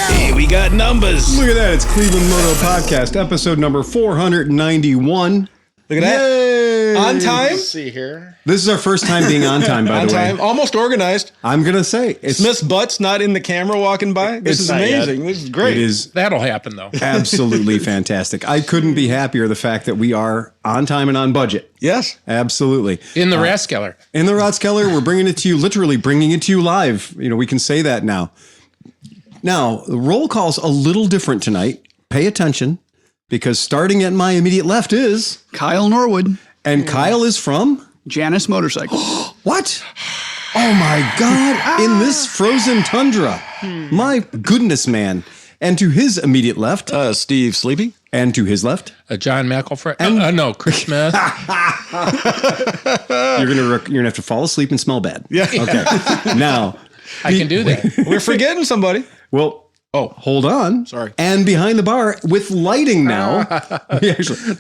Hey, we got numbers. Look at that. It's Cleveland Moto Podcast, episode number 491. Look at that. Yay. On time. Let's see here. This is our first time being on time, by the way. Almost organized. I'm going to say it's Miss Butts not in the camera walking by. This is amazing. This is great. It is That'll happen, though. absolutely fantastic. I couldn't be happier the fact that we are on time and on budget. Yes. Absolutely. In the Rathskeller. In the Rathskeller, we're bringing it to you, literally bringing it to you live. You know, we can say that now. Now, the roll call's a little different tonight. Pay attention, because starting at my immediate left is Kyle Norwood. And Kyle is from Janus Motorcycles. What? Oh my God. In this frozen tundra. My goodness, man. And to his immediate left. Steve Sleepy. And to his left. John McElfrey. No, Chris Smith. You're gonna have to fall asleep and smell bad. Yeah. Okay. Now. I can do that. We're forgetting somebody. Well. Oh, hold on. Sorry. And behind the bar with lighting now.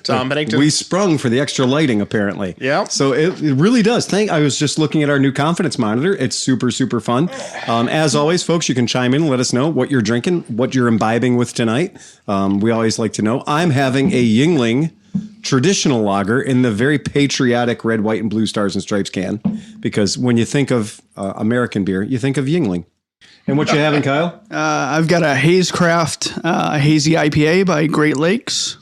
Tom Bennington. We sprung for the extra lighting, apparently. Yeah. So it really does. I was just looking at our new confidence monitor. It's super, super fun. As always, folks, you can chime in and let us know what you're drinking, what you're imbibing with tonight. We always like to know. I'm having a Yuengling traditional lager in the very patriotic red, white, and blue stars and stripes can, because when you think of American beer, you think of Yuengling. And what you having, Kyle? I've got a Hazecraft Hazy IPA by Great Lakes.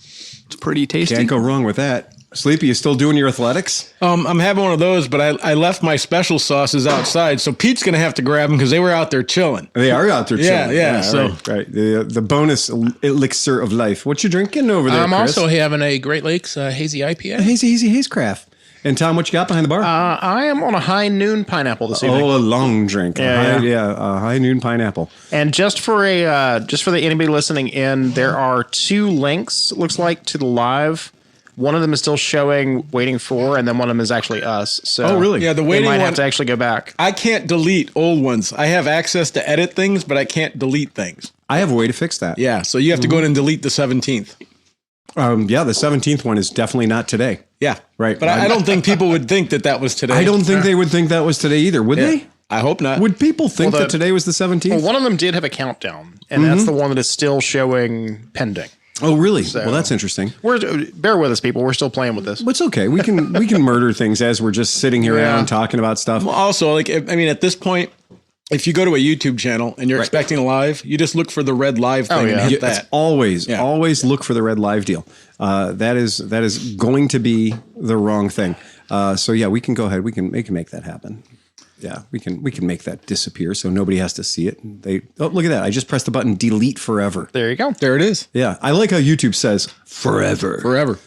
It's pretty tasty. Can't go wrong with that. Sleepy, you still doing your athletics? I'm having one of those, but I left my special sauces outside, so Pete's going to have to grab them because they were out there chilling. They are out there chilling. Yeah. So right. The bonus elixir of life. What you drinking over there, I'm Chris? also having a Great Lakes Hazy IPA. A hazy Hazecraft. And Tom, what you got behind the bar? I am on a high noon pineapple this evening. Oh, a long drink. A high noon pineapple. And just for anybody listening in, there are two links. It looks like to the live. One of them is still showing waiting for, and then one of them is actually us. So oh, really? Yeah, the waiting might one, have to actually go back. I can't delete old ones. I have access to edit things, but I can't delete things. I have a way to fix that. Yeah, so you have to go in and delete the 17th. The 17th one is definitely not today. Yeah. Right. But I don't think people would think that was today. I don't think they would think that was today either, would they? I hope not. Would people think that today was the 17th? Well, one of them did have a countdown, and that's the one that is still showing pending. Oh, really? Well, that's interesting. Bear with us, people. We're still playing with this. But it's okay. We can murder things as we're just sitting here around talking about stuff. Well, also, at this point, if you go to a YouTube channel and you're expecting a live, you just look for the red live thing and hit that. It's always look for the red live deal. That is going to be the wrong thing. So yeah, we can go ahead. We can make that happen. Yeah, we can make that disappear so nobody has to see it. Look at that. I just pressed the button delete forever. There you go. There it is. Yeah. I like how YouTube says forever.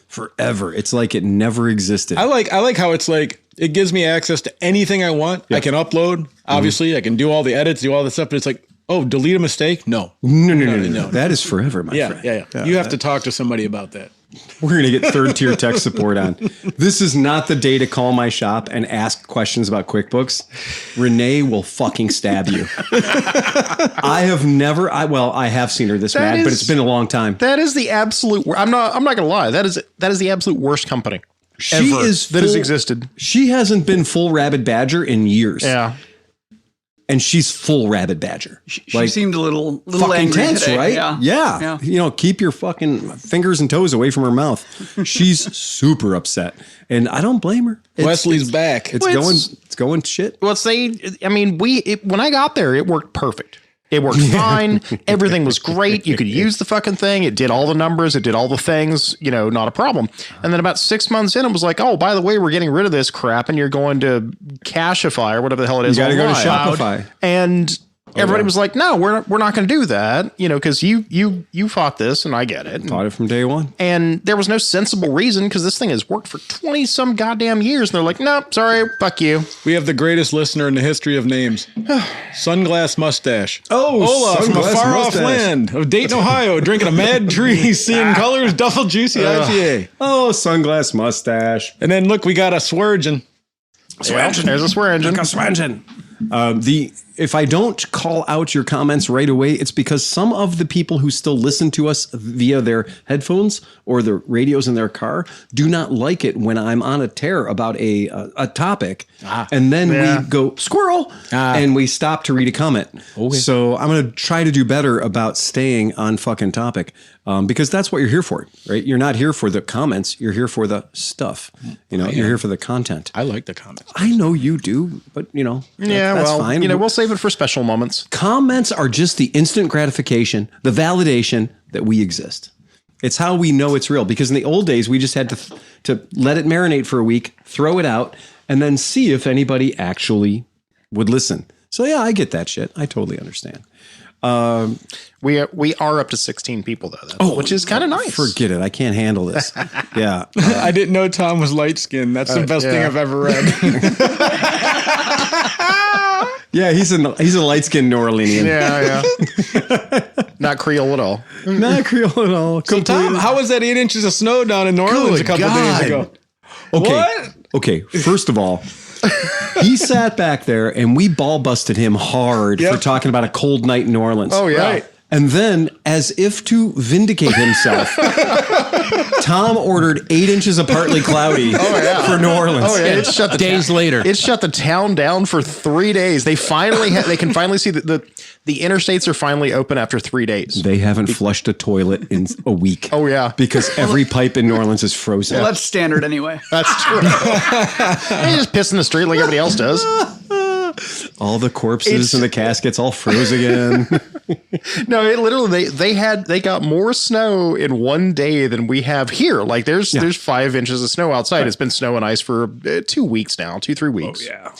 Forever. It's like it never existed. I like how it's like it gives me access to anything I want. I can upload, obviously. I can do all the edits, do all the stuff, but it's like, oh, delete a mistake? No. No. That is forever, my friend. Yeah. You have to talk to somebody about that. We're going to get third tier tech support on. This is not the day to call my shop and ask questions about QuickBooks. Renee will fucking stab you. I have seen her this mad, but it's been a long time. That is the absolute. I'm not going to lie. That is the absolute worst company that has existed. She hasn't been full Rabid Badger in years. Yeah. And she's full Rabid Badger. She seemed a little fucking angry tense, today. right? Yeah. You know, keep your fucking fingers and toes away from her mouth. She's super upset, and I don't blame her. Wesley's back. It's going shit. Well, when I got there, it worked perfect. It worked fine. Everything was great. You could use the fucking thing. It did all the numbers. It did all the things, not a problem. And then about 6 months in, it was like, oh, by the way, we're getting rid of this crap and you're going to Cashify or whatever the hell it is. You got to go to Shopify. And everybody was like, no, we're not going to do that, because you fought this and I get it. Fought it from day one. And there was no sensible reason because this thing has worked for 20 some goddamn years. And they're like, nope, sorry, fuck you. We have the greatest listener in the history of names. Sunglass Mustache. Oh, Olaf from a far off land of Dayton, Ohio, drinking a Mad Tree, seeing colors, Duffel Juicy IPA. Oh, Sunglass Mustache. And then look, we got a Swergin. There's a swear engine. Like a Swergin. If I don't call out your comments right away, it's because some of the people who still listen to us via their headphones or the radios in their car do not like it when I'm on a tear about a topic, and then we go squirrel and we stop to read a comment. Okay. So I'm going to try to do better about staying on fucking topic, because that's what you're here for, right? You're not here for the comments. You're here for the stuff. You're here for the content. I like the comments. I know you do, but that's fine. We'll save it for special moments. Comments are just the instant gratification, the validation that we exist. It's how we know it's real, because in the old days, we just had to let it marinate for a week, throw it out, and then see if anybody actually would listen. So yeah, I get that shit. I totally understand. We are up to 16 people though, which is kind of nice. Forget it. I can't handle this. Yeah. I didn't know Tom was light skinned. That's the best thing I've ever read. Yeah, he's a light skinned New Orleanian. Yeah. Not Creole at all. Not Creole at all. So Tom, how was that 8 inches of snow down in New Orleans a couple days ago? Okay. What? Okay. First of all, he sat back there and we ball busted him hard for talking about a cold night in New Orleans. Oh, yeah. Right. And then, as if to vindicate himself, Tom ordered 8 inches of partly cloudy for New Orleans. Oh yeah, it shut the Days later. It shut the town down for 3 days. They finally they can finally see that the interstates are finally open after 3 days. They haven't flushed a toilet in a week. Oh yeah, because every pipe in New Orleans is frozen. Well, that's standard anyway. That's true. They just piss in the street like everybody else does. All the corpses and the caskets all froze again. No, it literally they got more snow in one day than we have here. Like there's 5 inches of snow outside. Right. It's been snow and ice for 2 weeks now, 3 weeks. Oh yeah.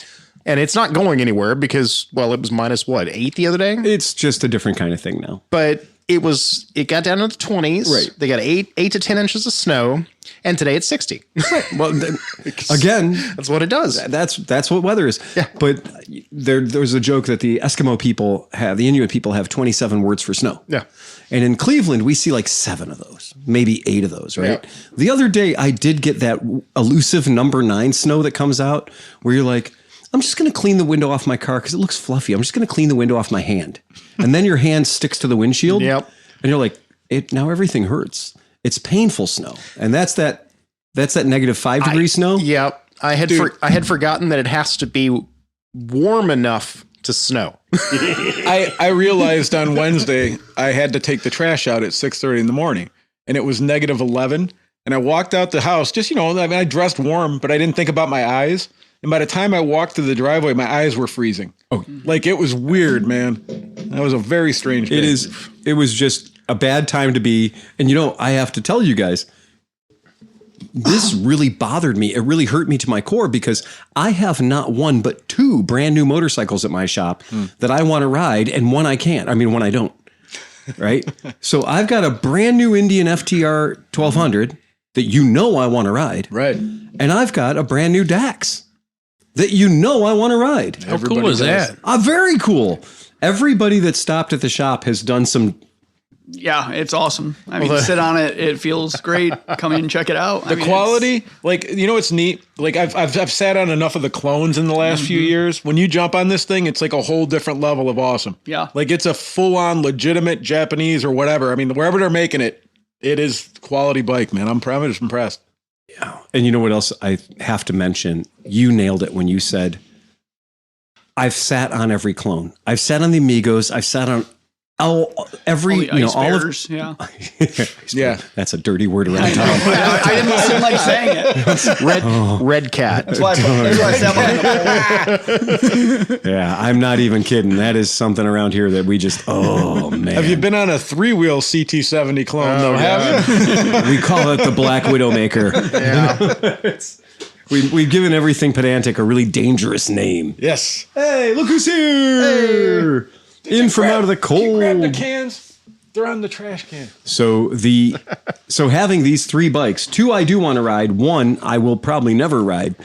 And it's not going anywhere because, well, it was minus 8 the other day? It's just a different kind of thing now. But it got down to the 20s. Right. They got 8 to 10 inches of snow. And today it's 60. Well, again, that's what it does. That's what weather is. Yeah. But there's a joke that the Eskimo people have, the Inuit people have 27 words for snow. Yeah. And in Cleveland, we see like 7 of those, maybe 8 of those, right? Yeah. The other day, I did get that elusive number 9 snow that comes out where you're like, I'm just going to clean the window off my car because it looks fluffy. I'm just going to clean the window off my hand. And then your hand sticks to the windshield. Yep. And you're like, now everything hurts. It's painful snow. And that's that negative 5 degree snow. Yep. I had forgotten that it has to be warm enough to snow. I realized on Wednesday I had to take the trash out at 6:30 in the morning, and it was negative 11. And I walked out the house, just, I dressed warm, but I didn't think about my eyes. And by the time I walked through the driveway, my eyes were freezing. Oh, like it was weird, man. That was a very strange day. It was just a bad time to be. And I have to tell you guys, this really bothered me. It really hurt me to my core because I have not 1, but 2 brand new motorcycles at my shop that I want to ride, and one I can't. I mean, one I don't. Right. So I've got a brand new Indian FTR 1200 that I want to ride. Right. And I've got a brand new Dax that I want to ride. How cool is that? Very cool. Everybody that stopped at the shop has done some. Yeah, it's awesome. I mean, sit on it. It feels great. Come in and check it out. The quality, it's neat. Like I've sat on enough of the clones in the last few years. When you jump on this thing, it's like a whole different level of awesome. Yeah. Like it's a full on legitimate Japanese or whatever. I mean, wherever they're making it, it is quality bike, man. I'm just impressed. Yeah. And you know what else I have to mention? You nailed it when you said, I've sat on every clone. I've sat on the Amigos. I've sat on every, all of. Yeah. Yeah. That's a dirty word around town. I didn't like saying it. Red cat. That's why I said Yeah. I'm not even kidding. That is something around here that we just, man. Have you been on a 3-wheel CT70 clone though? Have you? We call it the Black Widowmaker. Yeah. We've given everything pedantic a really dangerous name. Yes. Hey, look who's here. Hey. In from out of the cold. Grab the cans. They're on the trash can. So having these 3 bikes, 2 I do want to ride, 1 I will probably never ride.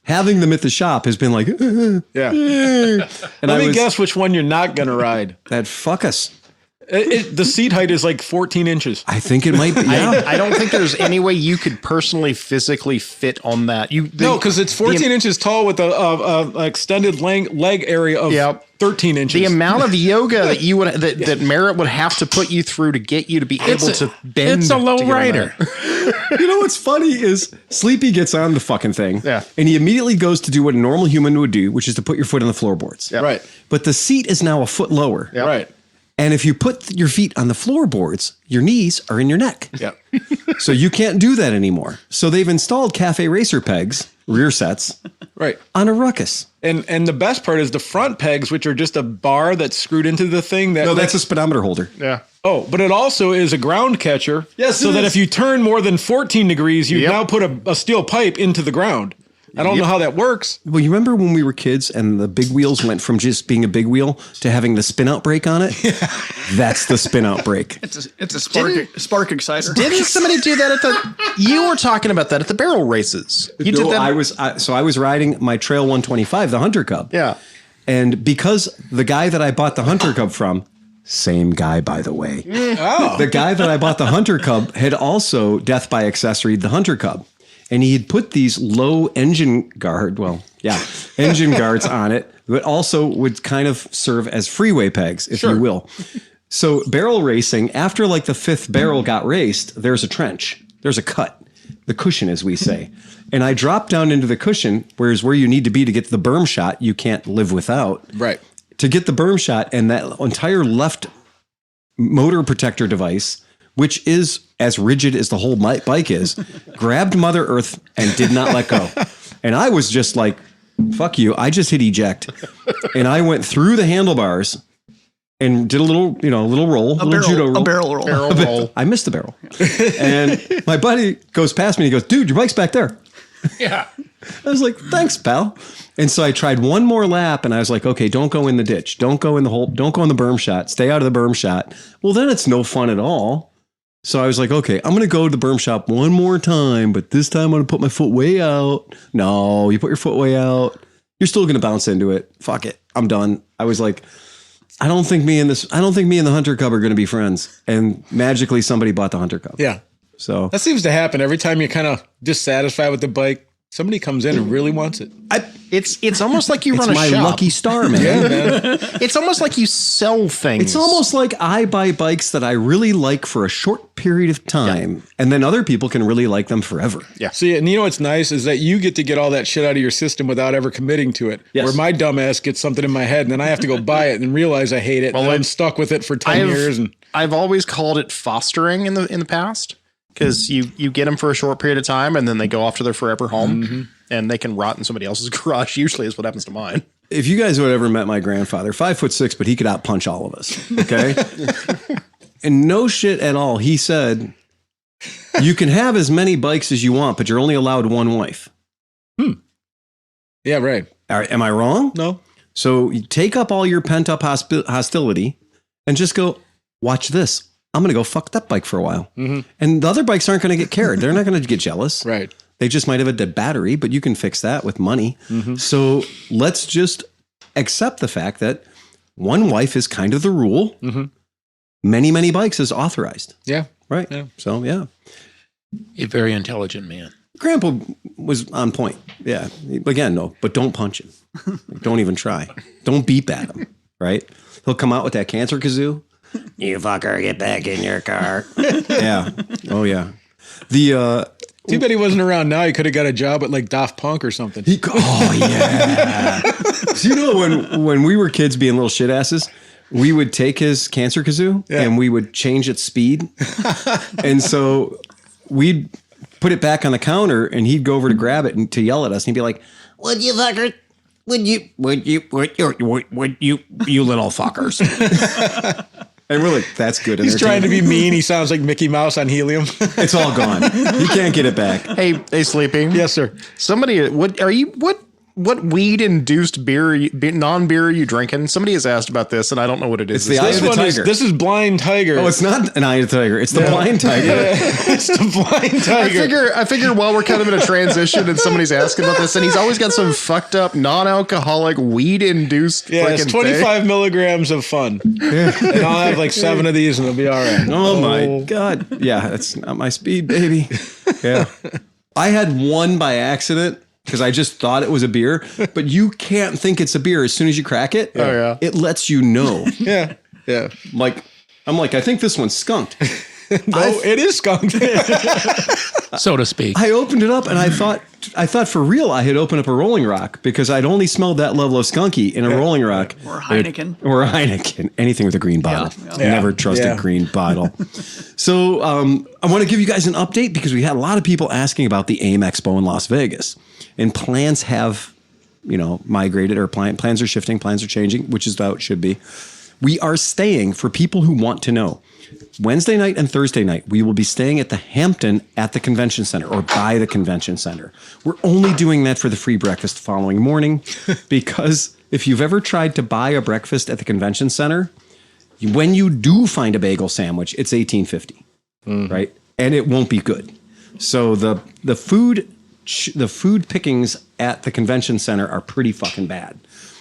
Having them at the shop has been like, yeah. And let me guess which one you're not going to ride. That fuck us. The seat height is like 14 inches. I think it might be. Yeah. I don't think there's any way you could personally physically fit on that. No, because it's 14 inches tall with a extended leg area of 13 inches. The amount of yoga that you would that Merritt would have to put you through to get you to be able to bend. It's a low rider. You know what's funny is Sleepy gets on the fucking thing. Yeah. And he immediately goes to do what a normal human would do, which is to put your foot on the floorboards. Yeah. Right. But the seat is now a foot lower. Yeah. Right. And if you put your feet on the floorboards, your knees are in your neck. Yeah. So you can't do that anymore. So they've installed cafe racer pegs, rear sets, Right. on a ruckus. And the best part is the front pegs, which are just a bar that's screwed into the thing. No, that's a speedometer holder. Yeah. Oh, but it also is a ground catcher. Yes, So it that is. if you turn more than 14 degrees, you Yep. now put a steel pipe into the ground. I don't know how that works. Well, you remember when we were kids and the big wheels went from just being a big wheel to having the spin out brake on it? That's the spin out brake. It's a spark exciter. Didn't somebody do that at the? You were talking about that at the barrel races. You did that. I was riding my Trail 125, the Hunter Cub. Yeah. And because the guy that I bought the Hunter Cub from, same guy, by the way, the guy that I bought the Hunter Cub had also death by accessory the Hunter Cub. And he had put these low engine guards on it, but also would kind of serve as freeway pegs, if you will. So barrel racing, after like the fifth barrel got raced, there's a trench. There's a cut. The cushion, as we say. And I dropped down into the cushion, whereas where you need to be to get the berm shot, you can't live without. Right. To get the berm shot, and that entire left motor protector device, which is as rigid as the whole bike is, grabbed Mother Earth and did not let go. And I was just like, fuck you. I just hit eject. And I went through the handlebars and did a little roll, judo roll. A barrel roll. Barrel roll. I missed the barrel. And my buddy goes past me and he goes, dude, your bike's back there. Yeah. I was like, thanks, pal. And so I tried one more lap and I was like, okay, don't go in the ditch. Don't go in the hole. Don't go in the berm shot. Stay out of the berm shot. Well, then it's no fun at all. So I was like, okay, I'm going to go to the berm shop one more time, but this time I'm going to put my foot way out. No, you put your foot way out. You're still going to bounce into it. Fuck it. I'm done. I was like, I don't think me and the Hunter Cub are going to be friends. And magically somebody bought the Hunter Cub. Yeah. So That seems to happen every time you're kind of dissatisfied with the bike. Somebody comes in and really wants it. It's almost like you it's run a my shop. lucky star, man. Yeah, man. It's almost like you sell things. It's almost like I buy bikes that I really like for a short period of time, and then other people can really like them forever. Yeah. See, and you know what's nice is that you get to get all that shit out of your system without ever committing to it. Yes. Where my dumbass gets something in my head and then I have to go buy it and realize I hate it. Well, and I'm stuck with it for 10 years. And I've always called it fostering in the past because you get them for a short period of time and then they go off to their forever home and they can rot in somebody else's garage. Usually is what happens to mine. If you guys would ever met my grandfather, 5'6", but he could outpunch all of us. Okay. And no shit at all. He said, you can have as many bikes as you want, but you're only allowed one wife. yeah, right. Am I wrong? No. So you take up all your pent up hostility and just go, watch this. I'm going to go fuck that bike for a while. And the other bikes aren't going to get cared. They're not going to get jealous. Right. They just might have a dead battery, but you can fix that with money. So let's just accept the fact that one wife is kind of the rule. Many, many bikes is authorized. Yeah. Right. Yeah. So, yeah. A very intelligent man. Grandpa was on point. Yeah. Again, no, but don't punch him. Don't even try. Don't beep at him. Right. He'll come out with that cancer kazoo. You fucker, get back in your car. Yeah. Oh, yeah. Too bad he wasn't around now. He could have got a job at like Daft Punk or something. Oh, yeah. So, you know, when we were kids being little shit asses, we would take his cancer kazoo and we would change its speed. And so we'd put it back on the counter and he'd go over to grab it and to yell at us. And he'd be like, would you fucker? Would you little fuckers? And we're like, that's good. He's trying to be mean. He sounds like Mickey Mouse on helium. It's all gone. He can't get it back. Hey, Sleepy. Yes, sir. Somebody, what what weed induced non-beer are you drinking? Somebody has asked about this, and I don't know what it is. It's the Eye of the Tiger. This is Blind Tiger. Oh, it's not an Eye of the Tiger. It's the Blind Tiger. It's the Blind Tiger. I figure while we're kind of in a transition and somebody's asking about this, and he's always got some fucked up non-alcoholic weed-induced. Yeah, it's 25 milligrams of fun. And I'll have like 7 of these and it'll be all right. Oh my God. Yeah, that's not my speed, baby. Yeah. I had one by accident because I just thought it was a beer, but you can't think it's a beer as soon as you crack it. Oh, yeah. It lets you know. Yeah. Yeah. I'm like, I think this one's skunked. No, it is skunked. So to speak. I opened it up and I thought for real I had opened up a Rolling Rock because I'd only smelled that level of skunky in a Rolling Rock. Or Heineken. Or a Heineken. Anything with a green bottle. Yeah. Never trust a green bottle. So I want to give you guys an update because we had a lot of people asking about the AIM Expo in Las Vegas. And plans have, migrated, or plans are shifting, plans are changing, which is how it should be. We are staying, for people who want to know, Wednesday night and Thursday night, we will be staying at the Hampton at the convention center or by the convention center. We're only doing that for the free breakfast the following morning because if you've ever tried to buy a breakfast at the convention center, when you do find a bagel sandwich, it's $18.50, right? And it won't be good. So the food pickings at the convention center are pretty fucking bad.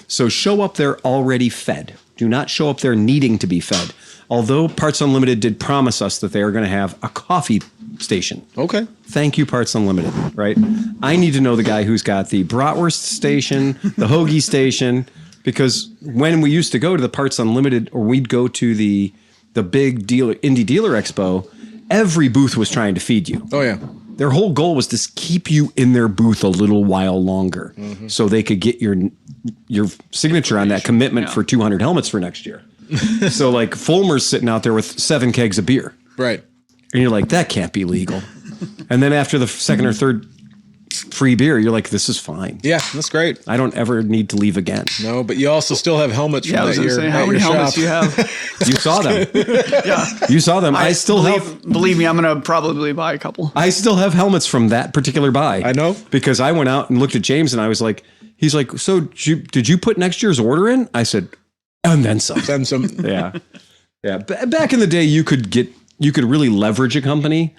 So show up there already fed. Do not show up there needing to be fed. Although Parts Unlimited did promise us that they are going to have a coffee station. Okay. Thank you, Parts Unlimited, right? I need to know the guy who's got the bratwurst station, the hoagie station, because when we used to go to the Parts Unlimited or we'd go to the big indie dealer expo, every booth was trying to feed you. Oh, yeah. Their whole goal was to keep you in their booth a little while longer so they could get your signature on that commitment for 200 helmets for next year. So like Fulmer's sitting out there with 7 kegs of beer. Right. And you're like, that can't be legal. And then after the second or third free beer, you're like, this is fine. Yeah, that's great. I don't ever need to leave again. No, but you also still have helmets from I was that going to year. say, how many helmets do you have? You saw them. Yeah. You saw them. I still Believe me, I'm going to probably buy a couple. I still have helmets from that particular buy. I know. Because I went out and looked at James and I was like, he's like, so did you put next year's order in? I said, and then some. Send some. Yeah. Yeah. Back in the day, you could really leverage a company.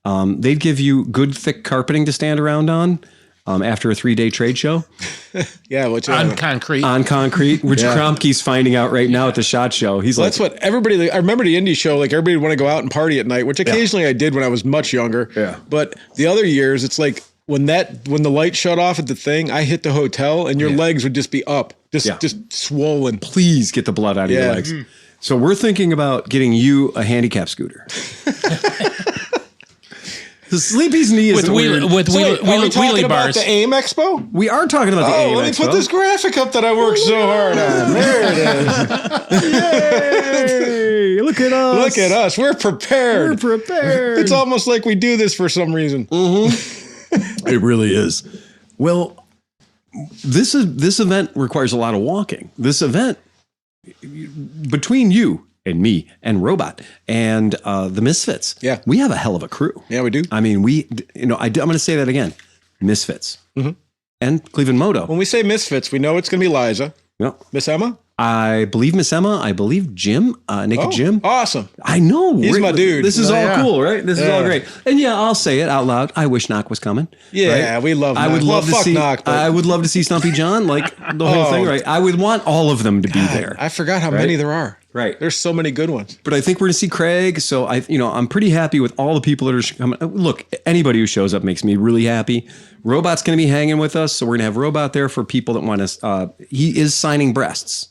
They'd give you good, thick carpeting to stand around on after a 3-day trade show. Yeah. Which, On concrete. On concrete, which Kromke's finding out right now at the SHOT Show. He's that's what everybody, I remember the indie show, like everybody would want to go out and party at night, which occasionally I did when I was much younger. Yeah. But the other years, it's like when the light shut off at the thing, I hit the hotel and your legs would just be up, just swollen. Please get the blood out of your legs. So we're thinking about getting you a handicap scooter. The Sleepy's knee is with are we wheelie talking about bars. the AIM Expo? We are talking about the AIM let me Expo. put this graphic up that I worked so hard on. There it is. Yay! Look at us. Look at us. We're prepared. We're prepared. It's almost like we do this for some reason. It really is. Well, this event requires a lot of walking. This event, between you and me and Robot and the Misfits, we have a hell of a crew. Yeah, we do. I mean, I'm going to say that again. Misfits and ClevelandMoto. When we say Misfits, we know it's going to be Liza. Yep. Miss Emma? I believe Miss Emma. I believe Jim, Naked Jim. Awesome. I know. He's my dude. This is all cool, right? This is all great. And I'll say it out loud. I wish Knock was coming. Yeah, right? We love Knock. I would love to see Knock. I would love to see Stumpy John, like the whole thing, right? I would want all of them to be there. I forgot how many there are. Right. There's so many good ones. But I think we're going to see Craig. So I'm pretty happy with all the people that are coming. Look, anybody who shows up makes me really happy. Robot's going to be hanging with us. So we're going to have Robot there for people that want to, he is signing breasts.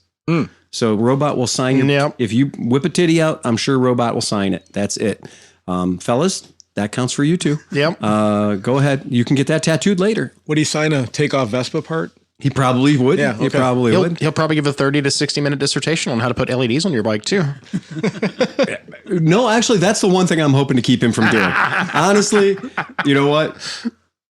So Robot will sign your, if you whip a titty out, I'm sure Robot will sign it. That's it. Fellas, that counts for you too. Yep. Go ahead. You can get that tattooed later. Would he sign a takeoff Vespa part? He probably would. Yeah, he probably would. He'll probably give a 30 to 60 minute dissertation on how to put LEDs on your bike too. No, actually, that's the one thing I'm hoping to keep him from doing. Honestly, you know what?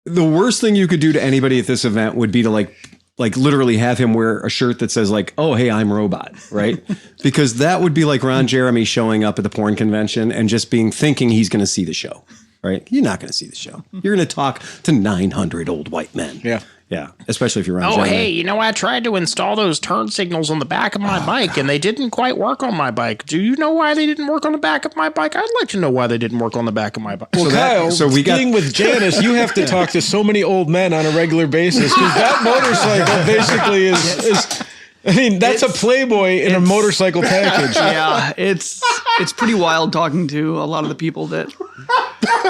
The worst thing you could do to anybody at this event would be to like literally have him wear a shirt that says like, "Oh, hey, I'm Robot," right? Because that would be like Ron Jeremy showing up at the porn convention and just thinking he's going to see the show, right? You're not going to see the show. You're going to talk to 900 old white men. Yeah. Yeah, especially if you're on. Oh, Gemini. hey, you know, I tried to install those turn signals on the back of my bike, and they didn't quite work on my bike. Do you know why they didn't work on the back of my bike? I'd like to know why they didn't work on the back of my bike. Well, Kyle, being with Janus, you have to talk to so many old men on a regular basis because that motorcycle basically is. I mean, that's a Playboy in a motorcycle package. Yeah, it's pretty wild talking to a lot of the people that,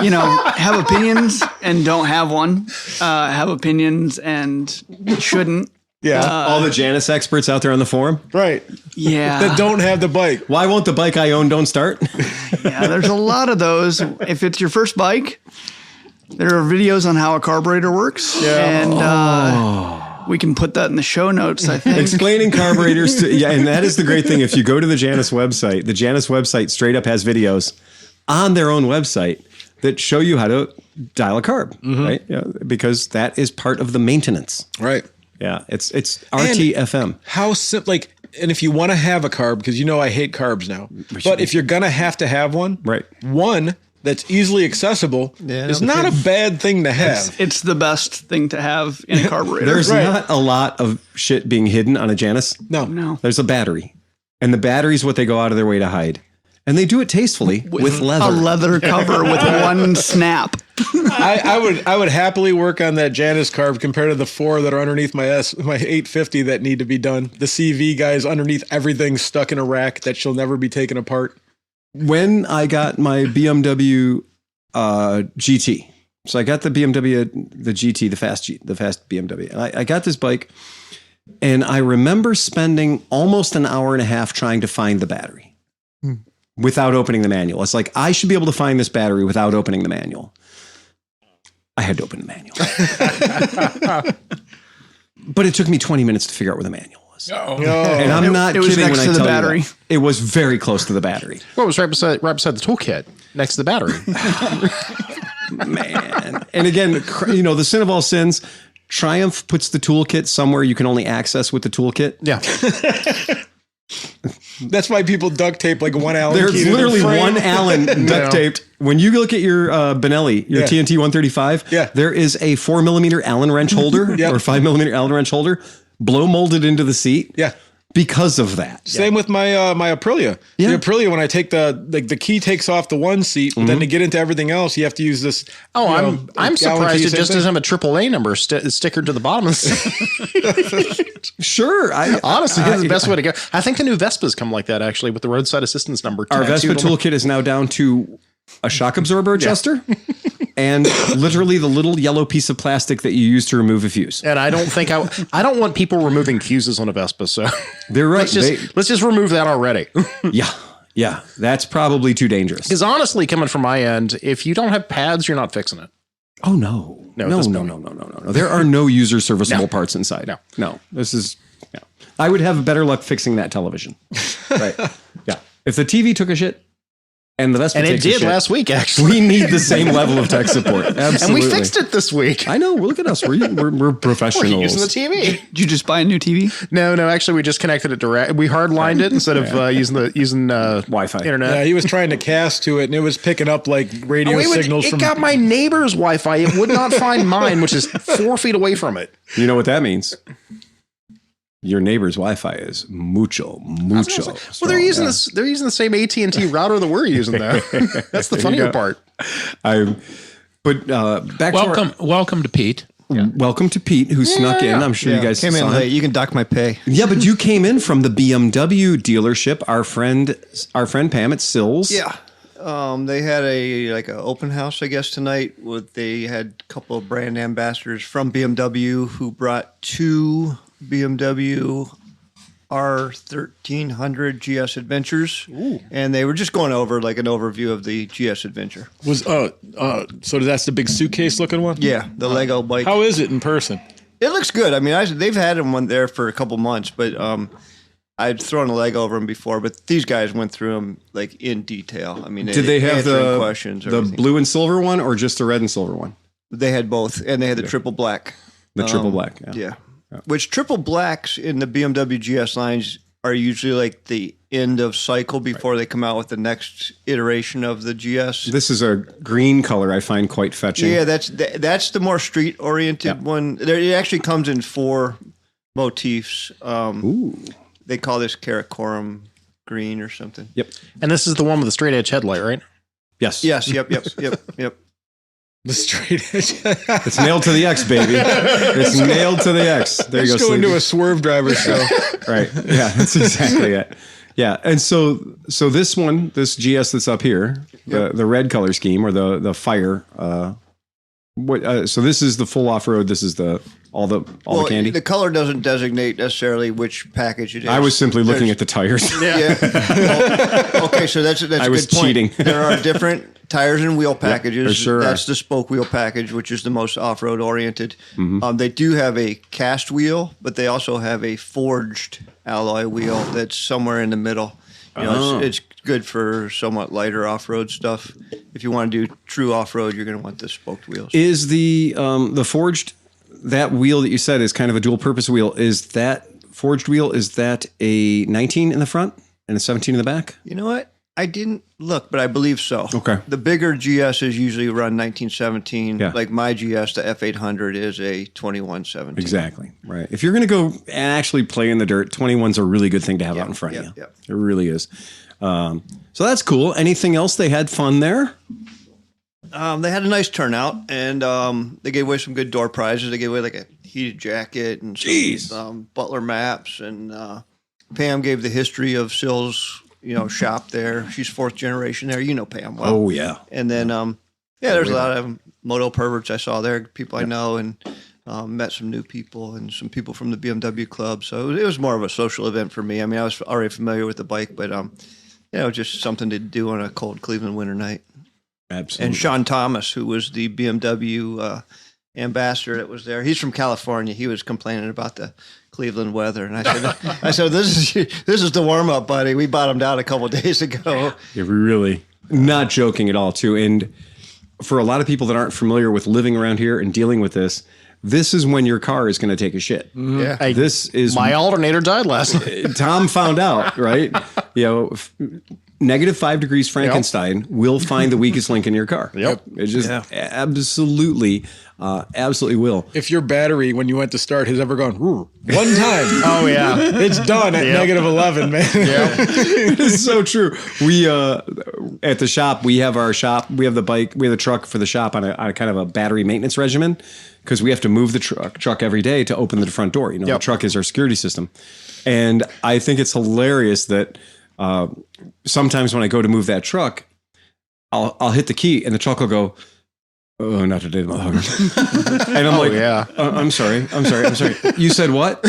you know, have opinions and don't have one, have opinions and shouldn't. Yeah. All the Janus experts out there on the forum. Right. Yeah. That don't have the bike. Why won't the bike I own don't start? Yeah, there's a lot of those. If it's your first bike, there are videos on how a carburetor works. Yeah. And we can put that in the show notes, I think. Explaining carburetors to, yeah, and that is the great thing. If you go to the Janus website straight up has videos on their own website that show you how to dial a carb, right? Yeah, because that is part of the maintenance. Right. Yeah, it's RTFM. How simple, like, and if you want to have a carb, because you know I hate carbs now, but if you're going to have one, right? One that's easily accessible is not a bad thing to have. It's the best thing to have in a carburetor. There's not a lot of shit being hidden on a Janus. No. There's a battery. And the battery is what they go out of their way to hide. And they do it tastefully with leather. A leather cover with one snap. I would happily work on that Janus carb compared to the 4 that are underneath my 850 that need to be done. The CV guys underneath everything stuck in a rack that shall never be taken apart. When I got my BMW GT, so I got the BMW, the GT, the fast BMW. And I got this bike, and I remember spending almost an hour and a half trying to find the battery without opening the manual. It's like, I should be able to find this battery without opening the manual. I had to open the manual. But it took me 20 minutes to figure out where the manual was. And I'm not kidding when I tell you that. It was very close to the battery. Well, it was right beside the toolkit, next to the battery. Man. And again, you know, the sin of all sins, Triumph puts the toolkit somewhere you can only access with the toolkit. Yeah. That's why people duct tape like one Allen. There's key literally to the frame. one Allen duct taped. When you look at your Benelli, your TNT 135, there is a 4mm Allen wrench holder or 5mm Allen wrench holder blow molded into the seat. Yeah. Because of that. Same with my my Aprilia. Yeah. The Aprilia, when I take the key takes off the one seat, but then to get into everything else, you have to use this. Oh, I'm surprised it just doesn't have a AAA number stickered to the bottom of the seat. Sure. Honestly, that's the best way to go. I think the new Vespas come like that, actually, with the roadside assistance number. Our Vespa toolkit is now down to a shock absorber adjuster and literally the little yellow piece of plastic that you use to remove a fuse. And I don't think I don't want people removing fuses on a Vespa. So they're right. Let's just remove that already. Yeah. That's probably too dangerous. Because honestly, coming from my end, if you don't have pads, you're not fixing it. Oh, no. No. There are no user serviceable parts inside. No. This is, I would have better luck fixing that television. Right. Yeah. If the TV took a shit, and the Vespa it did last week, actually. We need the same level of tech support. Absolutely. And we fixed it this week. I know. Look at us. We're professionals. We're using the TV. Did you just buy a new TV? No. Actually, we just connected it direct. We hardlined it instead of using Wi-Fi internet. Yeah, he was trying to cast to it, and it was picking up like radio signals. It got my neighbor's Wi-Fi. It would not find mine, which is 4 feet away from it. You know what that means? Your neighbor's Wi-Fi is mucho. Well, they're using this. They're using the same AT&T router that we're using, though. That's the funnier part. Back welcome to Pete. Welcome to Pete, who snuck in. I'm sure you guys came in late. You can dock my pay. Yeah, but you came in from the BMW dealership. Our friend Pam at Sills. Yeah. They had a open house, I guess, tonight. They had a couple of brand ambassadors from BMW who brought 2 BMW R1300 GS Adventures. Ooh. And they were just going over like an overview of the GS Adventure. So that's the big suitcase looking one? Yeah, the Lego bike. How is it in person? It looks good. I mean, they've had one there for a couple months, but I'd thrown a leg over them before, but these guys went through them like in detail. I mean, did they have the questions? The blue and silver one, or just the red and silver one? They had both, and they had the triple black. The triple black, yeah. Which triple blacks in the BMW GS lines are usually like the end of cycle before they come out with the next iteration of the GS. This is a green color I find quite fetching. Yeah, that's the more street oriented one. It actually comes in 4 motifs. They call this Karakoram green or something. Yep. And this is the one with the straight edge headlight, right? Yes. Yes. Yep. The straight edge. It's nailed to the X, baby. It's nailed to the X. There you go. Let's go into Sleepy. a swerve driver show. Right. Yeah, that's exactly it. Yeah. And so this GS that's up here, the red color scheme or the fire, so this is the full off-road. This is all the candy. The color doesn't designate necessarily which package it is. I was simply looking at the tires. Yeah. Okay, so that's I a was good point. cheating. There are different tires and wheel packages. there sure That's are. the spoke wheel package, which is the most off-road oriented. Mm-hmm. They do have a cast wheel, but they also have a forged alloy wheel that's somewhere in the middle. It's good for somewhat lighter off-road stuff. If you want to do true off-road, you're going to want the spoked wheels. Is the forged, that wheel that you said is kind of a dual purpose wheel, is that forged wheel, is that a 19 in the front and a 17 in the back? You know what? I didn't look, but I believe so. Okay. The bigger GSs usually run 1917. Yeah. Like my GS, the F800, is a 2117. Exactly. Right. If you're going to go and actually play in the dirt, 21's a really good thing to have out in front of you. Yeah. It really is. So that's cool. Anything else? They had fun there? They had a nice turnout, and they gave away some good door prizes. They gave away like a heated jacket and some Butler maps, and Pam gave the history of Sill's shop there. She's 4th generation there. You know Pam well. Oh, yeah. And then there's a lot of moto perverts I saw there, people I know, and met some new people and some people from the BMW club. So it was more of a social event for me. I mean, I was already familiar with the bike, but just something to do on a cold Cleveland winter night. Absolutely. And Sean Thomas, who was the BMW ambassador that was there, he's from California. He was complaining about the Cleveland weather, and I said, this is the warm up, buddy. We bottomed out a couple of days ago. Yeah, really. Not joking at all, too. And for a lot of people that aren't familiar with living around here and dealing with this is when your car is going to take a shit. Yeah. This is My alternator died last night. Tom found out, right? -5 degrees Frankenstein will find the weakest link in your car. Yep. It just absolutely will. If your battery, when you went to start, has ever gone one time, Oh, yeah. it's done at -11, man. It is so true. We at the shop, we have the bike, we have the truck for the shop on a kind of a battery maintenance regimen because we have to move the truck every day to open the front door. The truck is our security system. And I think it's hilarious that sometimes when I go to move that truck, I'll hit the key and the truck will go, "Oh, not today, motherfucker." And I'm like, I'm sorry. You said what?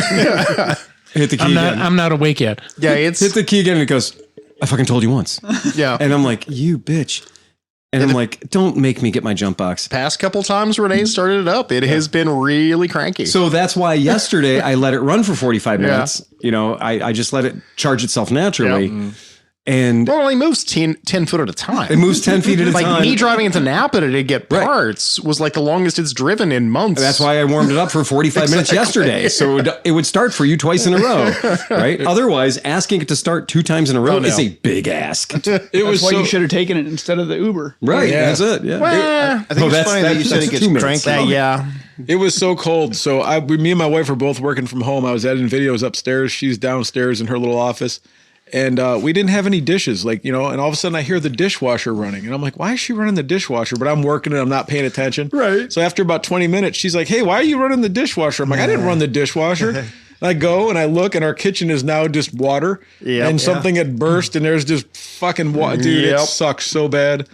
Hit the key again. I'm not awake yet. Yeah, it's Hit the key again and it goes, "I fucking told you once." yeah. And I'm like, "You bitch." And I'm like, "Don't make me get my jump box." Past couple times Renee started it up, it has been really cranky. So that's why yesterday I let it run for 45 minutes. I just let it charge itself naturally. Yep. And Well, it only moves 10 foot at a time. it moves 10 feet at a Like time. me driving into Napa to get parts was like the longest it's driven in months. That's why I warmed it up for 45 minutes yesterday. So it would start for you twice in a row, right? Otherwise, asking it to start 2 times in a row is a big ask. It That's was why so, you should have taken it instead of the Uber. Right. Yeah. That's it. Yeah. Well, I think it's funny that you said that's it gets 2 minutes. cranky. yeah. it was so cold. So me and my wife were both working from home. I was editing videos upstairs. She's downstairs in her little office. And we didn't have any dishes, and all of a sudden I hear the dishwasher running. And I'm like, why is she running the dishwasher? But I'm working and I'm not paying attention. Right. So after about 20 minutes, she's like, hey, why are you running the dishwasher? I'm like, I didn't run the dishwasher. And I go and I look and our kitchen is now just water. Yep. And something had burst and there's just fucking water. Dude, it Yep. sucks so bad.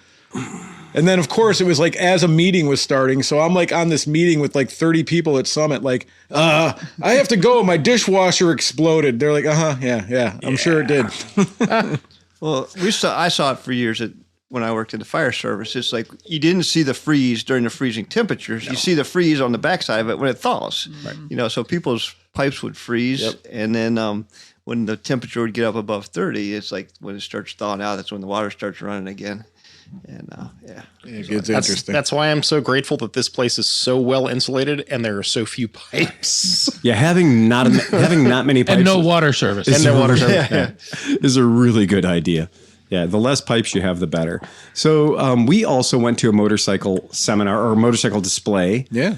And then, of course, it was like as a meeting was starting. So I'm like on this meeting with like 30 people at Summit, like, I have to go. My dishwasher exploded. They're like, yeah, I'm sure it did. Well, I saw it for years when I worked in the fire service. It's like you didn't see the freeze during the freezing temperatures. You see the freeze on the backside of it when it thaws. Right. So people's pipes would freeze, and then when the temperature would get up above 30, it's like when it starts thawing out, that's when the water starts running again. And yeah. It gets interesting. That's why I'm so grateful that this place is so well insulated and there are so few pipes. Yeah, having not many pipes And no water service. is, no water is a really good idea. Yeah, the less pipes you have, the better. So we also went to a motorcycle seminar or motorcycle display. Yeah.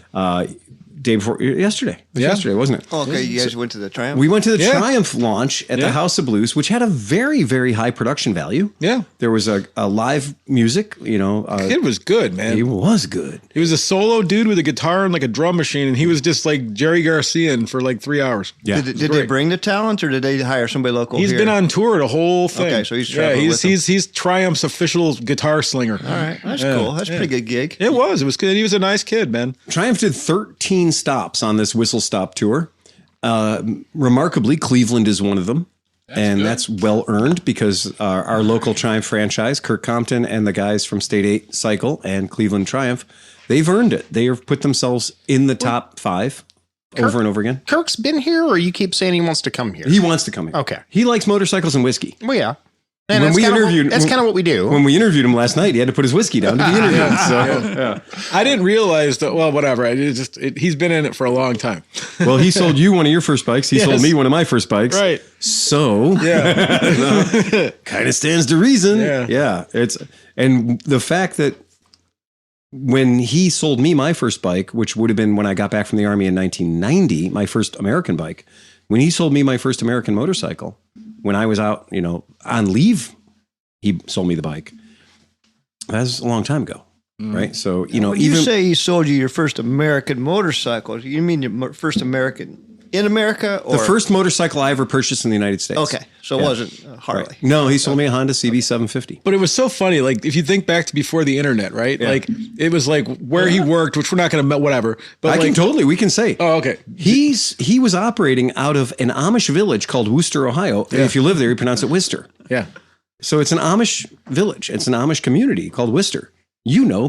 Day before yesterday. It was yesterday, wasn't it? Oh, okay, you guys went to the Triumph? We went to the Triumph launch at the Yeah. House of Blues, which had a very, very high production value. Yeah. There was a live music, It was good, man. it was good. He was a solo dude with a guitar and like a drum machine, and he was just like Jerry Garcia for like 3 hours. Yeah. Did they bring the talent, or did they hire somebody local He's here? been on tour the whole thing. Okay, so he's traveling with them. he's Triumph's official guitar slinger. All right, that's cool. That's a pretty good gig. It was good. He was a nice kid, man. Triumph did 13 stops on this whistle stop tour. Remarkably, Cleveland is one of them. That's well earned because our local Triumph franchise, Kirk Compton and the guys from State 8 Cycle and Cleveland Triumph, they've earned it. They have put themselves in the top 5 over and over again. Kirk's been here, or you keep saying he wants to come here? He wants to come here. Okay. He likes motorcycles and whiskey. Well, yeah. And When that's we kinda interviewed- that's kind of what we do. When we interviewed him last night, he had to put his whiskey down to be interviewed. So, I didn't realize that. Well, whatever. He's been in it for a long time. well, he sold you one of your first bikes. He sold Yes. me one of my first bikes. Right. So, Yeah. kind of stands to reason. Yeah. And the fact that when he sold me my first bike, which would have been when I got back from the Army in 1990, my first American bike, when he sold me my first American motorcycle, when I was out, on leave, he sold me the bike. That was a long time ago. Right. So, When you say he sold you your first American motorcycle, you mean your first American in America? Or? the first motorcycle I ever purchased in the United States. Okay, so it wasn't Harley. Right. No, he sold me a Honda CB750. But it was so funny. Like if you think back to before the internet, right? Like it was like where he worked, which we're not going to whatever. But We can say. Oh, okay. He was operating out of an Amish village called Worcester, Ohio. And if you live there, you pronounce it Worcester. Yeah. So it's an Amish village. It's an Amish community called Worcester.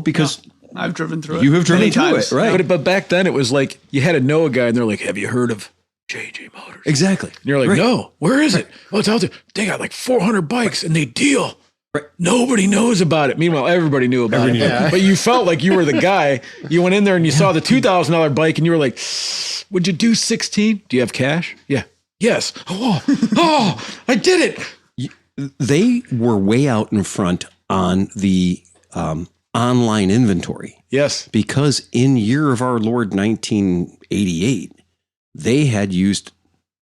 Because I've driven through it. you have driven many through times. it, right? But back then it was like you had to know a guy, and they're like, "Have you heard of JJ Motors?" Exactly. And you're like, Right. "No, where is it?" "Oh, it's out there. They got like 400 bikes, and they deal." Right. Nobody knows about it. Meanwhile, everybody knew about it. But you felt like you were the guy. You went in there and you saw the $2,000 bike, and you were like, "Would you do 16? Do you have cash?" "Yeah." "Yes." Oh, I did it. They were way out in front on the online inventory. Yes. Because in year of our Lord 1988, they had used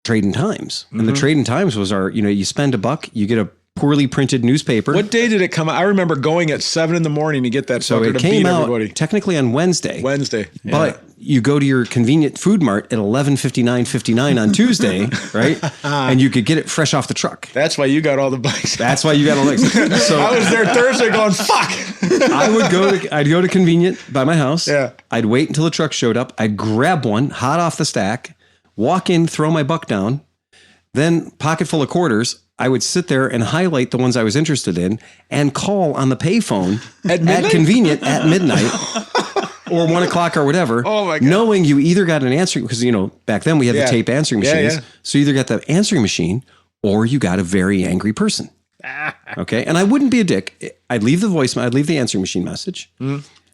Trade-in Times. And the Trade-in Times was our, you spend $1, you get a poorly printed newspaper. What day did it come out? I remember going at 7 a.m. to get that So sucker it to came beat out everybody. technically on Wednesday. But You go to your convenient food mart at 11:59 on Tuesday, right? And you could get it fresh off the truck. that's why you got all the bikes. That's why you got all the So I was there Thursday going, fuck. I'd go to convenient by my house. Yeah. I'd wait until the truck showed up. I'd grab one hot off the stack, walk in, throw my buck down, then pocket full of quarters. I would sit there and highlight the ones I was interested in and call on the payphone at convenient at midnight or 1 o'clock or whatever. Oh my God. Knowing you either got an answering, because, back then we had the tape answering machines. Yeah. So you either got the answering machine or you got a very angry person. Okay. And I wouldn't be a dick. I'd leave the voicemail, I'd leave the answering machine message,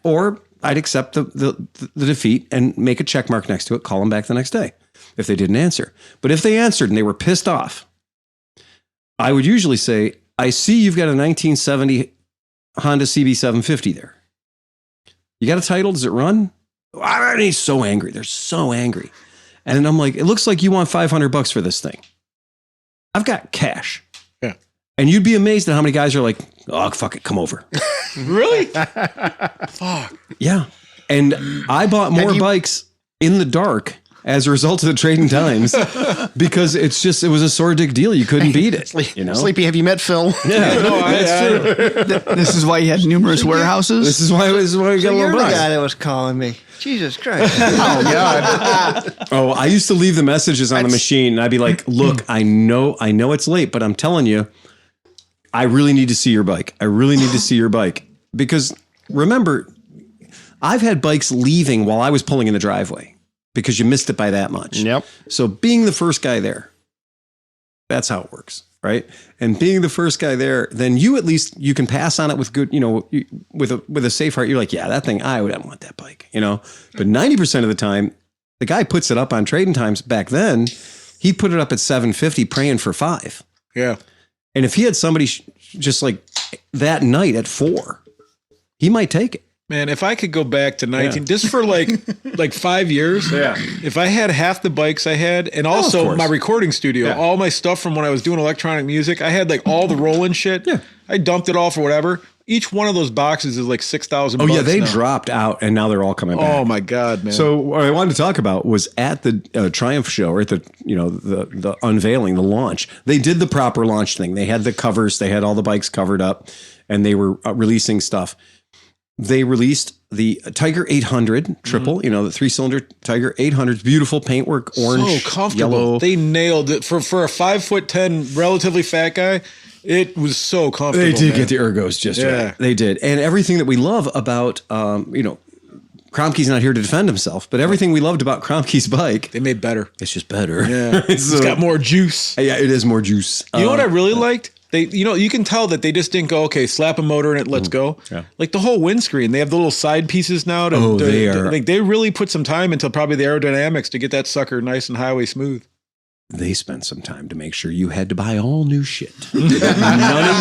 or I'd accept the defeat and make a check mark next to it, call them back the next day if they didn't answer. But if they answered and they were pissed off, I would usually say, I see you've got a 1970 Honda CB750 there. You got a title? Does it run? And he's so angry. They're so angry. And I'm like, it looks like you want $500 for this thing. I've got cash. Yeah. And you'd be amazed at how many guys are like, oh, fuck it, come over. Really? Fuck. Yeah. And I bought more bikes in the dark as a result of the Trade-in Times because it was a sore dick deal. You couldn't beat it. Sleepy, have you met Phil? Yeah, that's true. This is why you had numerous warehouses. This is why we got So a you're little the buzz. guy that was calling me. Jesus Christ. Oh, God. Oh, I used to leave the messages on the machine and I'd be like, look, I know it's late, but I'm telling you, I really need to see your bike. I really need to see your bike. Because remember, I've had bikes leaving while I was pulling in the driveway because you missed it by that much. Yep. So being the first guy there, that's how it works. right? And being the first guy there, then you at least you can pass on it with good, with a safe heart. You're like, yeah, that thing, I want that bike, But 90% of the time, the guy puts it up on Trading Times. Back then, he put it up at $750, praying for $5. Yeah. And if he had somebody just like that night at $4, he might take it. Man, if I could go back to 19, just for like 5 years, if I had half the bikes I had, and also my recording studio, all my stuff from when I was doing electronic music, I had like all the rolling shit. Yeah. I dumped it all for whatever. Each one of those boxes is like $6,000. Oh yeah, they dropped out, and now they're all coming back. Oh my god, man! So what I wanted to talk about was at the Triumph show, or at the the unveiling, the launch. They did the proper launch thing. They had the covers, they had all the bikes covered up, and they were releasing stuff. They released the Tiger 800 triple, the 3-cylinder Tiger 800, beautiful paintwork, orange, so comfortable. Yellow. They nailed it for a 5'10" relatively fat guy. It was so comfortable. They did get the ergos just right. They did. And everything that we love about, Kromke's not here to defend himself, but everything we loved about Kromke's bike. They made better. It's just better. Yeah. It's got more juice. Yeah, it is more juice. You know what I really liked? They, you can tell that they just didn't go, okay, slap a motor in it, let's go. Yeah. Like the whole windscreen, they have the little side pieces now. They really put some time into probably the aerodynamics to get that sucker nice and highway smooth. They spent some time to make sure you had to buy all new shit. None of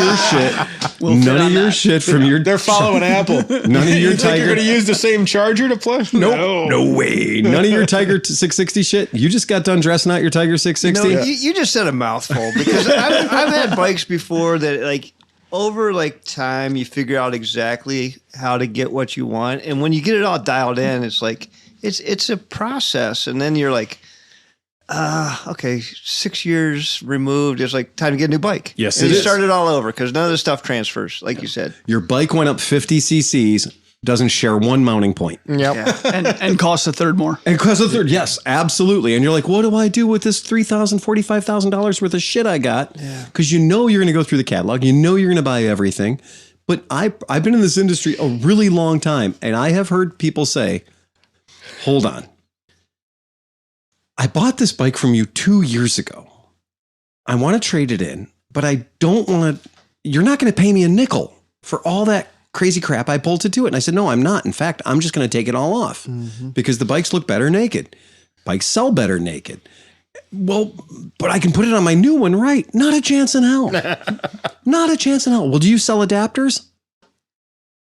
your shit. Shit from your. They're following Apple. None of your you Tiger. Think you're going to use the same charger to plug? Nope. No way. None of your Tiger 660 shit. You just got done dressing out your Tiger 660. No, you just said a mouthful, because I've had bikes before that over time you figure out exactly how to get what you want, and when you get it all dialed in, it's like it's a process, and then you're like. Okay, 6 years removed. It's like time to get a new bike. Yes, and it you is. start it all over because none of the stuff transfers, like you said. Your bike went up 50 cc's, doesn't share one mounting point. Yep. Yeah. and costs a third more. And costs a third, yes, absolutely. And you're like, what do I do with this $3,000, $45,000 worth of shit I got? Because you're going to go through the catalog. You're going to buy everything. But I've been in this industry a really long time, and I have heard people say, hold on. I bought this bike from you 2 years ago. I want to trade it in, but I don't want to. You're not going to pay me a nickel for all that crazy crap I bolted to it. And I said, no, I'm not. In fact, I'm just going to take it all off because the bikes look better naked. Bikes sell better naked. Well, but I can put it on my new one, right? Not a chance in hell. Not a chance in hell. Well, do you sell adapters?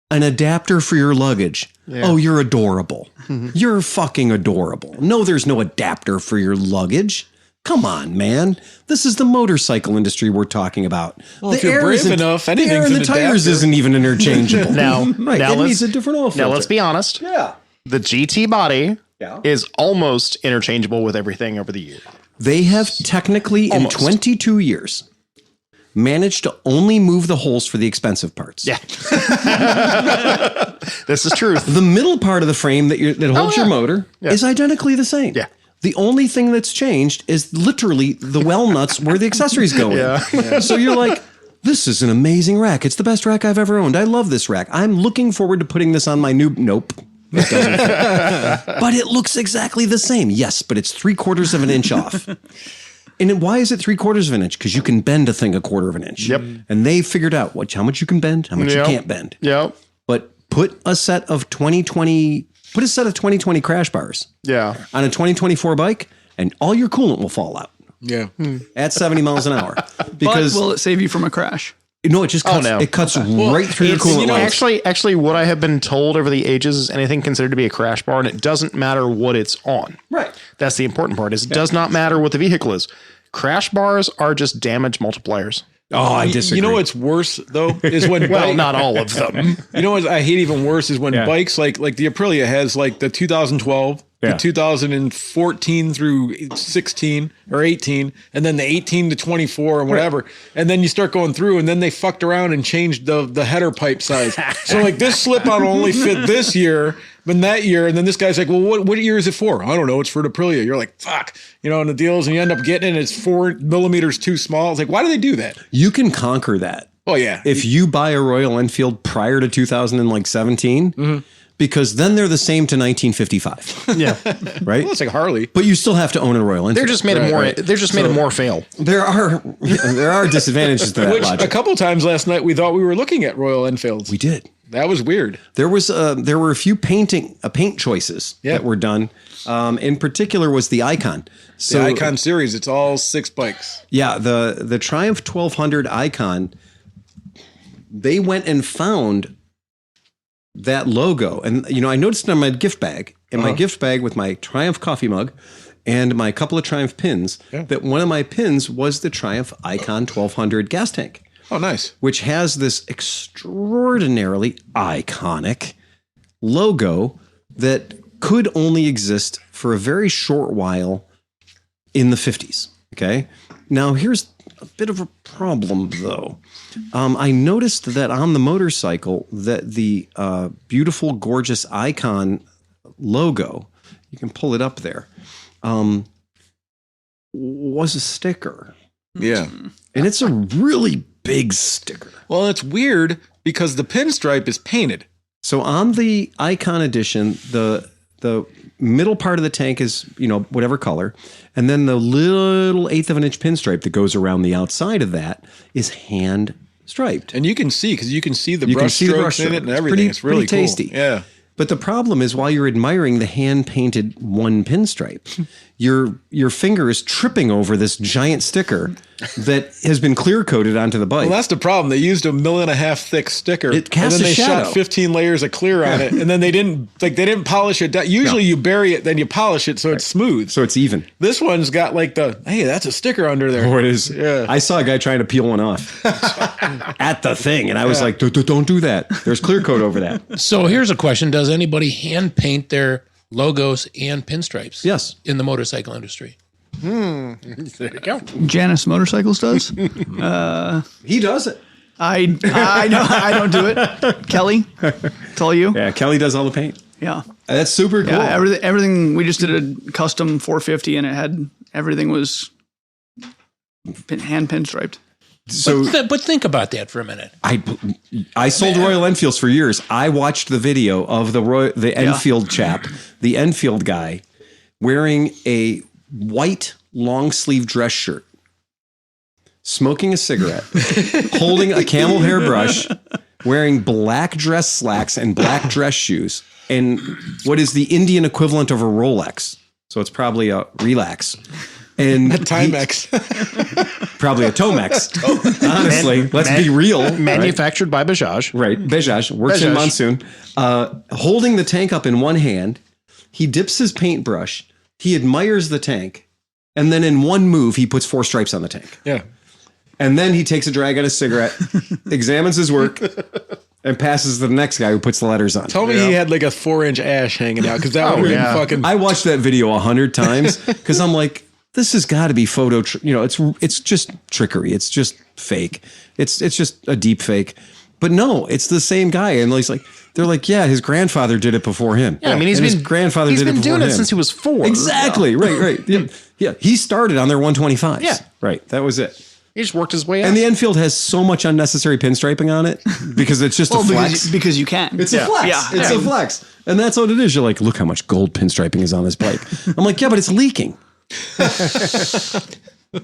An adapter for your luggage. Yeah. Oh, you're adorable. You're fucking adorable. No, there's no adapter for your luggage. Come on, man. This is the motorcycle industry we're talking about. Well, the if you're brave enough, the air in the tires isn't even interchangeable. Now it needs a different oil filter. Now, let's be honest. Yeah. The GT body is almost interchangeable with everything over the year. They have technically, in 22 years, managed to only move the holes for the expensive parts. Yeah. This is truth. The middle part of the frame that holds your motor is identically the same. Yeah. The only thing that's changed is literally the well nuts where the accessories go in. So you're like, this is an amazing rack. It's the best rack I've ever owned. I love this rack. I'm looking forward to putting this on my new... Nope. It doesn't fit. But it looks exactly the same. Yes, but it's 3/4 of an inch off. And why is it 3/4 of an inch? Because you can bend a thing 1/4 of an inch. Yep. And they figured out how much you can bend, how much you can't bend. Yep. But put a set of 2020 crash bars on a 2024 bike, and all your coolant will fall out. Yeah. At 70 miles an hour. Because will it save you from a crash? No, it just cuts, it cuts right through your coolant lines. Actually, what I have been told over the ages is anything considered to be a crash bar, and it doesn't matter what it's on. Right. That's the important part. Is it does not matter what the vehicle is. Crash bars are just damage multipliers. Oh, I disagree. You know what's worse though is when not all of them. You know what I hate even worse is when bikes like the Aprilia has like the 2012, the 2014 through 16 or 18, and then the 18 to 24 or whatever, and then you start going through, and then they fucked around and changed the header pipe size. So like this slip out only fit this year, but that year, and then this guy's like, well, what year is it for? I don't know. It's for the Aprilia. You're like, fuck, and the deals, and you end up getting it, it's 4 millimeters too small. It's like, why do they do that? You can conquer that. Oh yeah. If you buy a Royal Enfield prior to 2017, because then they're the same to 1955, Yeah. right? Well, it's like Harley. But you still have to own a Royal Enfield. They're just made it more fail. There are disadvantages to that Which logic. a couple times last night we thought we were looking at Royal Enfields. We did. That was weird. There were a few paint choices that were done. In particular was the Icon. So The Icon series, it's all 6 bikes. yeah, the Triumph 1200 Icon, they went and found that logo. And, I noticed it on my gift bag. In my gift bag with my Triumph coffee mug and my couple of Triumph pins, that one of my pins was the Triumph Icon 1200 gas tank. Oh, nice. Which has this extraordinarily iconic logo that could only exist for a very short while in the 50s. Okay. Now, here's a bit of a problem, though. I noticed that on the motorcycle that the beautiful, gorgeous Icon logo, you can pull it up there, was a sticker. Yeah. And it's a really big sticker. Well, it's weird because the pinstripe is painted. So on the Icon edition, the middle part of the tank is, whatever color. And then the little 1/8 of an inch pinstripe that goes around the outside of that is hand striped. And you can see, because you can see the You can brush see the strokes brush in it stroke. and everything. It's really pretty tasty. Cool. Yeah. But the problem is while you're admiring the hand-painted one pinstripe, your finger is tripping over this giant sticker that has been clear-coated onto the bike. Well, that's the problem. They used a 1.5 mil thick sticker. It casts and then a they shadow. shot 15 layers of clear on it. And then they didn't polish it down. Usually you bury it, then you polish it so it's smooth. So it's even. This one's got like hey, that's a sticker under there. Oh, it is. Yeah. I saw a guy trying to peel one off at the thing, and I was like, don't do that. There's clear coat over that. So here's a question. Does anybody hand paint their logos and pinstripes? Yes. In the motorcycle industry? There you go. Janus Motorcycles does. He does it. I know I don't do it. Kelly, it's all you. Yeah, Kelly does all the paint. Yeah. That's super cool. Yeah, everything. We just did a custom 450, and it had everything was hand pinstriped. So But think about that for a minute. I sold Royal Enfields for years. I watched the video of the Enfield chap, the Enfield guy, wearing a white long sleeve dress shirt, smoking a cigarette, holding a camel hair brush, wearing black dress slacks and black dress shoes, and what is the Indian equivalent of a Rolex. So it's probably a Relax. And Timex. probably a Tomex. Honestly, let's be real. Manufactured by Bajaj. Right. Bajaj works in monsoon. Holding the tank up in one hand, he dips his paintbrush. He admires the tank. And then in one move, he puts 4 stripes on the tank. Yeah. And then he takes a drag on his cigarette, examines his work, and passes to the next guy who puts the letters on. Tell me he had like a 4-inch ash hanging out, because that would have been fucking. I watched that video 100 times because I'm like, this has got to be photo. It's just trickery. It's just fake. It's just a deep fake. But no, it's the same guy. And they're like, yeah, his grandfather did it before him. Yeah, I mean, his grandfather did it before doing him. it since he was 4. Exactly. Right. Yeah. He started on their 125s. Yeah. Right. That was it. He just worked his way up. And the Enfield has so much unnecessary pinstriping on it because it's just a flex. Because you can. It's a flex. Yeah. It's a flex. And that's what it is. You're like, look how much gold pinstriping is on this bike. I'm like, yeah, but it's leaking.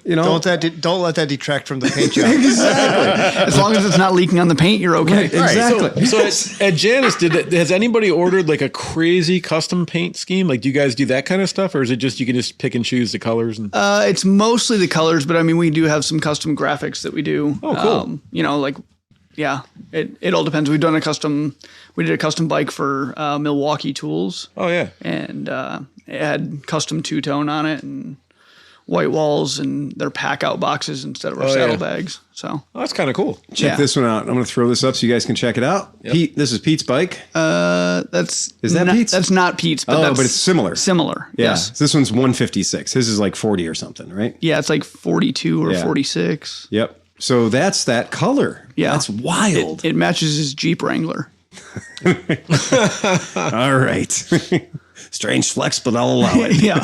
Don't let that detract from the paint job. Exactly. As long as it's not leaking on the paint, you're okay. Right, exactly. So at Janus, has anybody ordered like a crazy custom paint scheme? Like, do you guys do that kind of stuff, or is it just you can just pick and choose the colors? And It's mostly the colors, but I mean, we do have some custom graphics that we do. Oh, cool. It all depends. We did a custom bike for Milwaukee Tools. Oh yeah. And it had custom two-tone on it and white walls and their pack-out boxes instead of our saddlebags. So that's kind of cool. Check this one out. I'm going to throw this up so you guys can check it out. Yep. Pete, this is Pete's bike. Is that Pete's? That's not Pete's, but But it's similar. Similar, Yeah. yes. This one's 156. His is like 40 or something, right? Yeah, it's like 42 or Yeah. 46. Yep. So that's that color. Yeah. That's wild. It matches his Jeep Wrangler. All right. Strange flex, but I'll allow it. Yeah.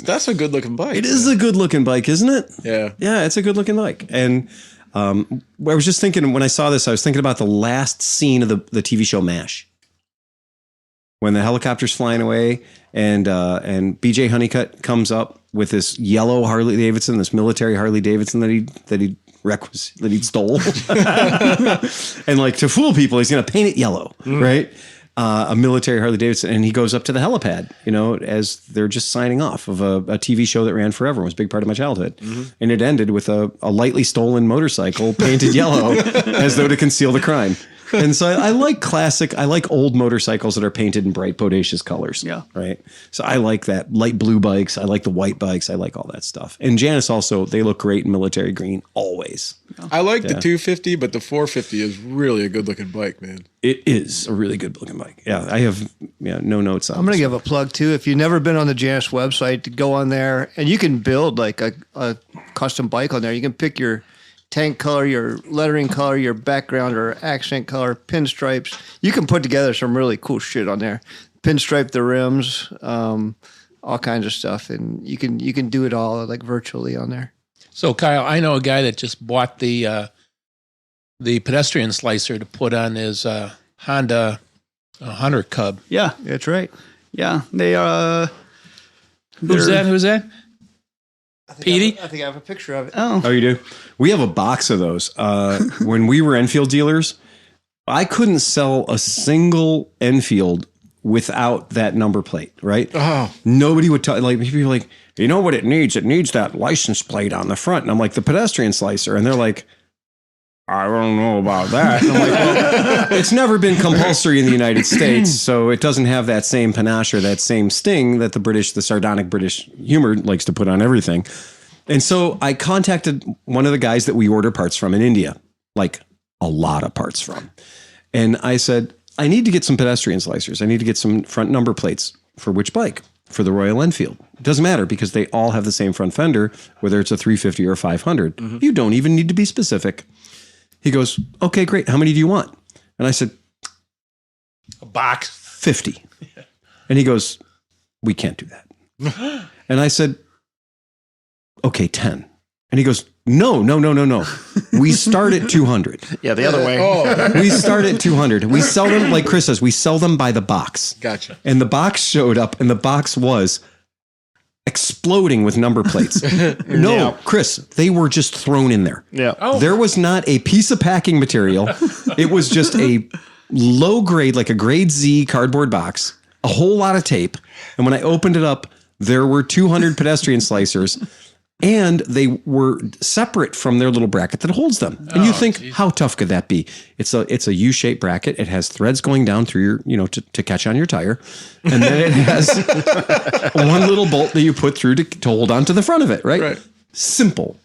That's a good looking bike. It is a good looking bike, isn't it? Yeah. Yeah, it's a good looking bike. And I was just thinking when I saw this, I was thinking about the last scene of the TV show MASH. when the helicopter's flying away and BJ Honeycutt comes up with this yellow Harley Davidson, this military Harley Davidson that he stole. And like to fool people, he's going to paint it yellow, right? A military Harley Davidson. And he goes up to the helipad, as they're just signing off of a TV show that ran forever. It was a big part of my childhood. And it ended with a lightly stolen motorcycle painted yellow as though to conceal the crime. And so I like old motorcycles that are painted in bright, bodacious colors. Yeah. Right. So I like that. Light blue bikes. I like the white bikes. I like all that stuff. And Janus also, they look great in military green always. I like the 250, but the 450 is really a good looking bike, man. It is a really good looking bike. Yeah. I have no notes on I'm going to this. give a plug too. If you've never been on the Janus website, to go on there and you can build like a custom bike on there. You can pick your tank color, your lettering color, your background or accent color, pinstripes. You can put together some really cool shit on there. Pinstripe the rims, all kinds of stuff, and you can do it all like virtually on there. So Kyle, I know a guy that just bought the pedestrian slicer to put on his Honda Hunter Cub. Yeah, That's right. yeah. They Who's that? Petey? I think I have a picture of it. Oh, you do? We have a box of those. When we were Enfield dealers, I couldn't sell a single Enfield without that number plate, right? Oh. Nobody would tell, like, people were like, you know what it needs? It needs that license plate on the front. And I'm like, the pedestrian slicer. And they're like, I don't know about that. And I'm like, well, it's never been compulsory in the United States, so it doesn't have that same panache or that same sting that the sardonic British humor likes to put on everything. And so I contacted one of the guys that we order parts from in India, like a lot of parts from. And I said, I need to get some pedestrian slicers. I need to get some front number plates. For which bike? For the Royal Enfield. It doesn't matter because they all have the same front fender, whether it's a 350 or a 500. You don't even need to be specific. He goes, okay, great. How many do you want? And I said, A box. 50. And he goes, we can't do that. And I said, okay, 10. And he goes, no. We start at 200. Yeah, the other way. We start at 200. We sell them, like Chris says, we sell them by the box. Gotcha. And the box showed up, and the box was exploding with number plates. No, Yeah. Chris, they were just thrown in there. Yeah. Oh. There was not a piece of packing material. It was just a low grade, like a grade Z cardboard box, a whole lot of tape. And when I opened it up, there were 200 pedestrian slicers, and they were separate from their little bracket that holds them. And you think, how tough could that be? It's a U-shaped bracket. It has threads going down through your, to catch on your tire. And then it has one little bolt that you put through to hold on to the front of it, right? Right. Simple.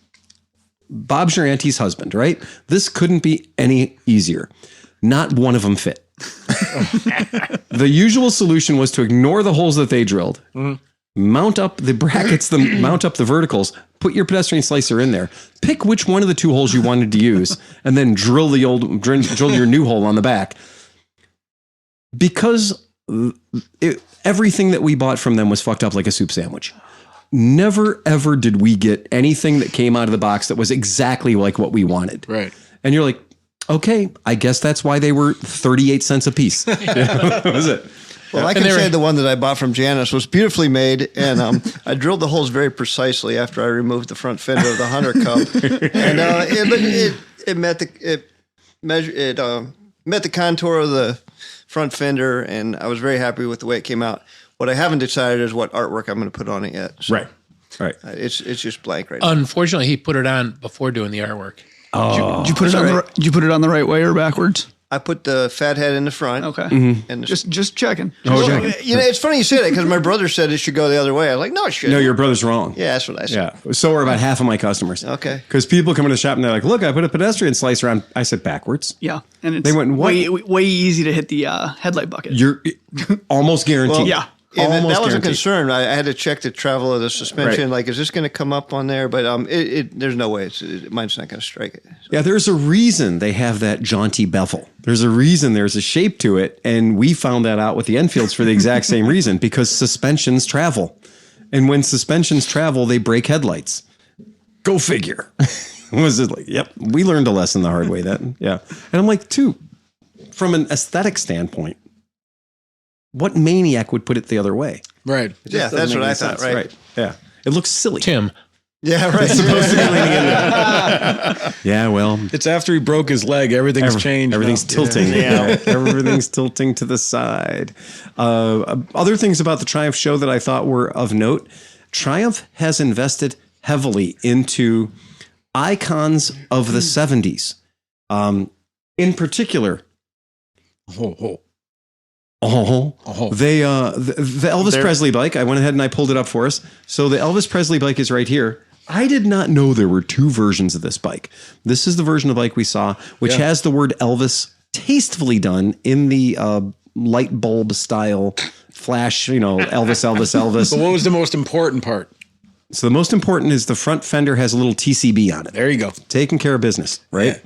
Bob's your auntie's husband, right? This couldn't be any easier. Not one of them fit. The usual solution was to ignore the holes that they drilled, mount up the brackets, mount up the verticals, put your pedestrian slicer in there, pick which one of the two holes you wanted to use, and then drill your new hole on the back. Because everything that we bought from them was fucked up like a soup sandwich. Never, ever did we get anything that came out of the box that was exactly like what we wanted. Right. And you're like, okay, I guess that's why they were 38 cents a piece. That was it. Well, I can say the one that I bought from Janus was beautifully made, and I drilled the holes very precisely after I removed the front fender of the Hunter Cup, and it met the contour of the front fender, and I was very happy with the way it came out. What I haven't decided is what artwork I'm going to put on it yet. So, Right. It's just blank right now. Unfortunately, he put it on before doing the artwork. Did you put it on did you put it on the right way or backwards? I put the fat head in the front. Okay. And Just checking. well, it's funny you say that because my brother said it should go the other way. I was like, no, it shouldn't. No, your brother's wrong. Yeah, that's what I said. Yeah. So are about half of my customers. Okay. Because people come into the shop and they're like, look, I put a pedestrian slicer on. I said backwards. Yeah, and it's They went, what? way easy to hit the headlight bucket. You're almost guaranteed. Well, yeah. And that was a guaranteed. concern. I had to check the travel of the suspension. Right. Like, is this going to come up on there? But there's no way. Mine's not going to strike it. So. Yeah, there's a reason they have that jaunty bevel. There's a reason there's a shape to it. And we found that out with the Enfields for the exact same reason, because suspensions travel. And when suspensions travel, they break headlights. Go figure. Was it like, yep, we learned a lesson the hard way then. Yeah. And I'm like, too, from an aesthetic standpoint, What maniac would put it the other way? Right. Yeah, that's what I thought. Right. Yeah. It looks silly. Tim. Yeah. Right. Supposed to be leaning into. Yeah. Well, It's after he broke his leg. Everything's changed. everything's now. tilting. Yeah. Everything's tilting to the side. Other things about the Triumph show that I thought were of note. Triumph has invested heavily into icons of the 70s. In particular, the Elvis Presley bike. I went ahead and I pulled it up for us. So the Elvis Presley bike is right here. I did not know there were two versions of this bike. This is the version of the bike we saw, which has the word Elvis tastefully done in the light bulb style flash, Elvis. But what was the most important part? So the most important is the front fender has a little TCB on it. There you go. Taking care of business, right? Yeah.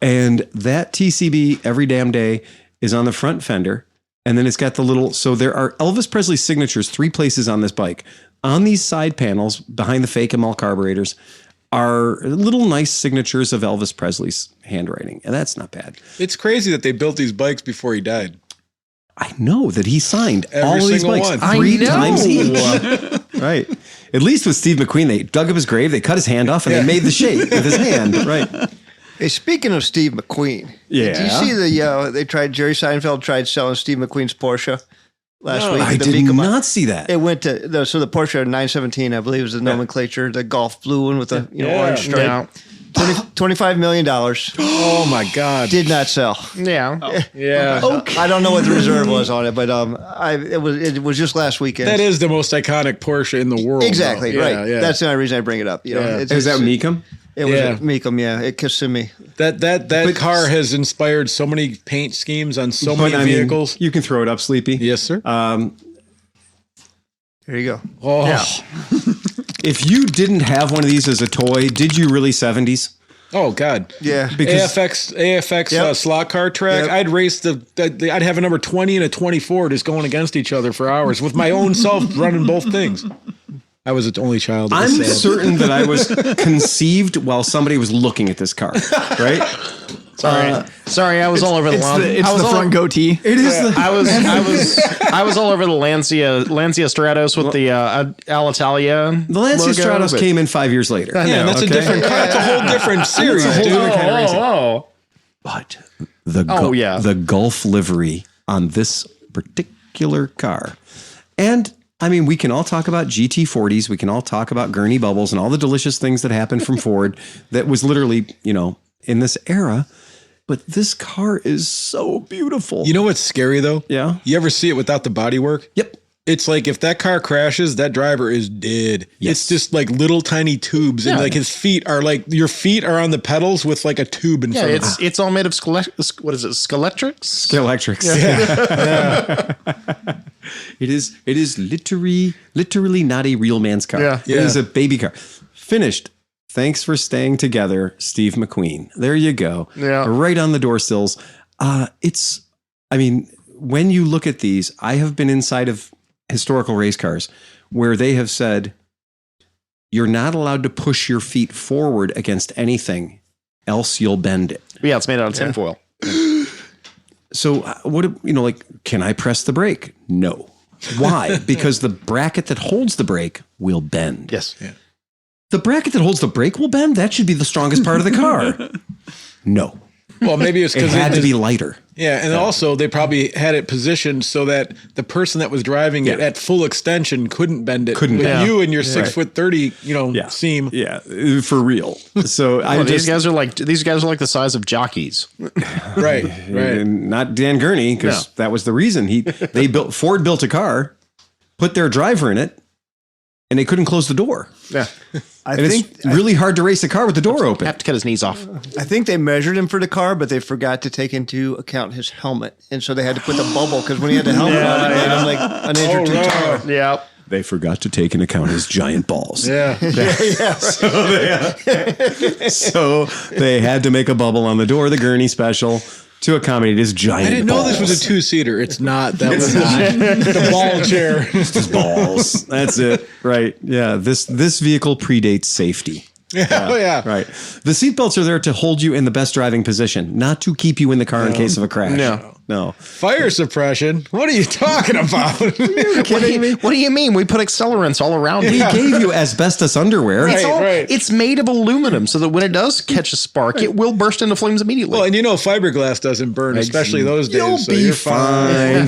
And that TCB every damn day is on the front fender. And then it's got the little, so there are Elvis Presley signatures 3 places on this bike. On these side panels behind the fake Amal carburetors are little nice signatures of Elvis Presley's handwriting. And that's not bad. It's crazy that they built these bikes before he died. I know that he signed Every all of these single bikes one. 3 times each. Right. At least with Steve McQueen, they dug up his grave, they cut his hand off, and they made the shape with his hand. Right. Hey, speaking of Steve McQueen, did you see Jerry Seinfeld tried selling Steve McQueen's Porsche last week? I did not see that. It went to the Porsche 917, I believe, was the nomenclature, the golf blue one with the orange stripe. Yeah. $25 million. Oh my God. Did not sell. Yeah. Yeah. I don't know what the reserve was on it, but it was just last weekend. That is the most iconic Porsche in the world. exactly though. right. Yeah. That's the only reason I bring it up. Is that Meekum? It was Yeah. at Meekum, yeah. It Kissimmee. That car has inspired so many paint schemes on so many vehicles. You can throw it up, Sleepy. Yes, sir. There you go. Oh, If you didn't have one of these as a toy, did you really 70s? oh God. Yeah. Because AFX Yep. slot car track. Yep. I'd race I'd have a number 20 and a 24 just going against each other for hours with my own self running both things. I was the only child. I'm certain that I was conceived while somebody was looking at this car, right? Sorry, I was all over the lawn. It's the front goatee. It is the I was all over the Lancia Stratos with the Alitalia. The Lancia logo, Stratos but- came in 5 years later. Yeah, and that's a different car. That's a whole different series, It's a whole dude. different kind of racing. Oh, But the the Gulf livery on this particular car. And I mean, we can all talk about GT40s. We can all talk about gurney bubbles and all the delicious things that happened from Ford that was literally, in this era. But this car is so beautiful. You know what's scary though? Yeah. You ever see it without the bodywork? Yep. It's like if that car crashes, that driver is dead. Yes. It's just like little tiny tubes, and like his feet are like your feet are on the pedals with like a tube in front of them. it's all made of what is it? Skeletrics? Electrics. It is literally not a real man's car. Yeah. It is a baby car. Finished. Thanks for staying together, Steve McQueen. There you go. Yeah. Right on the door sills. When you look at these, I have been inside of historical race cars where they have said, you're not allowed to push your feet forward against anything, else you'll bend it. Yeah, it's made out of tinfoil. So can I press the brake? No. Why? Because the bracket that holds the brake will bend. Yes. Yeah. The bracket that holds the brake will bend? That should be the strongest part of the car. No. Well, maybe it's It because had to be lighter. Yeah, and also they probably had it positioned so that the person that was driving it at full extension couldn't bend it. Couldn't with bend. you and your 6'30", seam. Yeah, for real. So these guys are like the size of jockeys. Right. And not Dan Gurney, because that was the reason Ford built a car, put their driver in it, and they couldn't close the door. Yeah. It's really hard to race a car with the door open. Have to cut his knees off. I think they measured him for the car, but they forgot to take into account his helmet. And so they had to put the bubble because when he had the helmet on, it made him like an inch or two taller. Yeah. They forgot to take into account his giant balls. Yeah. So they had to make a bubble on the door, the Gurney special, to accommodate his giant I didn't know balls. this was a 2-seater. It's not. That was the ball chair. His balls. That's it. Right. Yeah. This vehicle predates safety. Yeah. Right. The seatbelts are there to hold you in the best driving position, not to keep you in the car in case of a crash. No. No. Fire suppression? What are you talking about? Kidding me? What do you mean? We put accelerants all around We it. gave you asbestos underwear. Right. It's made of aluminum so that when it does catch a spark, it will burst into flames immediately. Well, and you know fiberglass doesn't burn, especially those days. You'll so be you're fine.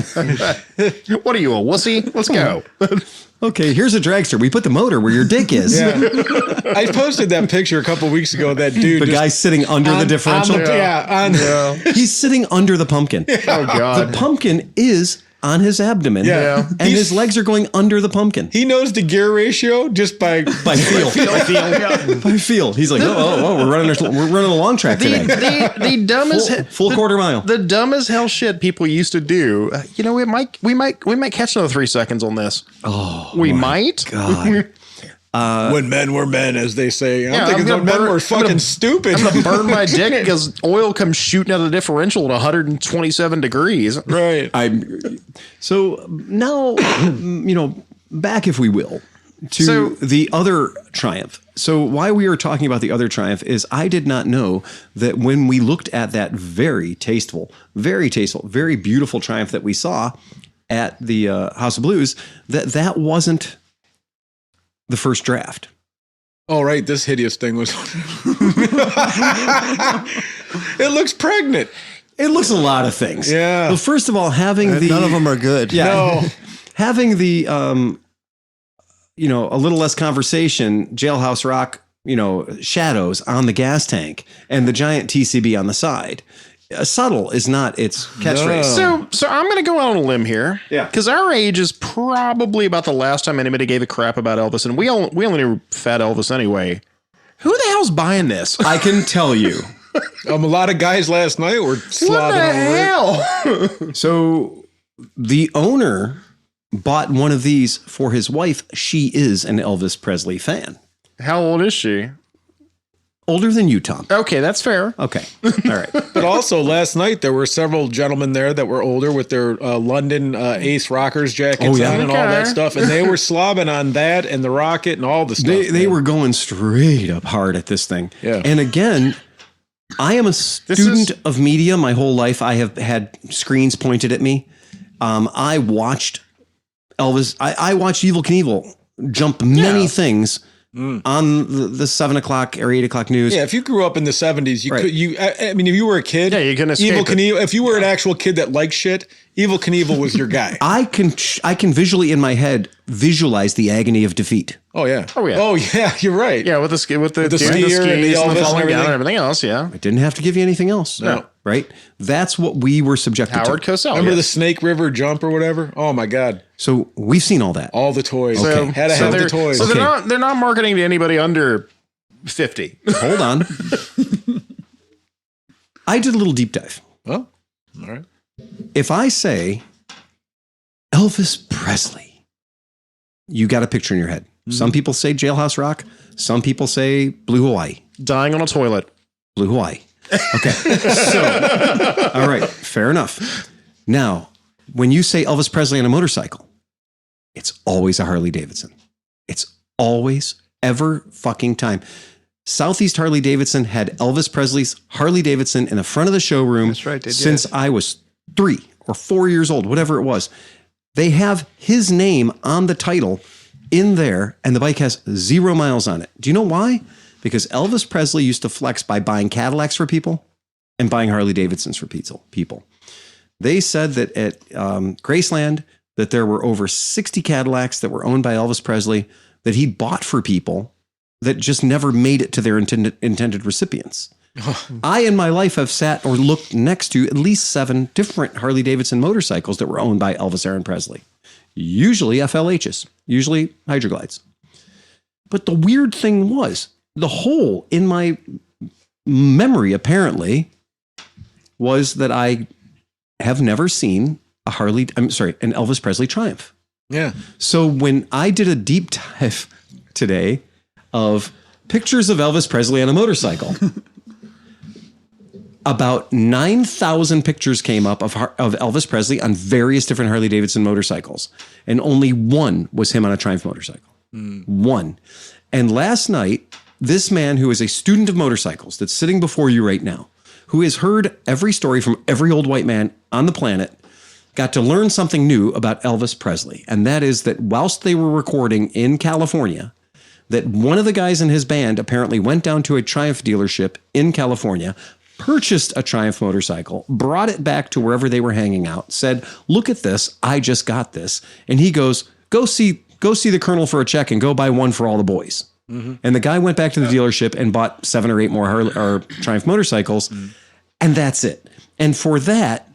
What are you, a wussy? Let's go. Okay, here's a dragster. We put the motor where your dick is. Yeah. I posted that picture a couple weeks ago. That dude, The guy sitting under the differential. He's sitting under the pumpkin. Oh, God. The pumpkin is on his abdomen. Yeah. And his legs are going under the pumpkin. he knows the gear ratio just by By feel. By feel. He's like, we're running a long track today. The dumbest Full quarter mile. The dumb as hell shit people used to do. We might catch another 3 seconds on this. Oh, we might. God. when men were men, as they say. I'm thinking gonna men burn- were fucking stupid. I'm gonna burn my dick because oil comes shooting out of the differential at 127 degrees. Right. So now, back if we will to So- the other Triumph. So why we are talking about the other Triumph is I did not know that when we looked at that very tasteful, very beautiful Triumph that we saw at the House of Blues, that wasn't the first draft. Oh, right. This hideous thing was. It looks pregnant. It looks a lot of things. Yeah. Well, first of all, having None of them are good. Yeah. No. Having the, a little less conversation, Jailhouse Rock, shadows on the gas tank and the giant TCB on the side. Subtle is not its catchphrase. So I'm going to go out on a limb here. Yeah. Because our age is probably about the last time anybody gave a crap about Elvis. And we only knew Fat Elvis anyway. Who the hell's buying this? I can tell you. A lot of guys last night were What slobbing the over it. hell? So the owner bought one of these for his wife. She is an Elvis Presley fan. How old is she? Older than you, Tom. Okay, that's fair. Okay. All right. But also last night there were several gentlemen there that were older with their London Ace Rockers jackets Oh, yeah? on and all that Okay. stuff, and they were slobbing on that and the Rocket and all the stuff. They were going straight up hard at this thing. Yeah. And again, I am a student of media. My whole life I have had screens pointed at me. I watched Elvis. I watched Evel Knievel jump many things on the 7 o'clock or 8 o'clock news. Yeah, if you grew up in the 70s, you Right. could. I mean, if you were a kid, Yeah, you couldn't escape Evel it. Knievel. If you were an actual kid that liked shit, Evel Knievel was your guy. I can visually in my head visualize the agony of defeat. Oh yeah. Oh, yeah. Oh yeah. You're right. Yeah, with the the doing skier and the skis Elvis and and falling down everything. and everything else. Yeah. I didn't have to give you anything else. No. Right? That's what we were subjected Howard to. Cosell. Remember yeah. the Snake River jump or whatever? Oh my God. So we've seen all that. All the toys. Okay. Had to have the they're- toys. So Okay. they're not marketing to anybody under 50. Hold on. I did a little deep dive. Oh, all right. If I say Elvis Presley, you got a picture in your head. Some people say Jailhouse Rock. Some people say Blue Hawaii. Dying on a toilet. Blue Hawaii. Okay. So, all right. Fair enough. Now, when you say Elvis Presley on a motorcycle, it's always a Harley Davidson. It's always, ever fucking time. Southeast Harley Davidson had Elvis Presley's Harley Davidson in the front of the showroom. That's right, they did. Since I was 3 or 4 years old, whatever it was. They have his name on the title in there, and the bike has 0 miles on it. Do you know why? Because Elvis Presley used to flex by buying Cadillacs for people and buying Harley Davidsons for people. They said that at Graceland that there were over 60 Cadillacs that were owned by Elvis Presley that he bought for people that just never made it to their intended recipients. I, in my life, have sat or looked next to at least 7 different Harley Davidson motorcycles that were owned by Elvis Aaron Presley. Usually FLHs, usually Hydroglides. But the weird thing was, the hole in my memory, apparently, was that I have never seen an Elvis Presley Triumph. Yeah. So when I did a deep dive today of pictures of Elvis Presley on a motorcycle, about 9,000 pictures came up of Elvis Presley on various different Harley Davidson motorcycles. And only one was him on a Triumph motorcycle. One. And last night, this man who is a student of motorcycles that's sitting before you right now, who has heard every story from every old white man on the planet, got to learn something new about Elvis Presley. And that is that whilst they were recording in California, that one of the guys in his band apparently went down to a Triumph dealership in California, purchased a Triumph motorcycle, brought it back to wherever they were hanging out, said, "Look at this, I just got this." And he goes, go see the Colonel for a check and go buy one for all the boys. Mm-hmm. And the guy went back to the dealership and bought 7 or 8 more Triumph motorcycles. Mm-hmm. And that's it. And for that,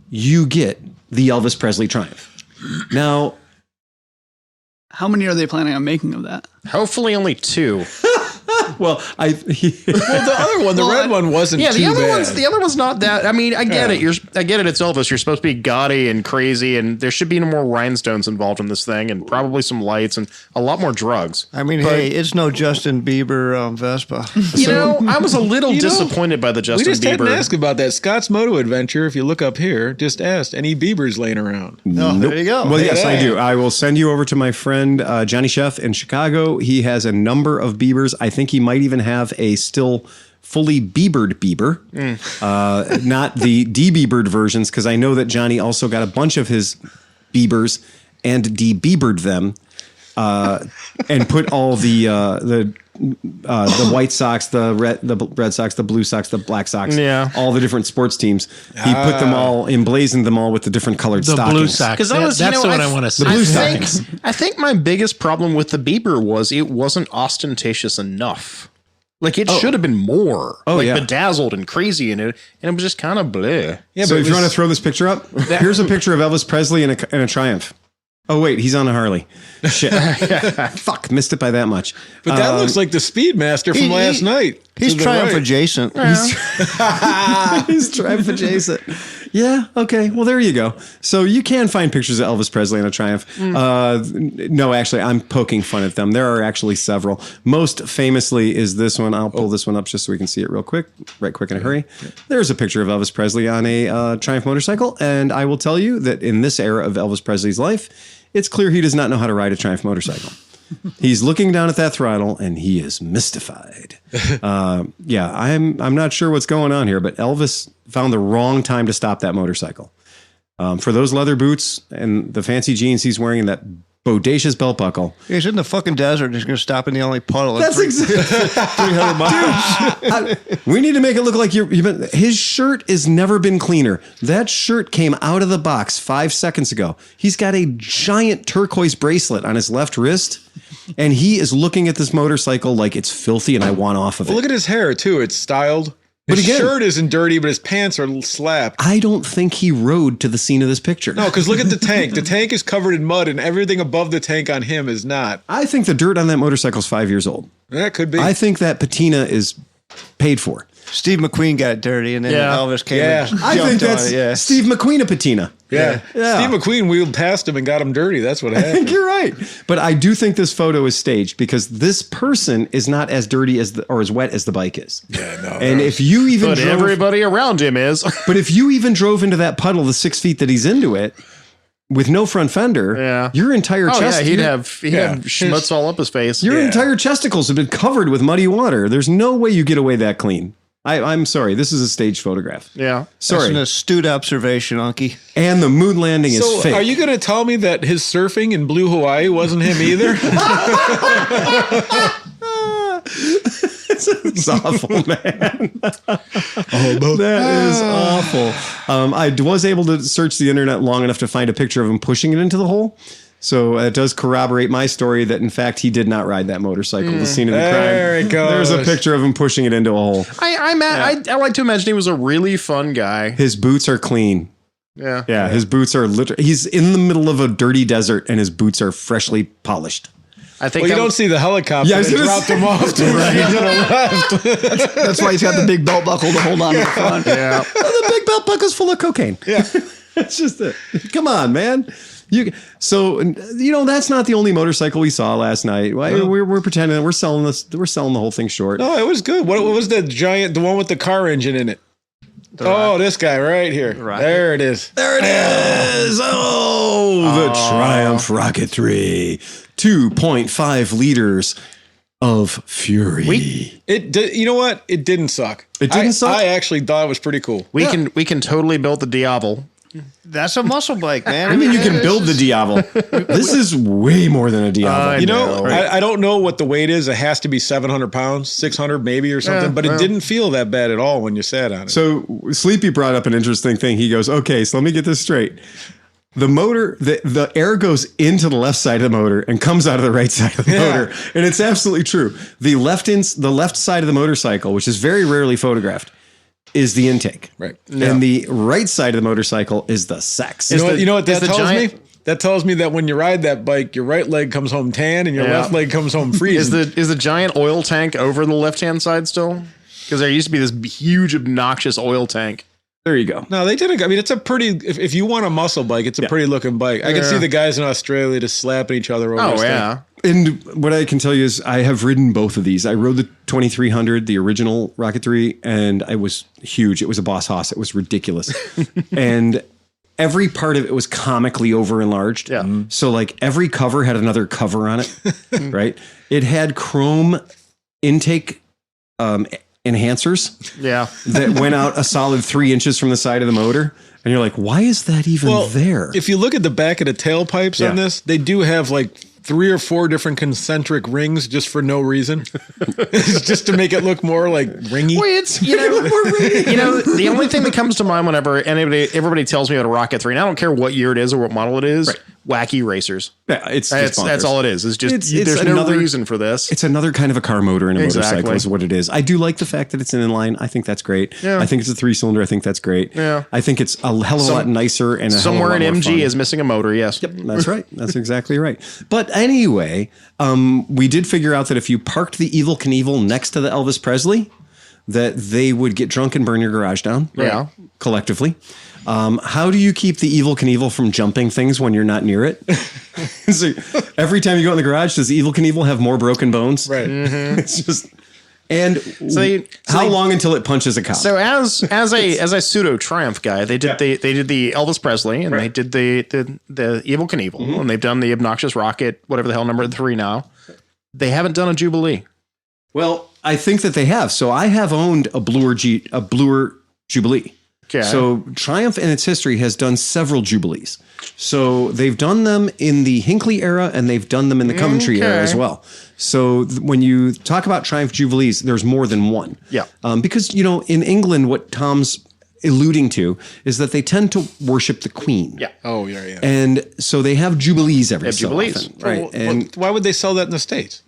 you get the Elvis Presley Triumph. Now, how many are they planning on making of that? Hopefully only 2. Well, the other one, the red one, wasn't too bad. The other one's not that. I mean, I get it. I get it. It's Elvis. You're supposed to be gaudy and crazy, and there should be no more rhinestones involved in this thing, and probably some lights and a lot more drugs. I mean, hey, it's no Justin Bieber Vespa. I was a little disappointed by the Justin Bieber. We just had to ask about that Scott's Moto adventure. If you look up here, just asked any Biebers laying around. No, there you go. Well, yes, I do. I will send you over to my friend Johnny Chef in Chicago. He has a number of Biebers. I think he might even have a still fully Biebered Bieber, not the de-Biebered versions, because I know that Johnny also got a bunch of his Biebers and de-Biebered them, and put all the White Sox, the Red Sox, the Blue Sox, the Black Sox, all the different sports teams. He put them all, emblazoned them all with the different colored stockings. Blue Sox. Because that's what I want to say. The blue stockings. I think my biggest problem with the Bieber was it wasn't ostentatious enough. Like, it should have been more. Bedazzled and crazy in it, and it was just kind of bleh. Yeah, so if you want to throw this picture up, here's a picture of Elvis Presley in a Triumph. Oh, wait, he's on a Harley. Shit. Fuck, missed it by that much. But that looks like the Speedmaster from last night. He's Triumph adjacent. He's Triumph adjacent. Yeah, okay. Well, there you go. So you can find pictures of Elvis Presley in a Triumph. No, actually, I'm poking fun at them. There are actually several. Most famously is this one. I'll pull this one up just so we can see it real quick. Right quick in a hurry. There's a picture of Elvis Presley on a Triumph motorcycle. And I will tell you that in this era of Elvis Presley's life, it's clear he does not know how to ride a Triumph motorcycle. He's looking down at that throttle and he is mystified. I'm not sure what's going on here, but Elvis found the wrong time to stop that motorcycle. For those leather boots and the fancy jeans he's wearing and that bodacious belt buckle. He's in the fucking desert and he's going to stop in the only puddle. That's exactly 300 miles. We need to make it look like his shirt has never been cleaner. That shirt came out of the box 5 seconds ago. He's got a giant turquoise bracelet on his left wrist. And he is looking at this motorcycle like it's filthy and I want off of it. Look at his hair, too. It's styled. His shirt isn't dirty, but his pants are slapped. I don't think he rode to the scene of this picture. No, because look at the tank. The tank is covered in mud, and everything above the tank on him is not. I think the dirt on that motorcycle is 5 years old. That could be. I think that patina is paid for. Steve McQueen got dirty, and then Elvis came and I think that's Steve McQueen a patina. Yeah. Steve McQueen wheeled past him and got him dirty. That's what happened. I think you're right. But I do think this photo is staged because this person is not as dirty or as wet as the bike is. Yeah, no. And if you even everybody around him is. But if you even drove into that puddle the 6 feet that he's into it with no front fender, your entire chest. He'd have schmutz all up his face. Your entire chesticles have been covered with muddy water. There's no way you get away that clean. I'm sorry. This is a staged photograph. Yeah. Sorry. That's an astute observation, Unky. And the moon landing is fake. Are you going to tell me that his surfing in Blue Hawaii wasn't him either? It's awful, man. That is awful. I was able to search the internet long enough to find a picture of him pushing it into the hole. So it does corroborate my story that, in fact, he did not ride that motorcycle. The scene of the crime. There it goes. There's a picture of him pushing it into a hole. I like to imagine he was a really fun guy. His boots are clean. Yeah. His boots are literally. He's in the middle of a dirty desert, and his boots are freshly polished. I think you don't see the helicopter that dropped him off to the left. That's why he's got the big belt buckle to hold on to the front. Yeah. The big belt buckle's full of cocaine. Yeah. That's just it. Come on, man. That's not the only motorcycle we saw last night. We're pretending that we're selling this. We're selling the whole thing short. No, it was good. What was the one with the car engine in it? This guy right here. There it is. There it is. The Triumph Rocket 3, 2.5 liters of fury. You know what? It didn't suck. It didn't suck? I actually thought it was pretty cool. We can totally build the Diavel. That's a muscle bike, man. I mean, you can build the Diavel. This is way more than a Diavel. You know, I don't know what the weight is. It has to be 700 pounds, 600 maybe or something, but it didn't feel that bad at all when you sat on it. So Sleepy brought up an interesting thing. He goes, okay, so let me get this straight. The motor, the air goes into the left side of the motor and comes out of the right side of the motor. And it's absolutely true. The left side of the motorcycle, which is very rarely photographed, is the intake. Right. And the right side of the motorcycle is the sex. You know what that tells me? That tells me that when you ride that bike, your right leg comes home tan and your left leg comes home freezing. Is the giant oil tank over the left-hand side still? Because there used to be this huge, obnoxious oil tank. There you go. No, they did. I mean, it's a pretty. If you want a muscle bike, it's a pretty looking bike. I can see the guys in Australia just slapping each other over. Oh this yeah. thing. And what I can tell you is I have ridden both of these. I rode the 2300, the original Rocket 3, and it was huge. It was a Boss Haas. It was ridiculous. And every part of it was comically over enlarged. Yeah. So like every cover had another cover on it, right? It had chrome intake enhancers that went out a solid 3 inches from the side of the motor. And you're like, why is that even there? If you look at the back of the tailpipes on this, they do have like 3 or 4 different concentric rings just for no reason. Just to make it look more like ringy. Well, it's, the only thing that comes to mind whenever everybody tells me about a Rocket 3, and I don't care what year it is or what model it is, wacky racers. Yeah, that's all it is. It's just there's no reason for this. It's another kind of a car motor in a motorcycle is what it is. I do like the fact that it's an inline. I think that's great. Yeah. I think it's a 3-cylinder. I think that's great. Yeah. I think it's a hell of a lot nicer and somewhere an MG is missing a motor. Yes. Yep, that's right. That's exactly right. But anyway, we did figure out that if you parked the Evel Knievel next to the Elvis Presley, that they would get drunk and burn your garage down. Yeah. Collectively. How do you keep the Evel Knievel from jumping things when you're not near it? So every time you go in the garage, does the Evel Knievel have more broken bones? Right. Mm-hmm. It's just. And how long until it punches a cop? So as a pseudo Triumph guy, they did the Elvis Presley and they did the Evel Knievel and they've done the obnoxious Rocket, whatever the hell number 3 now. They haven't done a Jubilee. Well, I think that they have. So I have owned a Bluer Jubilee. Okay. So Triumph in its history has done several Jubilees. So they've done them in the Hinckley era and they've done them in the Coventry era as well. So when you talk about Triumph Jubilees, there's more than one. Yeah. Because, in England, what Tom's alluding to is that they tend to worship the Queen. Yeah. Oh, yeah. And so they have Jubilees every so often. Right. Well, and why would they sell that in the States?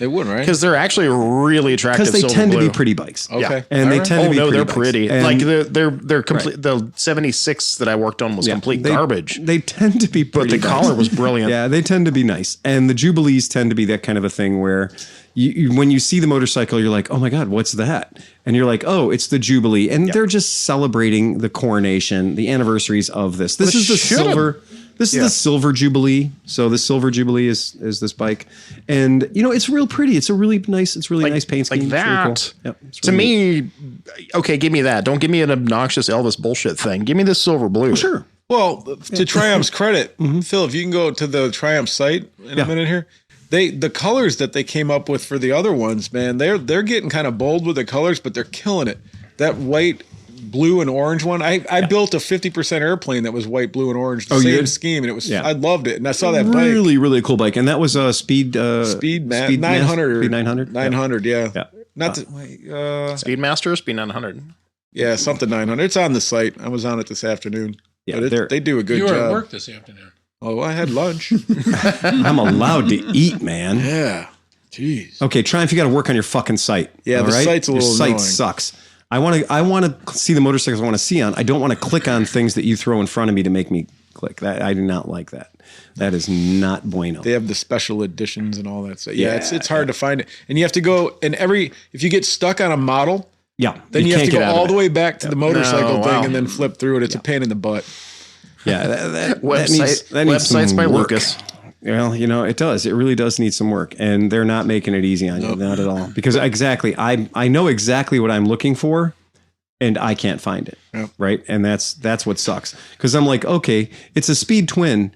They wouldn't, right? Because they're actually really attractive. Because they tend to be pretty bikes. Okay. Yeah. And they tend to be they're bikes. pretty. And like they're complete. The 76 that I worked on was complete garbage. They tend to be pretty. But the collar was brilliant. Yeah, they tend to be nice. And the Jubilees tend to be that kind of a thing where when you see the motorcycle, you're like, oh my God, what's that? And you're like, oh, it's the Jubilee. And they're just celebrating the coronation, the anniversaries of this. This is the silver. This is the Silver Jubilee. So the Silver Jubilee is this bike, and it's real pretty. It's a really nice. It's really nice paint scheme. Like that. Really cool. Yep, to me, okay, give me that. Don't give me an obnoxious Elvis bullshit thing. Give me this silver blue. Oh, sure. Well, to Triumph's credit, Phil, if you can go to the Triumph site in a minute here. The colors that they came up with for the other ones, man, they're getting kind of bold with the colors, but they're killing it. That white, blue, and orange one. I built a 50% airplane that was white, blue, and orange. The same scheme, and it was. I loved it, and I saw that bike. Really, really cool bike, and that was a Speed 900. Speed 900. 900, yeah. Not Speedmaster or Speed 900. Yeah, something 900. It's on the site. I was on it this afternoon. Yeah, but they do a good job. You were at work this afternoon. Oh, I had lunch. I'm allowed to eat, man. Yeah. Jeez. Okay, Triumph, you got to work on your fucking site. Yeah, the site's a little annoying. Your site sucks. I want to see the motorcycles I want to see on. I don't want to click on things that you throw in front of me to make me click. That I do not like that. That is not bueno. They have the special editions and all that stuff. Yeah, it's hard to find it. And you have to go and if you get stuck on a model, then you have to go all the way back to the motorcycle thing and then flip through it. It's a pain in the butt. Yeah, that websites needs by work. Lucas. Well, it does. It really does need some work, and they're not making it easy on you, not at all. Because I know exactly what I'm looking for, and I can't find it. Yep. Right, and that's what sucks. Because I'm like, okay, it's a Speed Twin.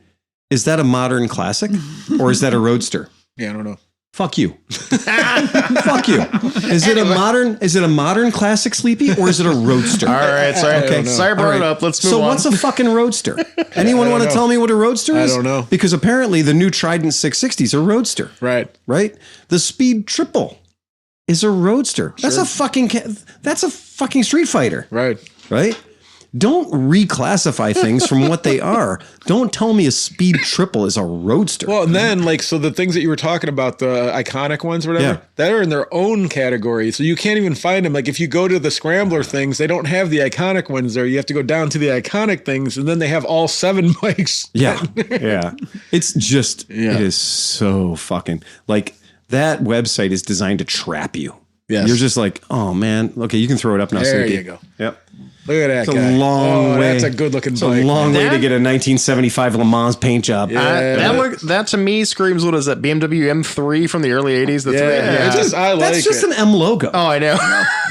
Is that a modern classic, or is that a roadster? Yeah, I don't know. Fuck you. Fuck you. Is it a modern classic Sleepy or is it a roadster? All right, sorry. Okay. Sorry, I brought it up. Let's move on. So what's a fucking roadster? Anyone want to tell me what a roadster is? I don't know. Because apparently the new Trident 660 is a roadster. Right. Right? The Speed Triple is a roadster. That's a fucking Street Fighter. Right. Right? Don't reclassify things from what they are. Don't tell me a Speed Triple is a roadster. Well, and then so the things that you were talking about, the iconic ones, or whatever, that are in their own category. So you can't even find them. Like if you go to the Scrambler things, they don't have the iconic ones there. You have to go down to the iconic things, and then they have all 7 bikes. Yeah. It's just, it is so fucking, like, that website is designed to trap you. Yes. You're just like, oh man, okay, you can throw it up now. There Sneaky. you go. Yep. Look at that It's guy. a long way. That's a good looking It's bike. a long way to get a 1975 Le Mans paint job. That to me screams, what is that, BMW M3 from the early 80s? That's That's just an M logo. Oh, I know.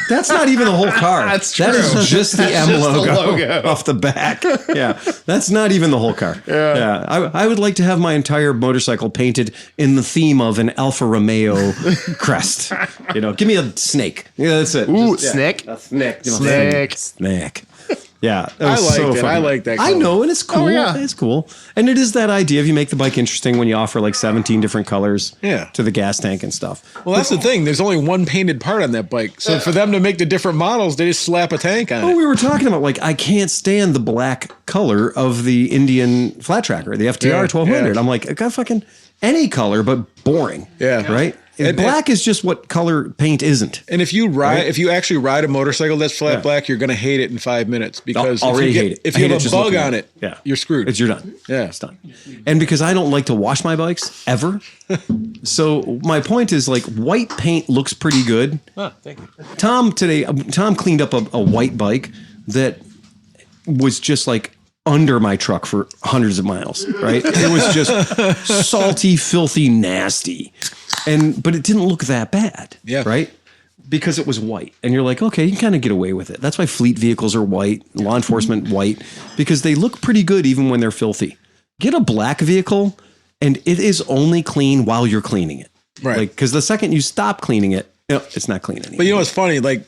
That's not even the whole car. That's true. That is just the M just the logo, logo. off the back. Yeah. That's not even the whole car. Yeah. I would like to have my entire motorcycle painted in the theme of an Alfa Romeo crest. Give me a snake. Yeah, that's it. Ooh, snake. A snake. Snake. Yeah, I liked it. I like that I color. know, and it's cool. Oh, yeah. It's cool, and it is that idea of you make the bike interesting when you offer like 17 different colors. To the gas tank and stuff. Well, that's the thing. There's only one painted part on that bike. So for them to make the different models, they just slap a tank on it. We were talking about, like, I can't stand the black color of the Indian flat tracker, the FTR 1200. Yeah. I'm like, I got fucking any color, but boring. Yeah. Right. Black is just what color paint isn't. And if you actually ride a motorcycle that's flat black, you're going to hate it in 5 minutes because if you have a bug on it, you're screwed. You're done. Yeah. It's done. And because I don't like to wash my bikes ever. So my point is, like, white paint looks pretty good. Thank you. Tom cleaned up a white bike that was just like under my truck for hundreds of miles, right? It was just salty, filthy, nasty. But it didn't look that bad. Yeah. Right? Because it was white. And you're like, okay, you can kind of get away with it. That's why fleet vehicles are white, law enforcement white, because they look pretty good even when they're filthy. Get a black vehicle and it is only clean while you're cleaning it. Right. Like, because the second you stop cleaning it, it's not clean anymore. But you know what's funny? Like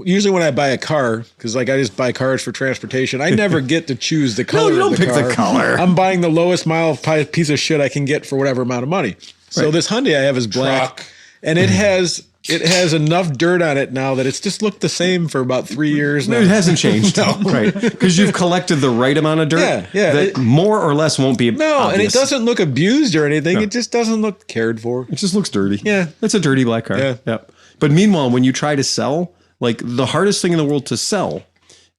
usually when I buy a car, because I just buy cars for transportation, I never get to choose the color. you don't of the pick car. the color. I'm buying the lowest mile piece of shit I can get for whatever amount of money. So this Hyundai I have is black, and it has enough dirt on it now that it's just looked the same for about 3 years now. It hasn't changed. Right. Because you've collected the right amount of dirt. Yeah. That more or less won't be obvious. And it doesn't look abused or anything. No. It just doesn't look cared for. It just looks dirty. Yeah. It's a dirty black car. Yeah. Yep. But meanwhile, when you try to sell, like, the hardest thing in the world to sell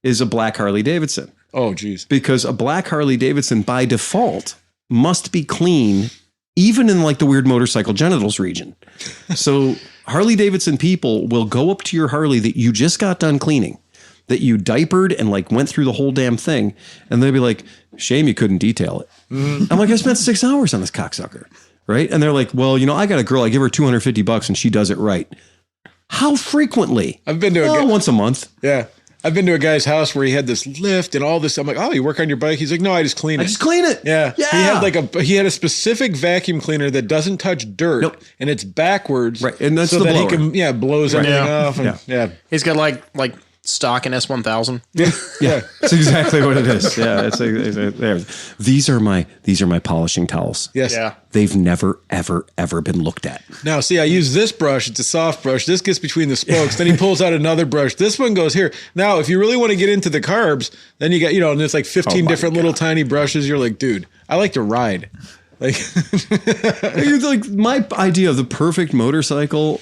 is a black Harley Davidson. Oh, geez. Because a black Harley Davidson by default must be clean, even in like the weird motorcycle genitals region. So Harley Davidson people will go up to your Harley that you just got done cleaning, that you diapered and like went through the whole damn thing. And they'll be like, shame you couldn't detail it. I'm like, I spent 6 hours on this cocksucker. Right. And they're like, well, I got a girl, I give her $250 and she does it right. How frequently? I've been to once a month. Yeah. I've been to a guy's house where he had this lift and all this. I'm like, oh, you work on your bike? He's like, no, I just clean it. I just clean it. Yeah. He had a specific vacuum cleaner that doesn't touch dirt and it's backwards. Right. And that's so the that blower. he can, blows everything off. And, He's got like stock in S1000. Yeah, that's exactly what it is. Yeah, it's these are my polishing towels. Yes. Yeah. They've never ever been looked at. Now, see, I use this brush. It's a soft brush. This gets between the spokes. Then he pulls out another brush. This one goes here. Now, if you really want to get into the carbs, then you got, and there's like 15 different little tiny brushes. You're like, dude, I like to ride. Like my idea of the perfect motorcycle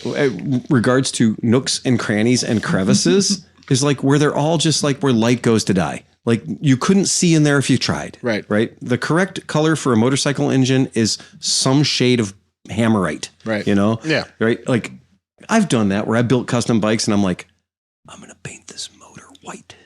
regards to nooks and crannies and crevices is like where they're all just like where light goes to die. Like you couldn't see in there if you tried. Right. Right. The correct color for a motorcycle engine is some shade of hammerite. Right. Yeah. Right. Like I've done that where I built custom bikes and I'm like, I'm going to paint this motor white.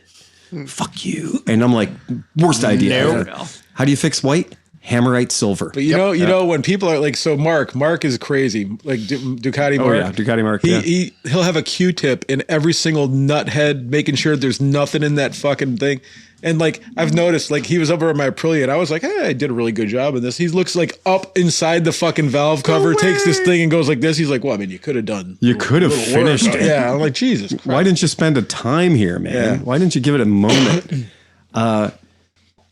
Fuck you. And I'm like, worst idea. No. How do you fix white? Hammerite silver. But you know, when people are like, so Mark is crazy. Like Ducati Mark. Oh yeah, Ducati Mark. He'll have a Q-tip in every single nuthead, making sure there's nothing in that fucking thing. And like, I've noticed, like, he was over at my Aprilia and I was like, hey, I did a really good job in this. He looks like up inside the fucking valve cover, takes this thing and goes like this. He's like, well, I mean, you could have done. You could have finished it. Yeah. I'm like, Jesus Christ. Why didn't you spend a time here, man? Yeah. Why didn't you give it a moment?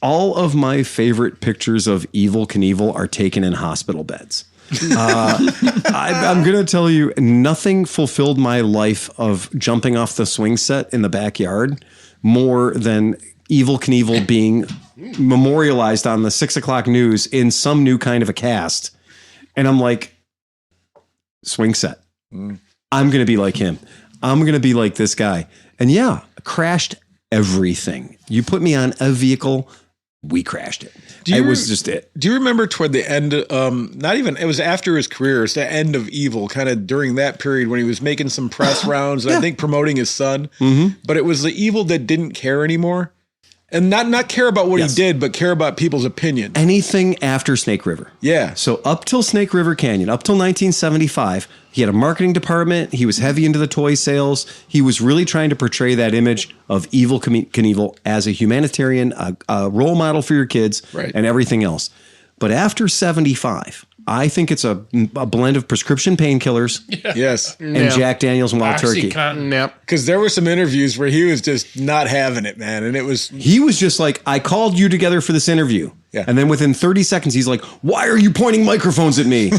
All of my favorite pictures of Evel Knievel are taken in hospital beds. I'm going to tell you, nothing fulfilled my life of jumping off the swing set in the backyard more than Evel Knievel being memorialized on the 6 o'clock news in some new kind of a cast. And I'm like, swing set. I'm going to be like him. I'm going to be like this guy. And yeah, crashed everything. You put me on a vehicle, we crashed it. It was just it. Do you remember toward the end, not even, it was after his career, it's the end of Evel, kind of during that period when he was making some press rounds, and I think promoting his son. But it was the Evel that didn't care anymore. And not care about what he did, but care about people's opinion. Anything after Snake River. Yeah. So up till Snake River Canyon, up till 1975, he had a marketing department. He was heavy into the toy sales. He was really trying to portray that image of Evel Knievel as a humanitarian, a role model for your kids, and everything else. But after 75, I think it's a blend of prescription painkillers, and Jack Daniels and Wild Turkey. Because there were some interviews where he was just not having it, man, and he was just like, I called you together for this interview, and then within 30 seconds, he's like, why are you pointing microphones at me?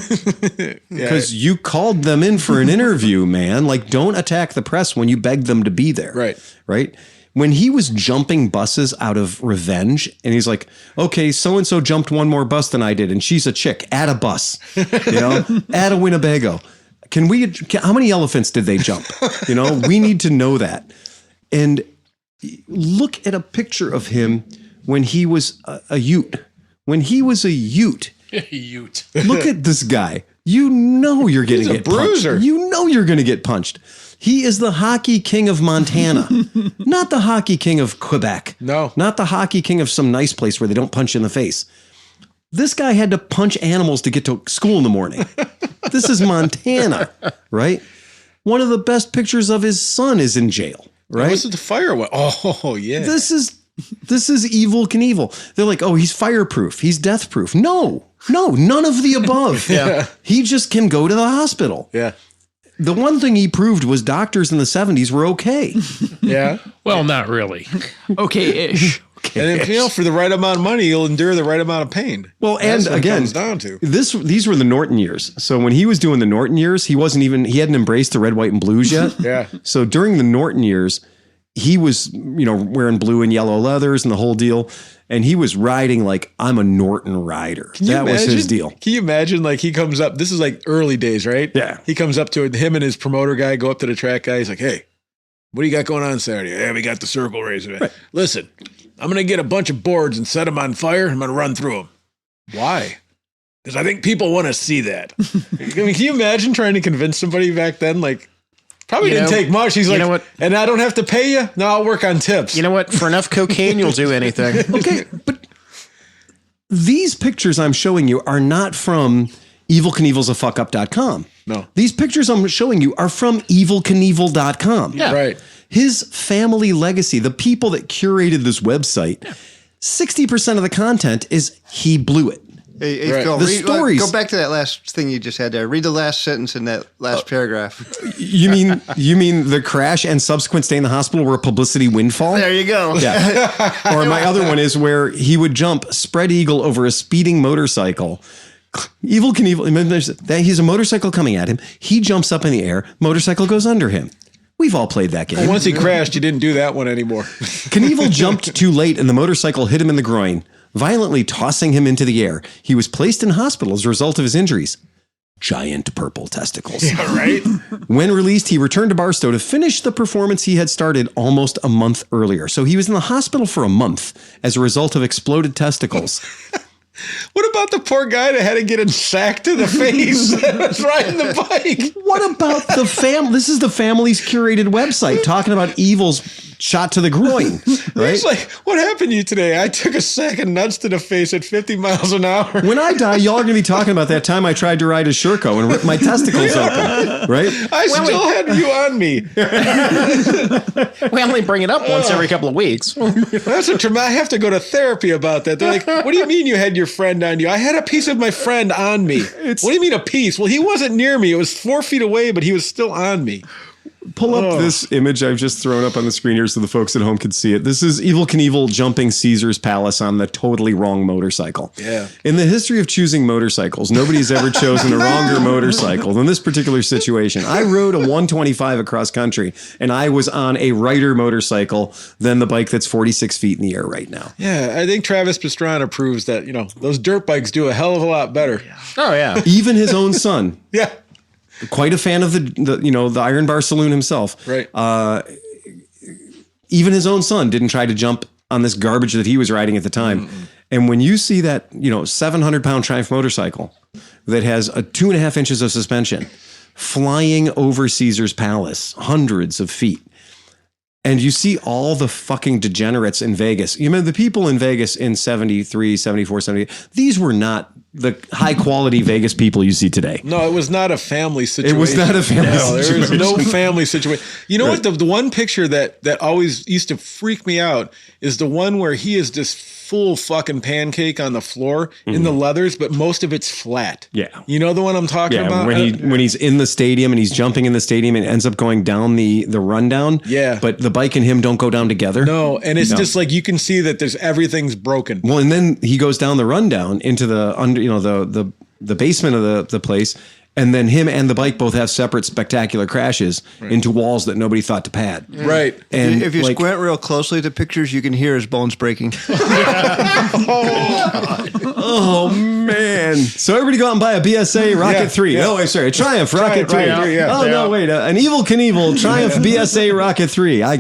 Because you called them in for an interview, man. Like, don't attack the press when you begged them to be there, right? When he was jumping buses out of revenge, and he's like, okay, so-and-so jumped one more bus than I did, and she's a chick, add a bus, add a Winnebago. How many elephants did they jump? We need to know that. And look at a picture of him when he was a Ute. When he was a Ute. Look at this guy. You know you're going to get punched. You know you're going to get punched. He is the hockey king of Montana, not the hockey king of Quebec. No. Not the hockey king of some nice place where they don't punch you in the face. This guy had to punch animals to get to school in the morning. This is Montana, right? One of the best pictures of his son is in jail, right? This is the fire one. Oh, yeah. This is Evel Knievel. They're like, oh, he's fireproof. He's death-proof. No, none of the above. He just can go to the hospital. Yeah. The one thing he proved was doctors in the 70s were okay. Yeah. Well, not really. Okay-ish. And if, for the right amount of money, you'll endure the right amount of pain. Well, and again, comes down to. These were the Norton years. So when he was doing the Norton years, he hadn't embraced the red, white, and blues yet. Yeah. So during the Norton years, he was, wearing blue and yellow leathers and the whole deal. And he was riding like, I'm a Norton rider. That was his deal. Can you imagine, like, he comes up, this is like early days, right? Yeah. He comes up to him and his promoter guy go up to the track guy. He's like, hey, what do you got going on Saturday? Yeah, we got the circle race. Right. Listen, I'm going to get a bunch of boards and set them on fire. I'm going to run through them. Why? Because I think people want to see that. I mean, can you imagine trying to convince somebody back then? Like, probably didn't take much. He's like, you know what? And I don't have to pay you? No, I'll work on tips. You know what? For enough cocaine, you'll do anything. Okay, but these pictures I'm showing you are not from evilknievelsafuckup.com. No. These pictures I'm showing you are from evilknievel.com. Yeah. Right. His family legacy, the people that curated this website, 60% of the content is he blew it. Hey, Phil, stories. Go back to that last thing you just had there. Read the last sentence in that last paragraph. You mean the crash and subsequent stay in the hospital were a publicity windfall? There you go. Yeah. Or my other one is where he would jump spread eagle over a speeding motorcycle. Evel Knievel, he's a motorcycle coming at him. He jumps up in the air. Motorcycle goes under him. We've all played that game. Well, once he crashed, you didn't do that one anymore. Knievel jumped too late and the motorcycle hit him in the groin, violently tossing him into the air. He was placed in hospital as a result of his injuries. Giant purple testicles. Yeah, right? When released, he returned to Barstow to finish the performance he had started almost a month earlier. So he was in the hospital for a month as a result of exploded testicles. What about the poor guy that had to get a sack to the face that was riding the bike? What about the family? This is the family's curated website talking about Evel's shot to the groin, right? He's like, what happened to you today? I took a sack of nuts to the face at 50 miles an hour. When I die, y'all are going to be talking about that time I tried to ride a Sherco and rip my testicles open, right? I still had you on me. We only bring it up once every couple of weeks. That's a I have to go to therapy about that. They're like, what do you mean you had your friend on you? I had a piece of my friend on me. What do you mean a piece? Well, he wasn't near me. It was 4 feet away, but he was still on me. Pull up this image I've just thrown up on the screen here so the folks at home can see it. This is Evel Knievel jumping Caesar's Palace on the totally wrong motorcycle. Yeah. In the history of choosing motorcycles, nobody's ever chosen a wronger motorcycle than this particular situation. I rode a 125 across country, and I was on a lighter motorcycle than the bike that's 46 feet in the air right now. Yeah, I think Travis Pastrana proves that, those dirt bikes do a hell of a lot better. Oh, yeah. Even his own son. Yeah. Quite a fan of the Iron Bar Saloon himself. Right. Even his own son didn't try to jump on this garbage that he was riding at the time. Mm-mm. And when you see that, 700-pound Triumph motorcycle that has a 2.5 inches of suspension flying over Caesar's Palace, hundreds of feet, and you see all the fucking degenerates in Vegas. The people in Vegas in 73, 74, 78, these were not the high quality Vegas people you see today. No, it was not a family situation. It was not a family situation. There was no family situation. You know what? The one picture that always used to freak me out is the one where he is this full fucking pancake on the floor in the leathers, but most of it's flat. Yeah. You know the one I'm talking about? When he's in the stadium and he's jumping in the stadium and ends up going down the rundown. Yeah. But the bike and him don't go down together. No, and it's just like you can see that everything's broken. Well, and then he goes down the rundown into the the basement of the place, and then him and the bike both have separate spectacular crashes into walls that nobody thought to pad. Right. And if you squint real closely at the pictures, you can hear his bones breaking. Oh man! So everybody go out and buy a BSA Rocket 3. Yeah. Oh, wait, sorry, a Triumph Rocket 3. Yeah. Oh no, wait, an Evel Knievel Triumph BSA Rocket 3. I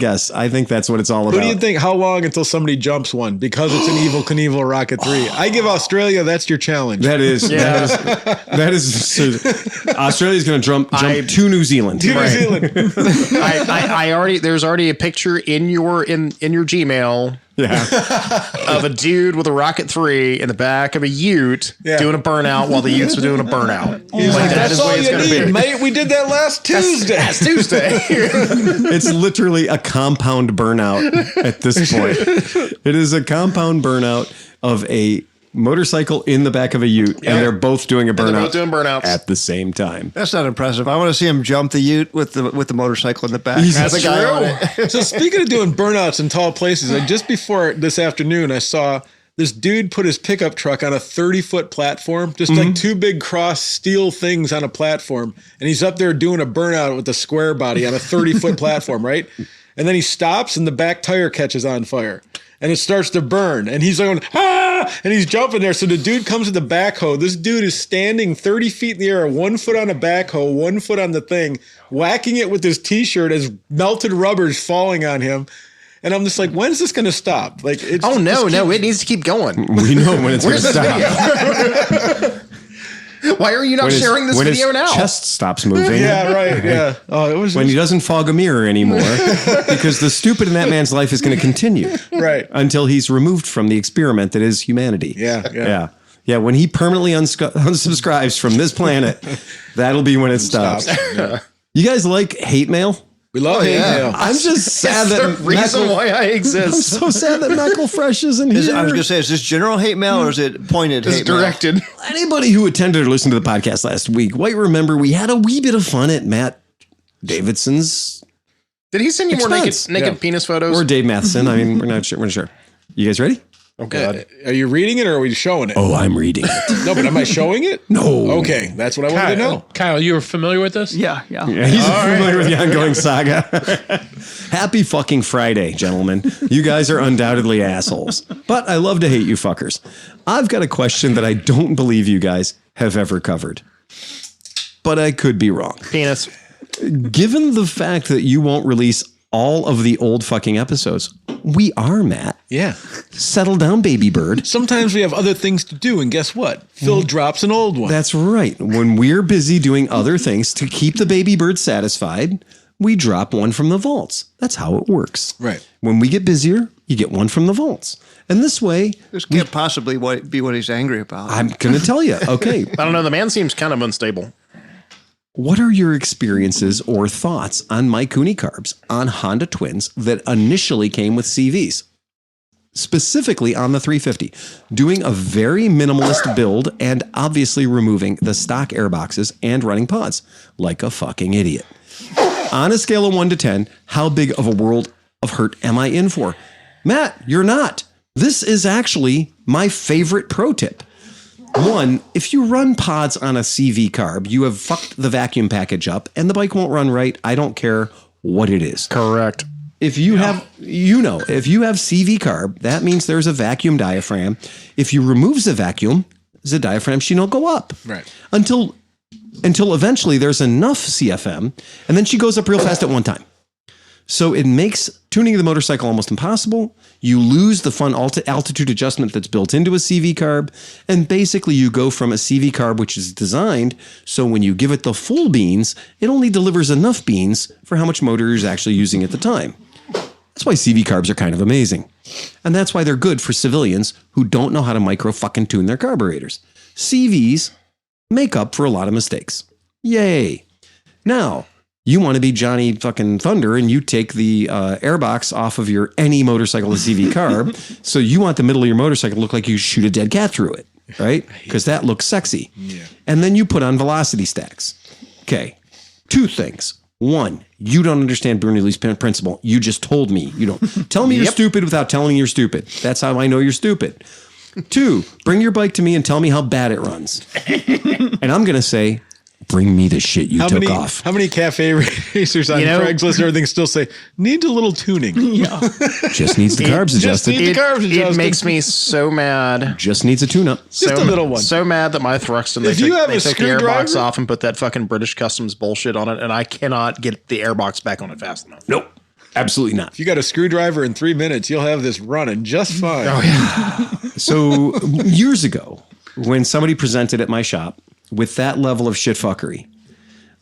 think that's what it's all about. Who do you think? How long until somebody jumps one because it's an Evel Knievel Rocket 3? I give Australia. That's your challenge. That is. Australia's going to jump to New Zealand. New Zealand. There's already a picture in your Gmail. Yeah. Of a dude with a Rocket 3 in the back of a Ute doing a burnout while the Utes were doing a burnout. That is the way it's going to be. Mate, we did that last Tuesday. Last Tuesday. It's literally a compound burnout at this point. It is a compound burnout of a motorcycle in the back of a Ute, and they're both doing a burnout. They're both doing burnouts at the same time. That's not impressive. I want to see him jump the Ute with the motorcycle in the back. That's true. So speaking of doing burnouts in tall places, just before this afternoon, I saw this dude put his pickup truck on a 30-foot platform, just like two big cross steel things on a platform, and he's up there doing a burnout with a square body on a 30-foot platform, right? And then he stops, and the back tire catches on fire. And it starts to burn, and he's going, and he's jumping there. So the dude comes with the backhoe. This dude is standing 30 feet in the air, 1 foot on a backhoe, 1 foot on the thing, whacking it with his t-shirt as melted rubber's falling on him. And I'm just like, when's this going to stop? Like, it's it needs to keep going. We know when it's going to stop. Why are you not sharing this video his now? Chest stops moving. Yeah, right. Yeah. Oh, it was when he doesn't fog a mirror anymore, because the stupid in that man's life is going to continue, right, until he's removed from the experiment that is humanity. Yeah. When he permanently unsubscribes from this planet, that'll be when it stops. Yeah. You guys like hate mail? We love hate mail. I'm just sad that the reason why I exist. I'm so sad that Meckle Fresh isn't here. I was going to say, is this general hate mail or is it pointed hate mail? Directed. Anybody who attended or listened to the podcast last week might remember we had a wee bit of fun at Matt Davidson's. Did he send you more naked penis photos? Or Dave Matheson. I mean, we're not sure. You guys ready? Oh, God. Are you reading it or are we showing it? Oh, I'm reading it. No, but am I showing it? No. Okay, that's what I wanted to know. Kyle, you were familiar with this? Yeah. He's familiar with the ongoing saga. Happy fucking Friday, gentlemen. You guys are undoubtedly assholes. But I love to hate you fuckers. I've got a question that I don't believe you guys have ever covered. But I could be wrong. Penis. Given the fact that you won't release all of the old fucking episodes, we are, Matt. Yeah. Settle down, baby bird. Sometimes we have other things to do, and guess what? Phil drops an old one. That's right. When we're busy doing other things to keep the baby bird satisfied, we drop one from the vaults. That's how it works. Right. When we get busier, you get one from the vaults. And this way, This can't possibly be what he's angry about. I'm going to tell you, okay, I don't know. The man seems kind of unstable. what are your experiences or thoughts on Mikuni carbs on Honda Twins that initially came with CVs? Specifically on the 350, doing a very minimalist build and obviously removing the stock air boxes and running pods like a fucking idiot. On a scale of 1 to 10, how big of a world of hurt am I in for? Matt, you're not. This is actually my favorite pro tip. 1, if you run pods on a CV carb, you have fucked the vacuum package up and the bike won't run right. I don't care what it is. Correct. If you have, if you have CV carb, that means there's a vacuum diaphragm. If you remove the vacuum, the diaphragm sheet will go up. Right. Until eventually there's enough CFM, and then she goes up real fast at one time. So it makes tuning the motorcycle almost impossible. You lose the fun altitude adjustment that's built into a CV carb. And basically you go from a CV carb, which is designed so when you give it the full beans, it only delivers enough beans for how much motor you're actually using at the time. That's why CV carbs are kind of amazing. And that's why they're good for civilians who don't know how to micro fucking tune their carburetors. CVs make up for a lot of mistakes. Yay. Now, you want to be Johnny fucking Thunder and you take the airbox off of your any motorcycle with CV carb. So you want the middle of your motorcycle to look like you shoot a dead cat through it, right? Because that looks sexy. Yeah. And then you put on velocity stacks. Okay. 2 things. 1, you don't understand Bernoulli's principle. You just told me. You don't tell me you're stupid without telling me you're stupid. That's how I know you're stupid. 2, bring your bike to me and tell me how bad it runs. And I'm going to say, bring me the shit you took off. How many cafe racers on Craigslist and everything still say, needs a little tuning? Yeah. Just needs the carbs adjusted. It makes me so mad. Just needs a tune-up. Just a little one. So mad that my Thruxton, they took the airbox off and put that fucking British Customs bullshit on it, and I cannot get the airbox back on it fast enough. Nope. Absolutely not. If you got a screwdriver in 3 minutes, you'll have this running just fine. Oh, yeah. So years ago, when somebody presented at my shop with that level of shitfuckery,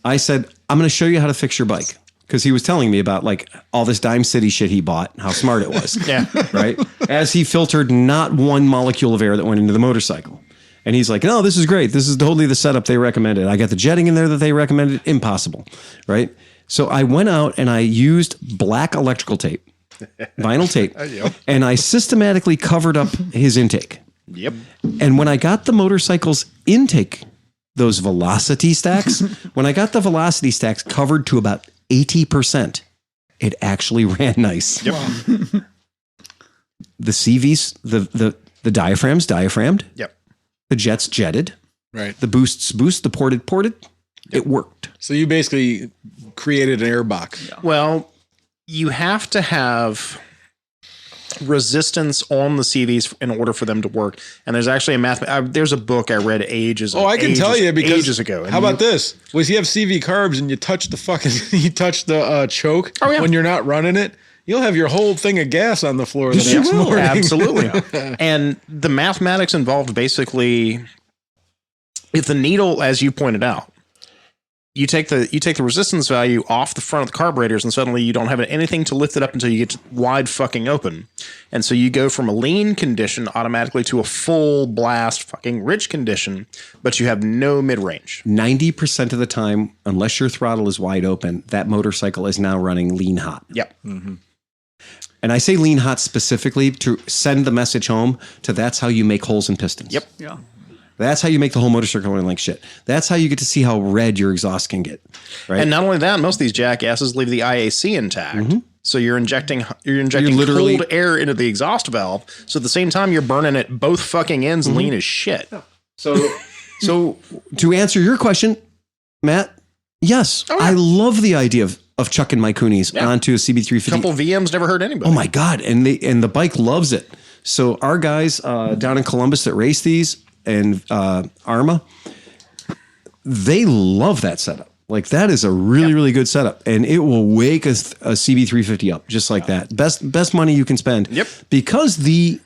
I said, I'm going to show you how to fix your bike. Because he was telling me about like all this Dime City shit he bought, how smart it was. Yeah. Right? As he filtered not one molecule of air that went into the motorcycle. And he's like, no, this is great. This is totally the setup they recommended. I got the jetting in there that they recommended. Impossible. Right? So I went out and I used black electrical tape, vinyl tape, and I systematically covered up his intake. Yep. And when I got the motorcycle's intake, those velocity stacks, when I got the velocity stacks covered to about 80%, it actually ran nice. Yep. The CVs, the diaphragms diaphragmed. Yep. The jets jetted. Right. The boosts the ported. It worked. So you basically created an airbox. Yeah. Well, you have to have resistance on the CVs in order for them to work. And there's actually there's a book I read ages ago. Oh, I can tell you because ages ago. How about this? Was you have CV carbs and you touch the fucking choke when you're not running it, you'll have your whole thing of gas on the floor the next morning. Absolutely. And the mathematics involved basically, if the needle, as you pointed out, you take the resistance value off the front of the carburetors and suddenly you don't have anything to lift it up until you get wide fucking open. And so you go from a lean condition automatically to a full blast fucking rich condition, but you have no mid-range. 90% of the time, unless your throttle is wide open, that motorcycle is now running lean hot. Yep. Mm-hmm. And I say lean hot specifically to send the message home to that's how you make holes in pistons. Yep. Yeah. That's how you make the whole motorcycle run like shit. That's how you get to see how red your exhaust can get. Right? And not only that, most of these jackasses leave the IAC intact. Mm-hmm. So you're injecting literally cold air into the exhaust valve. So at the same time, you're burning at both fucking ends lean as shit. So to answer your question, Matt, yes, I love the idea of chucking my Kunis onto a CB350. Couple VMs never hurt anybody. Oh my God. And the bike loves it. So our guys down in Columbus that race these, and Arma, they love that setup. Like that is a really, really good setup, and it will wake a CB350 up just like that. Best money you can spend. Yep. Because the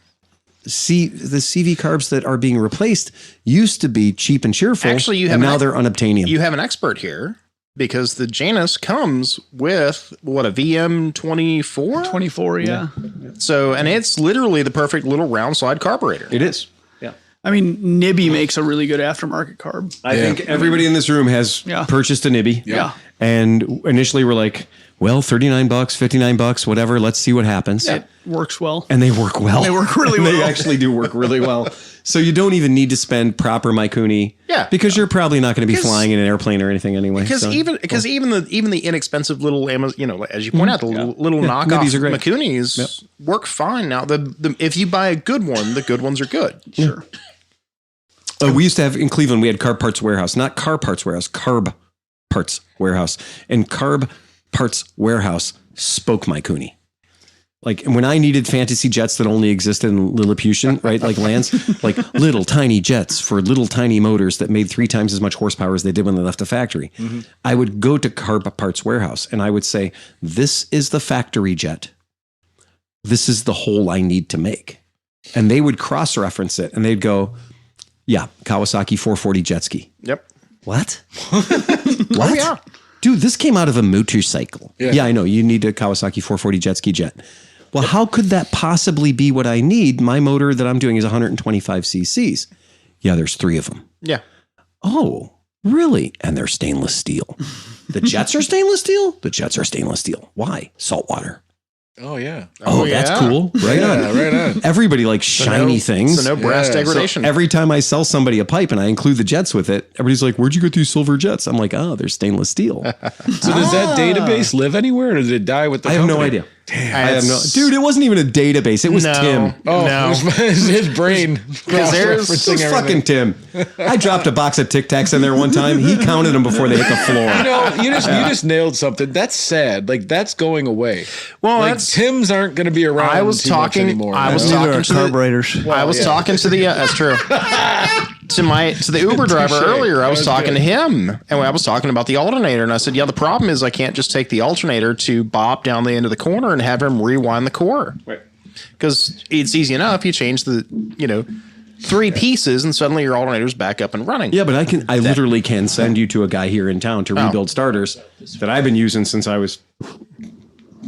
CV carbs that are being replaced used to be cheap and cheerful. Actually, now they're unobtainium. You have an expert here because the Janus comes with what, a VM24? 24, yeah. So, and it's literally the perfect little round slide carburetor. It is. Yeah. I mean, Nibby makes a really good aftermarket carb. I think everybody in this room has purchased a Nibby. Yeah. And initially we're like, well, $39, $59, whatever. Let's see what happens. It works well. And they work well. They work really well. They actually do work really well. So you don't even need to spend proper Mikuni. Yeah. Because you're probably not going to be flying in an airplane or anything anyway. Because so, even the inexpensive little Amazon, you know, as you point out, the little knockoff Nibbies are great. Mikunis work fine. Now, the if you buy a good one, the good ones are good. Sure. We used to have in Cleveland, we had Carb Parts Warehouse, not Car Parts Warehouse, Carb Parts Warehouse. And Carb Parts Warehouse spoke Mikuni. Like when I needed fantasy jets that only existed in Lilliputian, right? Like lands, like little tiny jets for little tiny motors that made 3 times as much horsepower as they did when they left the factory. Mm-hmm. I would go to Carb Parts Warehouse and I would say, this is the factory jet. This is the hole I need to make. And they would cross-reference it and they'd go, yeah, Kawasaki 440 jet ski. Yep. What? What? Oh, yeah. Dude, this came out of a motorcycle. Yeah, I know. You need a Kawasaki 440 jet ski jet. Well, how could that possibly be what I need? My motor that I'm doing is 125 cc's. Yeah, there's 3 of them. Yeah. Oh, really? And they're stainless steel. The jets are stainless steel? The jets are stainless steel. Why? Saltwater. Oh, yeah. Oh, that's cool. Right on. Right on. Everybody likes shiny things. So no brass degradation. So every time I sell somebody a pipe and I include the jets with it, everybody's like, where'd you get these silver jets? I'm like, oh, they're stainless steel. So does that database live anywhere or did it die with the I have no company? idea. Damn. I have no, dude, it wasn't even a database. It was Tim. Oh, No. his brain. there's- It was fucking Tim. I dropped a box of Tic Tacs in there one time. He counted them before they hit the floor. You know, you just nailed something. That's sad. Like that's going away. Well, like that's- Tims aren't going to be around. I was too much talking. anymore. I was you know? Neither talking are to the, carburetors. I was talking to the. That's true. To the Uber driver earlier, I was talking to him, and I was talking about the alternator, and I said, "Yeah, the problem is I can't just take the alternator to bop down the end of the corner and have him rewind the core, because it's easy enough. You change the 3 pieces, and suddenly your alternator's back up and running. Yeah, but I literally can send you to a guy here in town to rebuild starters that I've been using since I was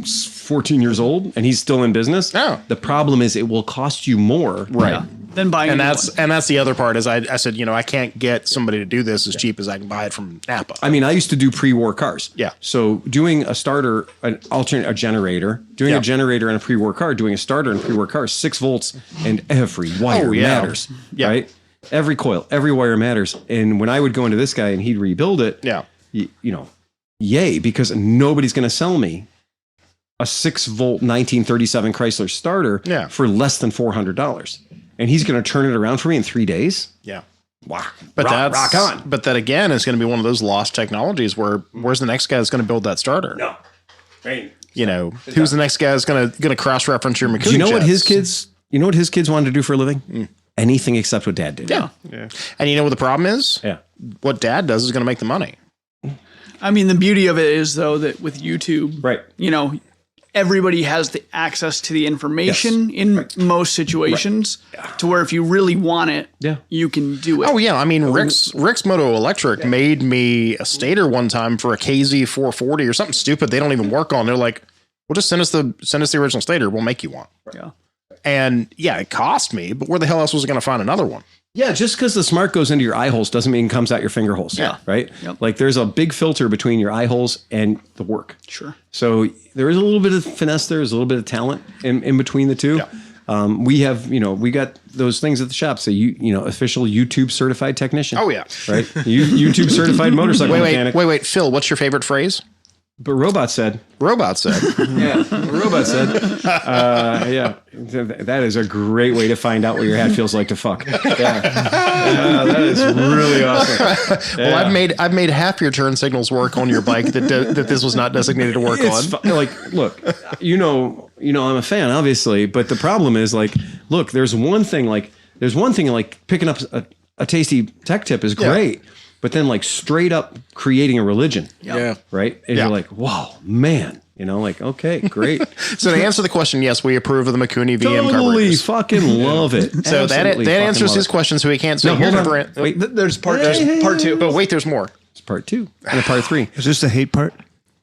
14 years old, and he's still in business. Oh. The problem is it will cost you more. Right. Then buying And a new that's one. the other part is I said, I can't get somebody to do this as cheap as I can buy it from Napa. I mean, I used to do pre-war cars. Yeah. So doing a starter, a generator, doing a generator in a pre-war car, doing a starter in a pre-war car, 6 volts, and every wire matters. Yeah. Right? Every coil, every wire matters. And when I would go into this guy and he'd rebuild it, yay, because nobody's going to sell me a 6-volt 1937 Chrysler starter for less than $400. And he's going to turn it around for me in 3 days. Yeah. Wow. But rock on. But that again is going to be one of those lost technologies where where's the next guy that's going to build that starter? No. Right. Who's the next guy that's going to cross-reference your Mikuni Do you know what his jets? kids wanted to do for a living? Anything except what Dad did. Yeah. And you know what the problem is? Yeah. What Dad does is going to make the money. I mean, the beauty of it is though that with YouTube, Right. Everybody has the access to the information in most situations to where if you really want it, you can do it. Oh yeah, I mean Rick's Moto Electric made me a stator one time for a KZ 440 or something stupid they don't even work on. They're like, "Well, just send us the original stator. We'll make you one." Yeah. And yeah, it cost me, but where the hell else was I going to find another one? Yeah, just because the smart goes into your eye holes doesn't mean it comes out your finger holes. Yeah. Right? Yep. Like there's a big filter between your eye holes and the work. Sure. So there is a little bit of finesse there. There's a little bit of talent in between the two. Yeah. We have, we got those things at the shop. So, official YouTube certified technician. Oh, yeah. Right? YouTube certified motorcycle mechanic. Wait, Phil, what's your favorite phrase? But Robot said. Robot said. Yeah, Robot said. Yeah, that is a great way to find out what your hat feels like to fuck. Yeah, that is really awesome. Yeah. Well, I've made half your turn signals work on your bike that this was not designated to work on. Like, look, I'm a fan, obviously, but the problem is, like, look, there's one thing like picking up a tasty tech tip is great. Yeah. But then, like, straight up creating a religion. Yeah. Right? And you're like, whoa, man. Okay, great. So to answer the question, yes, we approve of the Mikuni VM Totally carburetors. fucking love it. So that answers his question, so he can't say, Wait, There's part two. But wait, there's more. It's part 2 and a part 3. Is this the hate part?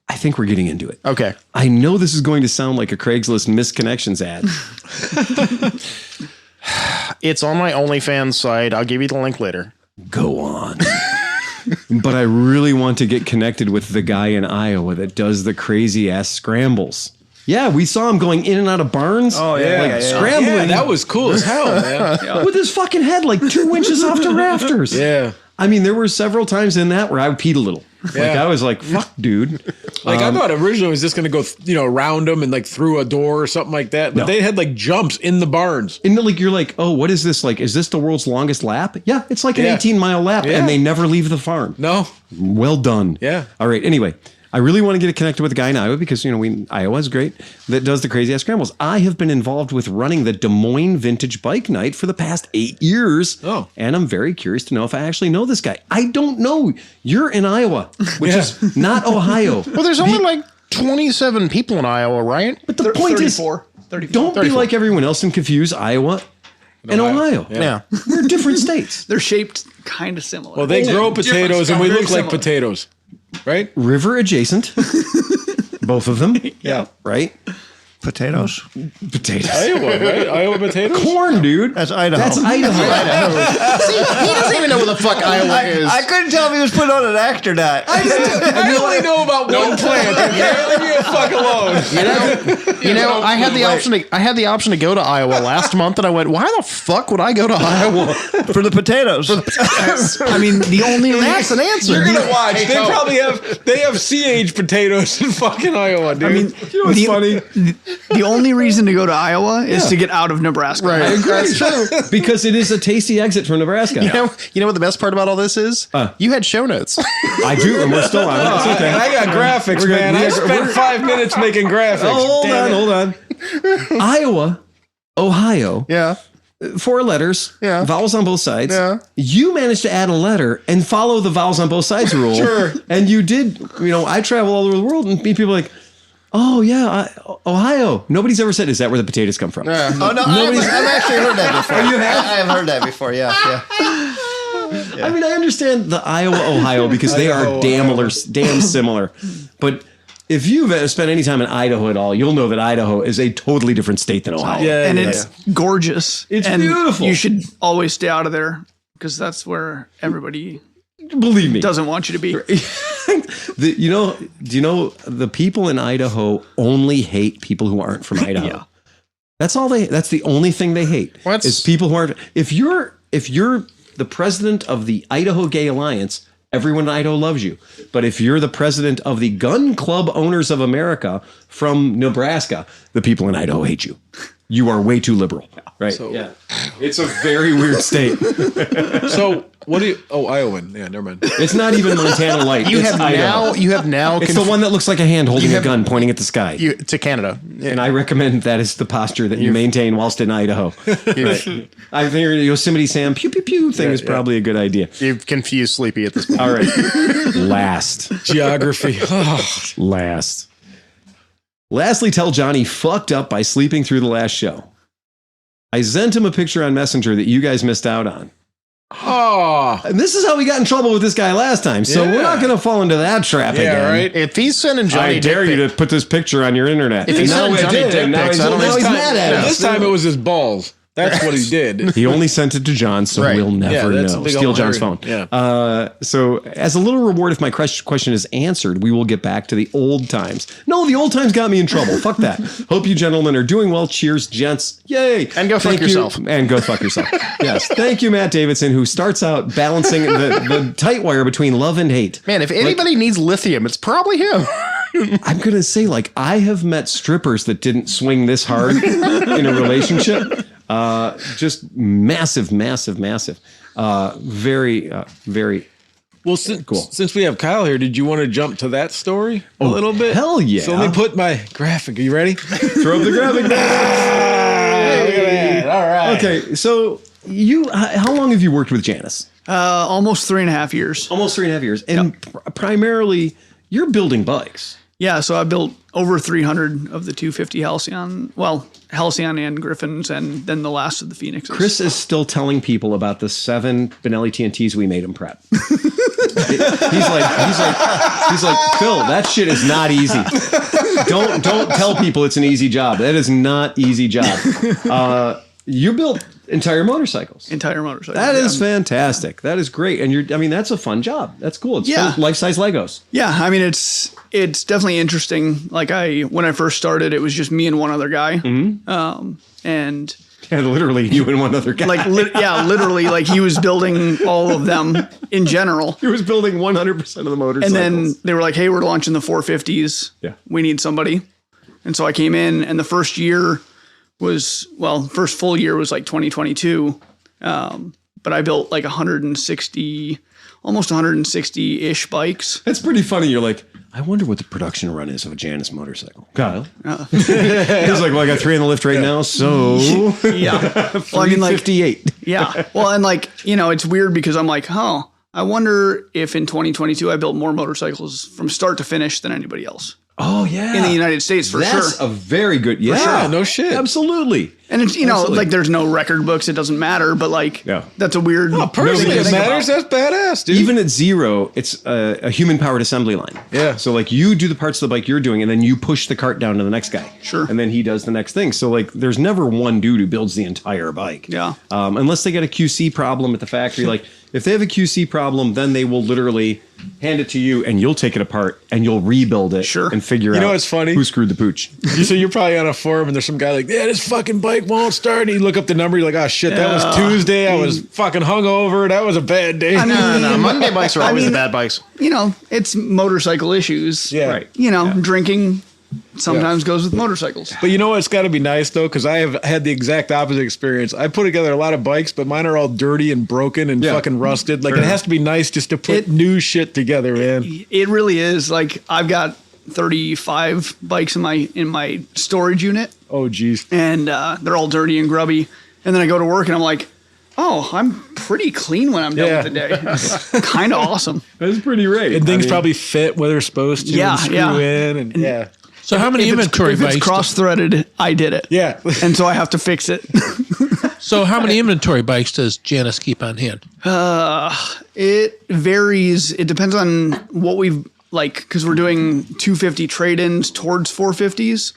I think we're getting into it. Okay. I know this is going to sound like a Craigslist misconnections ad. It's on my OnlyFans site. I'll give you the link later. Go on. But I really want to get connected with the guy in Iowa that does the crazy ass scrambles. Yeah, we saw him going in and out of barns. Oh, yeah. Like scrambling. Yeah, that was cool as hell, man. With his fucking head like 2 inches off the rafters. Yeah. I mean, there were several times in that where I peed a little. Like, Yeah. I was like, fuck, dude. Like, I thought originally it was just going to go, around them and like through a door or something like that. But No. they had like jumps in the barns. And like, you're like, oh, what is this? Like, is this the world's longest lap? Yeah, it's like an Yeah. 18-mile lap, Yeah. and they never leave the farm. No. Well done. Yeah. All right. Anyway, I really want to get connected with the guy in Iowa because, Iowa's great, that does the crazy ass scrambles. I have been involved with running the Des Moines Vintage Bike Night for the past 8 years. Oh. And I'm very curious to know if I actually know this guy. I don't know. You're in Iowa, which is not Ohio. Well, there's only like 27 people in Iowa, right? But the point is, 34. don't be like everyone else and confuse Iowa and Ohio. Yeah. We're different states. They're shaped kind of similar. Well, they grow potatoes and we Very look like similar. potatoes. Right? River adjacent. Both of them. Yeah. Right? Potatoes? Potatoes. Iowa, right? Iowa potatoes? Corn, dude. That's Idaho. That's Idaho. See, he doesn't even know where the fuck Iowa is. I couldn't tell if he was put on an act or not. I only know about one plant. Okay? Leave me the fuck alone. You know, I had the option to go to Iowa last month, and I went, why the fuck would I go to Iowa? For the potatoes. I mean, the only That's an answer. You're gonna watch. They probably have CH potatoes in fucking Iowa, dude. I mean, what's funny? the only reason to go to Iowa is to get out of Nebraska. Right. That's true. Because it is a tasty exit from Nebraska. You know what the best part about all this is? You had show notes. I do, and we're still on it. It's okay. I got graphics, We're good. man. I spent 5 minutes making graphics. Hold Damn on, it. hold on. Iowa, Ohio, Yeah. 4 letters, Yeah. vowels on both sides. Yeah. You managed to add a letter and follow the vowels on both sides rule. Sure. And you did, I travel all over the world and meet people like, oh, yeah, Ohio. Nobody's ever said, is that where the potatoes come from? Yeah. Oh, no, I've actually heard that before. You have? I have heard that before, yeah. I mean, I understand the Iowa, Ohio, because they are damn similar. But if you've spent any time in Idaho at all, you'll know that Idaho is a totally different state than Ohio. Yeah, And yeah, it's gorgeous. It's and beautiful. You should always stay out of there because that's where everybody Believe me. doesn't want you to be. Do you know the people in Idaho only hate people who aren't from Idaho? Yeah. That's the only thing they hate. Is people who aren't. If you're the president of the Idaho Gay Alliance, everyone in Idaho loves you. But if you're the president of the Gun Club Owners of America from Nebraska, the people in Idaho hate you. You are way too liberal. Right? So- It's a very weird state. So what do you? Oh, Iowan. Yeah, never mind. It's not even Montana Light. You It's have Idaho. now It's the one that looks like a hand holding a gun pointing at the sky. to Canada. And I recommend that is the posture that you maintain whilst in Idaho. Right. I think your Yosemite Sam pew pew pew thing is probably a good idea. You've confused Sleepy at this point. All right. Last. Geography. Lastly, tell Johnny fucked up by sleeping through the last show. I sent him a picture on Messenger that you guys missed out on. Oh, And this is how we got in trouble with this guy last time. So Yeah. we're not going to fall into that trap yeah, again. right. If he's sending Johnny I dare dick you pic- to put this picture on your internet. If he's And sending now Johnny he did, dick and now pics, he's, I don't now he's know. mad at us. This time it was his balls. That's what he did. He only sent it to John, so Right. we'll never Yeah, that's a know. big Steal old John's hairy- phone. yeah. So as a little reward, if my question is answered, we will get back to the old times. No, the old times got me in trouble. Fuck that. Hope you gentlemen are doing well. Cheers, gents. Yay. And go fuck Thank you. yourself. And go fuck yourself. Yes. Thank you, Matt Davidson, who starts out balancing the tight wire between love and hate. Man, if anybody needs lithium, it's probably him. I'm going to say, I have met strippers that didn't swing this hard in a relationship. Just massive. Very. Well, since we have Kyle here, did you want to jump to that story a little bit? hell yeah. So let me put my graphic. Are you ready? Throw up the graphic. Look at that. All right. Okay, so how long have you worked with Janus? Almost 3.5 years. Almost 3.5 years. And primarily, you're building bikes. Yeah, so I built over 300 of the 250 Halcyon. Well, Halcyon and Griffins, and then the last of the Phoenixes. Chris is still telling people about the 7 Benelli TNTs we made him prep. he's like, Phil, that shit is not easy. Don't tell people it's an easy job. That is not easy job. You built entire motorcycles. That is fantastic. That is great. And that's a fun job. That's cool. It's fun. Life-size Legos. Yeah, I mean, it's definitely interesting. Like when I first started, it was just me and one other guy. Mm-hmm. And literally you and one other guy. Literally, like he was building all of them in general. He was building 100% of the motorcycles. And then they were like, "Hey, we're launching the 450s. Yeah, we need somebody." And so I came in, and the first full year was like 2022. But I built like 160, almost 160-ish bikes. That's pretty funny. You're like, I wonder what the production run is of a Janus motorcycle. Kyle. He's like, well, I got 3 on the lift right now, so yeah. Well, I mean, like 58. Yeah. Well, and like, it's weird because I'm like, I wonder if in 2022 I built more motorcycles from start to finish than anybody else. Oh yeah, in the United States for sure. That's a very good. Yeah, sure. No shit. Absolutely. And it's like there's no record books. It doesn't matter. But like, that's a weird. Personally, it matters. That's badass, dude. Even at 0, it's a human powered assembly line. Yeah. So like you do the parts of the bike you're doing, and then you push the cart down to the next guy. Sure. And then he does the next thing. So like, there's never one dude who builds the entire bike. Yeah. Unless they get a QC problem at the factory, like. If they have a QC problem, then they will literally hand it to you and you'll take it apart and you'll rebuild it and figure out what's funny? Who screwed the pooch. So you're probably on a forum and there's some guy like, yeah, this fucking bike won't start. And you look up the number, you're like, oh shit, that was Tuesday. I was fucking hungover. That was a bad day. No. Monday bikes are always the bad bikes. It's motorcycle issues. Yeah. Right. Drinking sometimes goes with motorcycles. But it's got to be nice though, because I have had the exact opposite experience. I put together a lot of bikes, but mine are all dirty and broken and fucking rusted. Like it has to be nice just to put new shit together, man. It really is. Like I've got 35 bikes in my storage unit. Oh geez. And they're all dirty and grubby. And then I go to work and I'm like, oh, I'm pretty clean when I'm done with the day. It's kind of awesome. That's pretty right. And things probably fit where they're supposed to. And screw in and So how many inventory bikes? If it's cross-threaded, I did it. Yeah. And so I have to fix it. So how many inventory bikes does Janus keep on hand? It varies. It depends on what we've because we're doing 250 trade-ins towards 450s.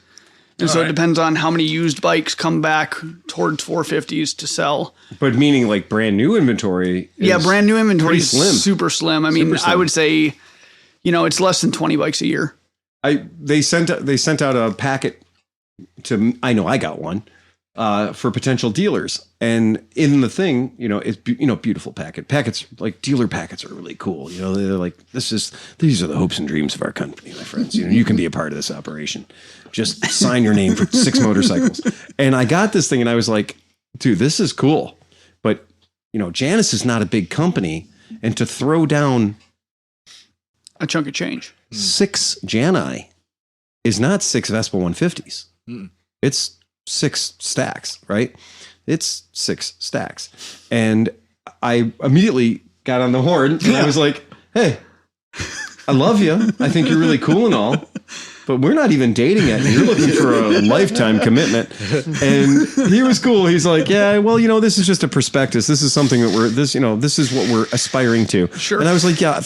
And so it depends on how many used bikes come back towards 450s to sell. But meaning like brand new inventory. Brand new inventory is slim. super slim. I mean, I would say, it's less than 20 bikes a year. They sent out a packet to, I know I got one, for potential dealers. And in the thing, it's, beautiful packet. Packets, like dealer packets are really cool. They're like, these are the hopes and dreams of our company, my friends. You can be a part of this operation. Just sign your name for 6 motorcycles. And I got this thing and I was like, dude, this is cool. But, Janus is not a big company. And to throw down a chunk of change. 6 Jani is not 6 Vespa 150s. It's 6 stacks, right? It's 6 stacks. And I immediately got on the horn and I was like, hey, I love you. I think you're really cool and all, but we're not even dating yet. You're looking for a lifetime commitment. And he was cool. He's like, yeah, well, this is just a prospectus. This is something that this is what we're aspiring to. Sure. And I was like, yeah,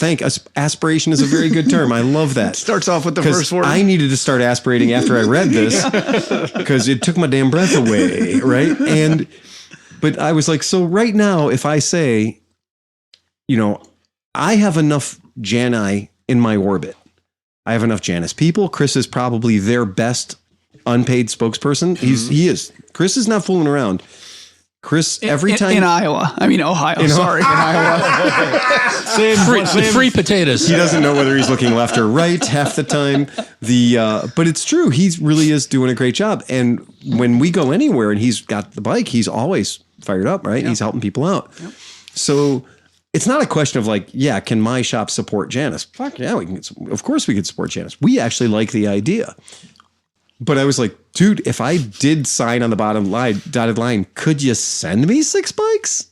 aspiration is a very good term. I love that. Starts off with the first word. I needed to start aspirating after I read this because it took my damn breath away. Right. But I was like, so right now, if I say, I have enough Jani in my orbit. I have enough Janus people. Chris is probably their best unpaid spokesperson. He is. Chris is not fooling around. Chris, every time in Iowa, Ohio. Sorry, in Iowa. Free potatoes. He doesn't know whether he's looking left or right half the time. But it's true. He really is doing a great job. And when we go anywhere and he's got the bike, he's always fired up, right? Yep. He's helping people out. Yep. So it's not a question of like, yeah, can my shop support Janus? Fuck yeah, we can. Of course we could support Janus. We actually like the idea. But I was like, dude, if I did sign on the bottom line, dotted line, could you send me 6 bikes?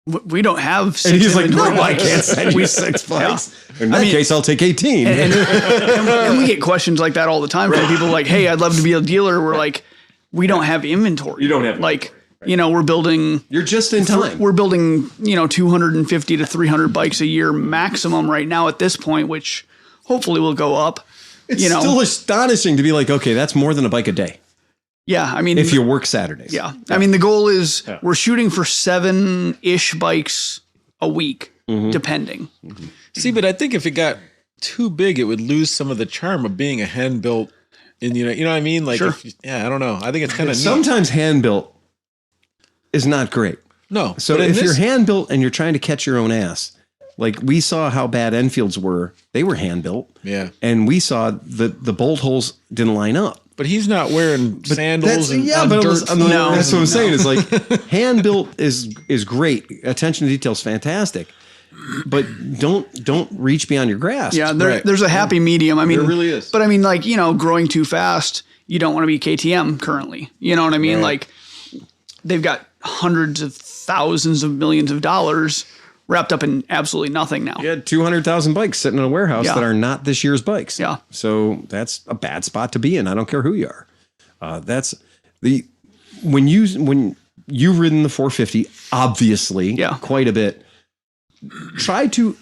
We don't have 6 And he's like, inventory no, I bikes. can't send you 6 bikes. In that case, I'll take 18. And we get questions like that all the time from people like, hey, I'd love to be a dealer. We're like, we don't have inventory. You don't have like, we're building. You're just in time. We're building, 250 to 300 bikes a year maximum right now at this point, which hopefully will go up. It's still astonishing to be like, okay, that's more than a bike a day. Yeah, I mean, if you work Saturdays. Yeah. I mean, the goal is we're shooting for 7-ish bikes a week, depending. Mm-hmm. See, but I think if it got too big, it would lose some of the charm of being a hand built. In you know what I mean? Like, sure. I don't know. I think it's kind of sometimes hand built is not great. No. So if you're hand built and you're trying to catch your own ass, like we saw how bad Enfields were, they were hand built. Yeah. And we saw the bolt holes didn't line up. But he's not wearing sandals and but dirt. that's what I'm saying. Is like hand built is great. Attention to detail is fantastic. But don't reach beyond your grasp. Yeah, there's a happy medium. I mean, there really is. But I mean, like, growing too fast, you don't want to be KTM currently. You know what I mean? Right. Like, they've got hundreds of thousands of millions of dollars wrapped up in absolutely nothing now. You had 200,000 bikes sitting in a warehouse Yeah. that are not this year's bikes. Yeah. So that's a bad spot to be in. I don't care who you are. That's when you've ridden the 450, obviously, quite a bit. Try to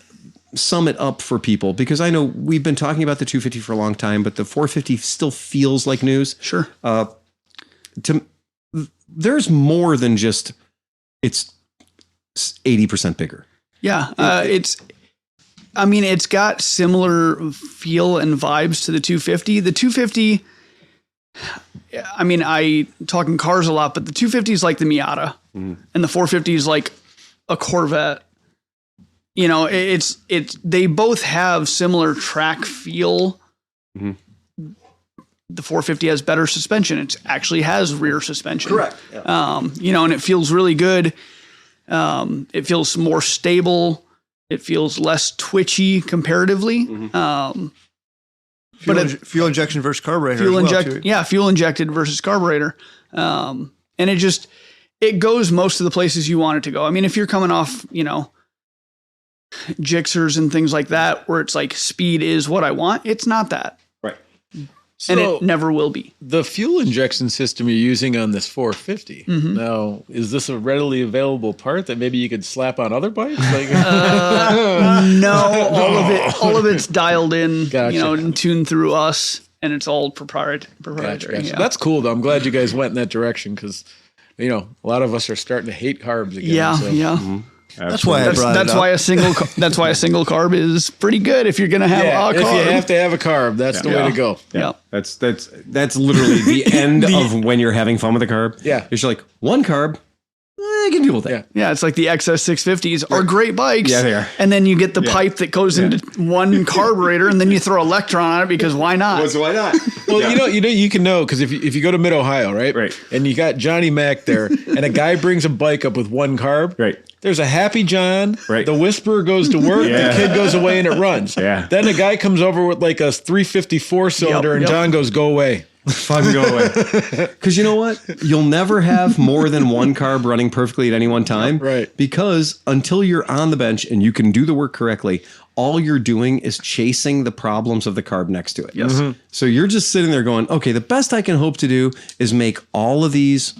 sum it up for people, because I know we've been talking about the 250 for a long time, but the 450 still feels like news. Sure. There's more than just it's 80% bigger. Yeah. It's got similar feel and vibes to the 250. The 250, I mean, I talk in cars a lot, but the 250 is like the Miata and the 450 is like a Corvette. They both have similar track feel. Mm-hmm. The 450 has better suspension. It actually has rear suspension. Correct. Yeah. And it feels really good. It feels more stable. It feels less twitchy comparatively. Mm-hmm. Fuel injection versus carburetor. Fuel injected versus carburetor. And it goes most of the places you want it to go. I mean, if you're coming off, Gixxers and things like that, where it's like speed is what I want, it's not that. Right. And it never will be. The fuel injection system you're using on this 450. Mm-hmm. Now, is this a readily available part that maybe you could slap on other bikes? Like, no, all of it's dialed in, Gotcha. And tuned through us, and it's all proprietary. Gotcha. Yeah. That's cool, though. I'm glad you guys went in that direction, because, a lot of us are starting to hate carbs again. Yeah, so. yeah. Mm-hmm. That's why I brought that's it up. why a single carb is pretty good if you're going to have a carb. If you have to have a carb, that's the way to go. Yeah. That's literally the end of when you're having fun with a carb. Yeah. It's like one carb, I can deal with that. Yeah, it's like the XS650s are great bikes. Yeah, they are. And then you get the pipe that goes into one carburetor, and then you throw Electron on it because why not? Why not? Well, you can know, because if you go to Mid Ohio, right, and you got Johnny Mac there, and a guy brings a bike up with one carb, right. There's a happy John. Right. The Whisperer goes to work. The kid goes away and it runs. Yeah. Then a guy comes over with like a 354 cylinder, and John goes, "Go away." Fucking go away. Because you know what? You'll never have more than one carb running perfectly at any one time. Right. Because until you're on the bench and you can do the work correctly, all you're doing is chasing the problems of the carb next to it. Yes. Mm-hmm. So you're just sitting there going, okay, the best I can hope to do is make all of these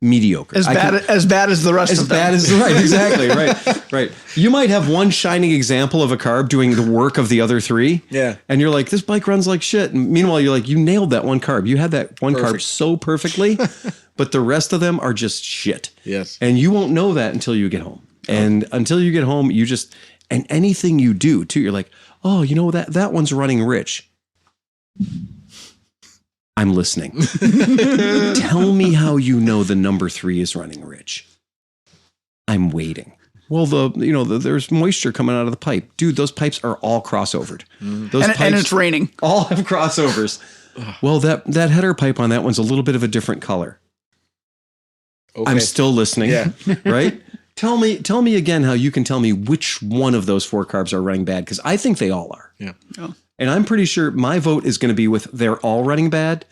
mediocre. As bad as the rest of them. Right, exactly, right. You might have one shining example of a carb doing the work of the other three. Yeah. And you're like, this bike runs like shit. And meanwhile, you're like, you nailed that one carb. You had that one carb so perfectly, but the rest of them are just shit. Yes. And you won't know that until you get home. And until you get home, and anything you do too, you're like, oh, that one's running rich. I'm listening. Tell me how you know the number 3 is running rich. I'm waiting. Well, there's moisture coming out of the pipe. Dude, those pipes are all crossovered. Those pipes and it's raining. All have crossovers. Well, that header pipe on that one's a little bit of a different color. Okay. I'm still listening. Yeah. Right? Tell me again how you can tell me which one of those 4 carbs are running bad, because I think they all are. Yeah. Oh. And I'm pretty sure my vote is going to be with they're all running bad,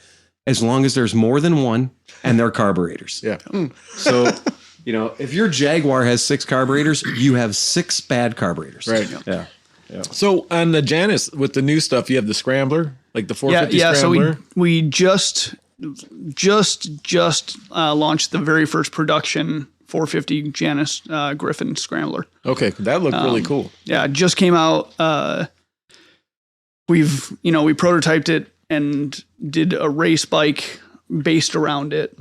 as long as there's more than one and they're carburetors. Yeah. So You know, if your Jaguar has 6 carburetors, you have 6 bad carburetors. Right. Yeah. So on the Janus with the new stuff, you have the scrambler, like the 450 scrambler. So we just launched the very first production 450 Janus Griffin scrambler. Okay, that looked really cool. Yeah, it just came out. We prototyped it and did a race bike based around it.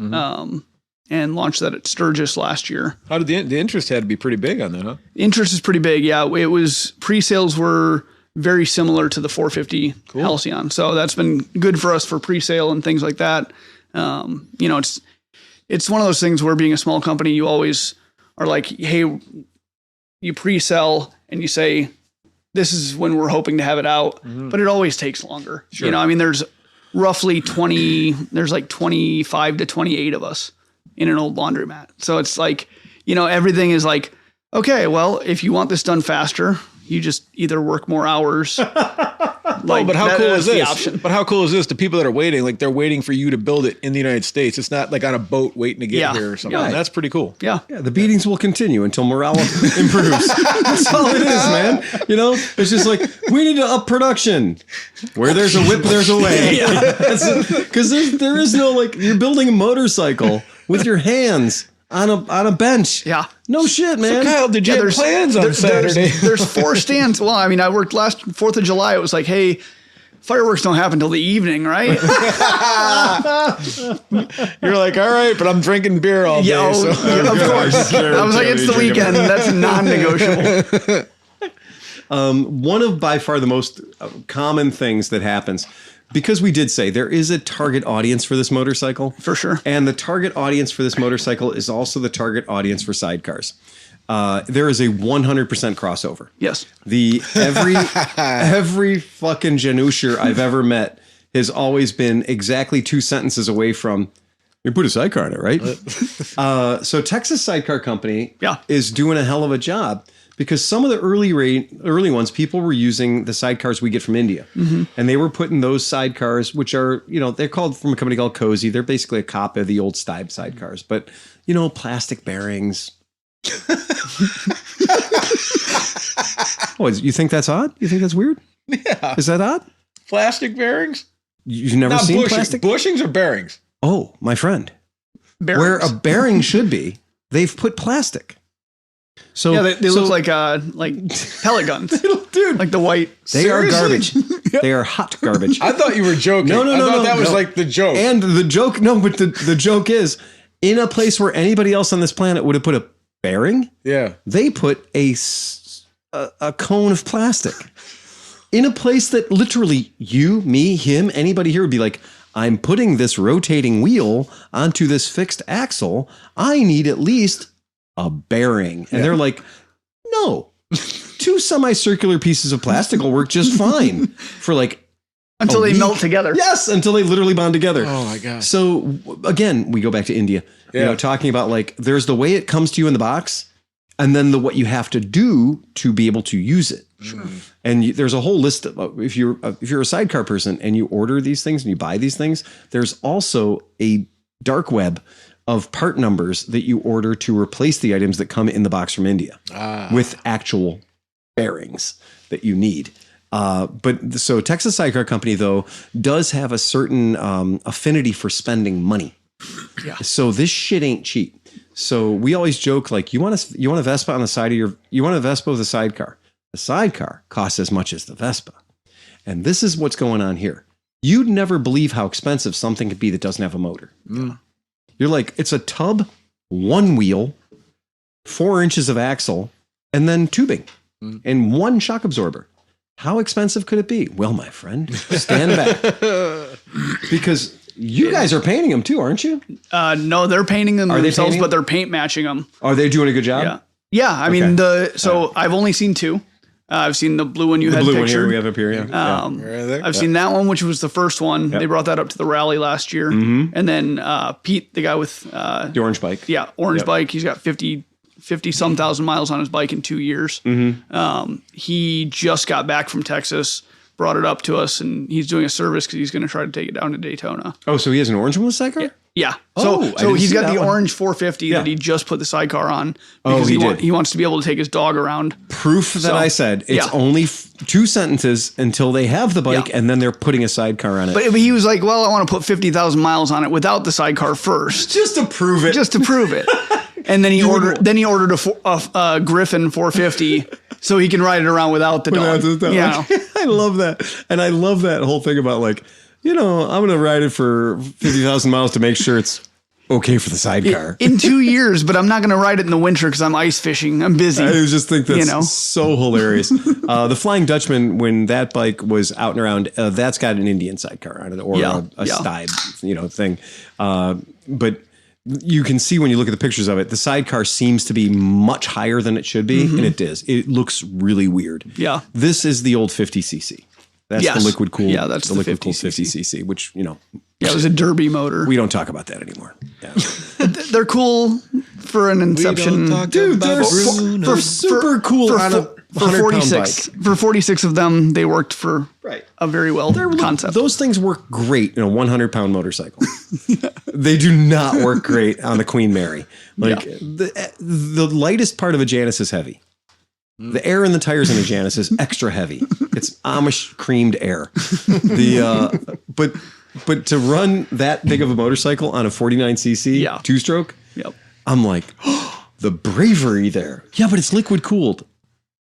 And launched that at Sturgis last year. How did the interest had to be pretty big on that, huh? Interest is pretty big. Yeah, it was pre-sales were very similar to the 450 Halcyon, so that's been good for us for pre-sale and things like that. It's one of those things where being a small company, you always are like, hey, you pre-sell and you say, this is when we're hoping to have it out, but it always takes longer. Sure. You know, I mean, there's roughly 25 to 28 of us in an old laundromat. So it's like, everything is like, okay, well, if you want this done faster, you just either work more hours. But how cool is this? Option. But how cool is this? The people that are waiting, like they're waiting for you to build it in the United States. It's not like on a boat waiting to get here or something. Yeah. That's pretty cool. Yeah. Yeah, the beatings will continue until morale improves. That's all it is, man. It's just like, we need to up production. Where there's a whip, there's a way. Because there is no, like, you're building a motorcycle with your hands on a bench. Yeah. No shit, man. So Kyle, did you have plans on Saturday? There's 4 stands. Well, I mean, I worked last 4th of July. It was like, hey, fireworks don't happen till the evening, right? You're like, all right, but I'm drinking beer all day. Of course. I was like, it's the weekend. That's non-negotiable. One of by far the most common things that happens, because we did say there is a target audience for this motorcycle. For sure. And the target audience for this motorcycle is also the target audience for sidecars. There is a 100% crossover. Yes. Every fucking Janusher I've ever met has always been exactly 2 sentences away from, you put a sidecar in it, right? So Texas Sidecar Company is doing a hell of a job, because some of the early ones, people were using the sidecars we get from India. And they were putting those sidecars, which are, they're called from a company called Cozy. They're basically a copy of the old Stibe sidecars, but, plastic bearings. Oh, you think that's odd? You think that's weird? Yeah. Is that odd? Plastic bearings? You've never seen plastic? Bushings or bearings? Oh, my friend. Bearings. Where a bearing should be, they've put plastic. So yeah, they look like pellet guns. Dude, like the white. They are garbage. They are hot garbage. I thought you were joking. No. That was like the joke. And the joke, but the joke is, in a place where anybody else on this planet would have put a bearing, they put a cone of plastic. In a place that literally you, me, him, anybody here would be like, I'm putting this rotating wheel onto this fixed axle. I need at least a bearing. And they're like, no, 2 semicircular pieces of plastic will work just fine for like until they melt together. Yes, until they literally bond together. Oh my God. So again, we go back to India, talking about like, there's the way it comes to you in the box, and then what you have to do to be able to use it. Sure. And there's a whole list of, if you're a sidecar person and you order these things and you buy these things, there's also a dark web of part numbers that you order to replace the items that come in the box from India with actual bearings that you need. But so Texas Sidecar Company, though, does have a certain affinity for spending money. Yeah. So this shit ain't cheap. So we always joke, like, you want a Vespa on the side of you want a Vespa with a sidecar. The sidecar costs as much as the Vespa. And this is what's going on here. You'd never believe how expensive something could be that doesn't have a motor. You're like, it's a tub, 1 wheel, 4 inches of axle, and then tubing, and 1 shock absorber. How expensive could it be? Well, my friend, stand back. Because you guys are painting them too, aren't you? No, they're painting them themselves, but they're paint matching them. Are they doing a good job? Yeah. I mean, I've only seen 2. I've seen the blue one you had pictured. One here we have up here. I've seen that one, which was the first one. Yep. They brought that up to the rally last year. And then Pete, the guy with the orange bike. Yeah, orange bike. He's got 50 some thousand miles on his bike in 2 years. He just got back from Texas, brought it up to us, and he's doing a service because he's going to try to take it down to Daytona. Oh, so he has an orange one with sidecar? Yeah. Oh, I So didn't he's see got that the one. orange 450 that he just put the sidecar on because he wants to be able to take his dog around. Proof that I said it's only 2 sentences until they have the bike, and then they're putting a sidecar on it. But he was like, well, I want to put 50,000 miles on it without the sidecar first. Just to prove it. And then he ordered a Griffin 450 so he can ride it around without the dog. Yeah. I love that. And I love that whole thing about like, I'm going to ride it for 50,000 miles to make sure it's okay for the sidecar. In 2 years, but I'm not going to ride it in the winter because I'm ice fishing. I'm busy. I just think that's so hilarious. The Flying Dutchman, when that bike was out and around, that's got an Indian sidecar on it or a Stide, thing. But you can see when you look at the pictures of it, the sidecar seems to be much higher than it should be, and it is. It looks really weird. Yeah. This is the old 50cc. That's the liquid cooled. Yeah, that's the liquid cooled 50cc, which it was a derby motor. we don't talk about that anymore. Yeah. They're cool for an inception. Dude, they're super cool for, on a for 46 bike. for 46 of them. They worked for a very well concept. Those things work great in a 100-pound motorcycle. They do not work great on the Queen Mary. The lightest part of a Janus is heavy. The air in the tires in a Janus is extra heavy. It's Amish creamed air. But to run that big of a motorcycle on a 49cc two-stroke, I'm like, the bravery there. Yeah, but it's liquid cooled.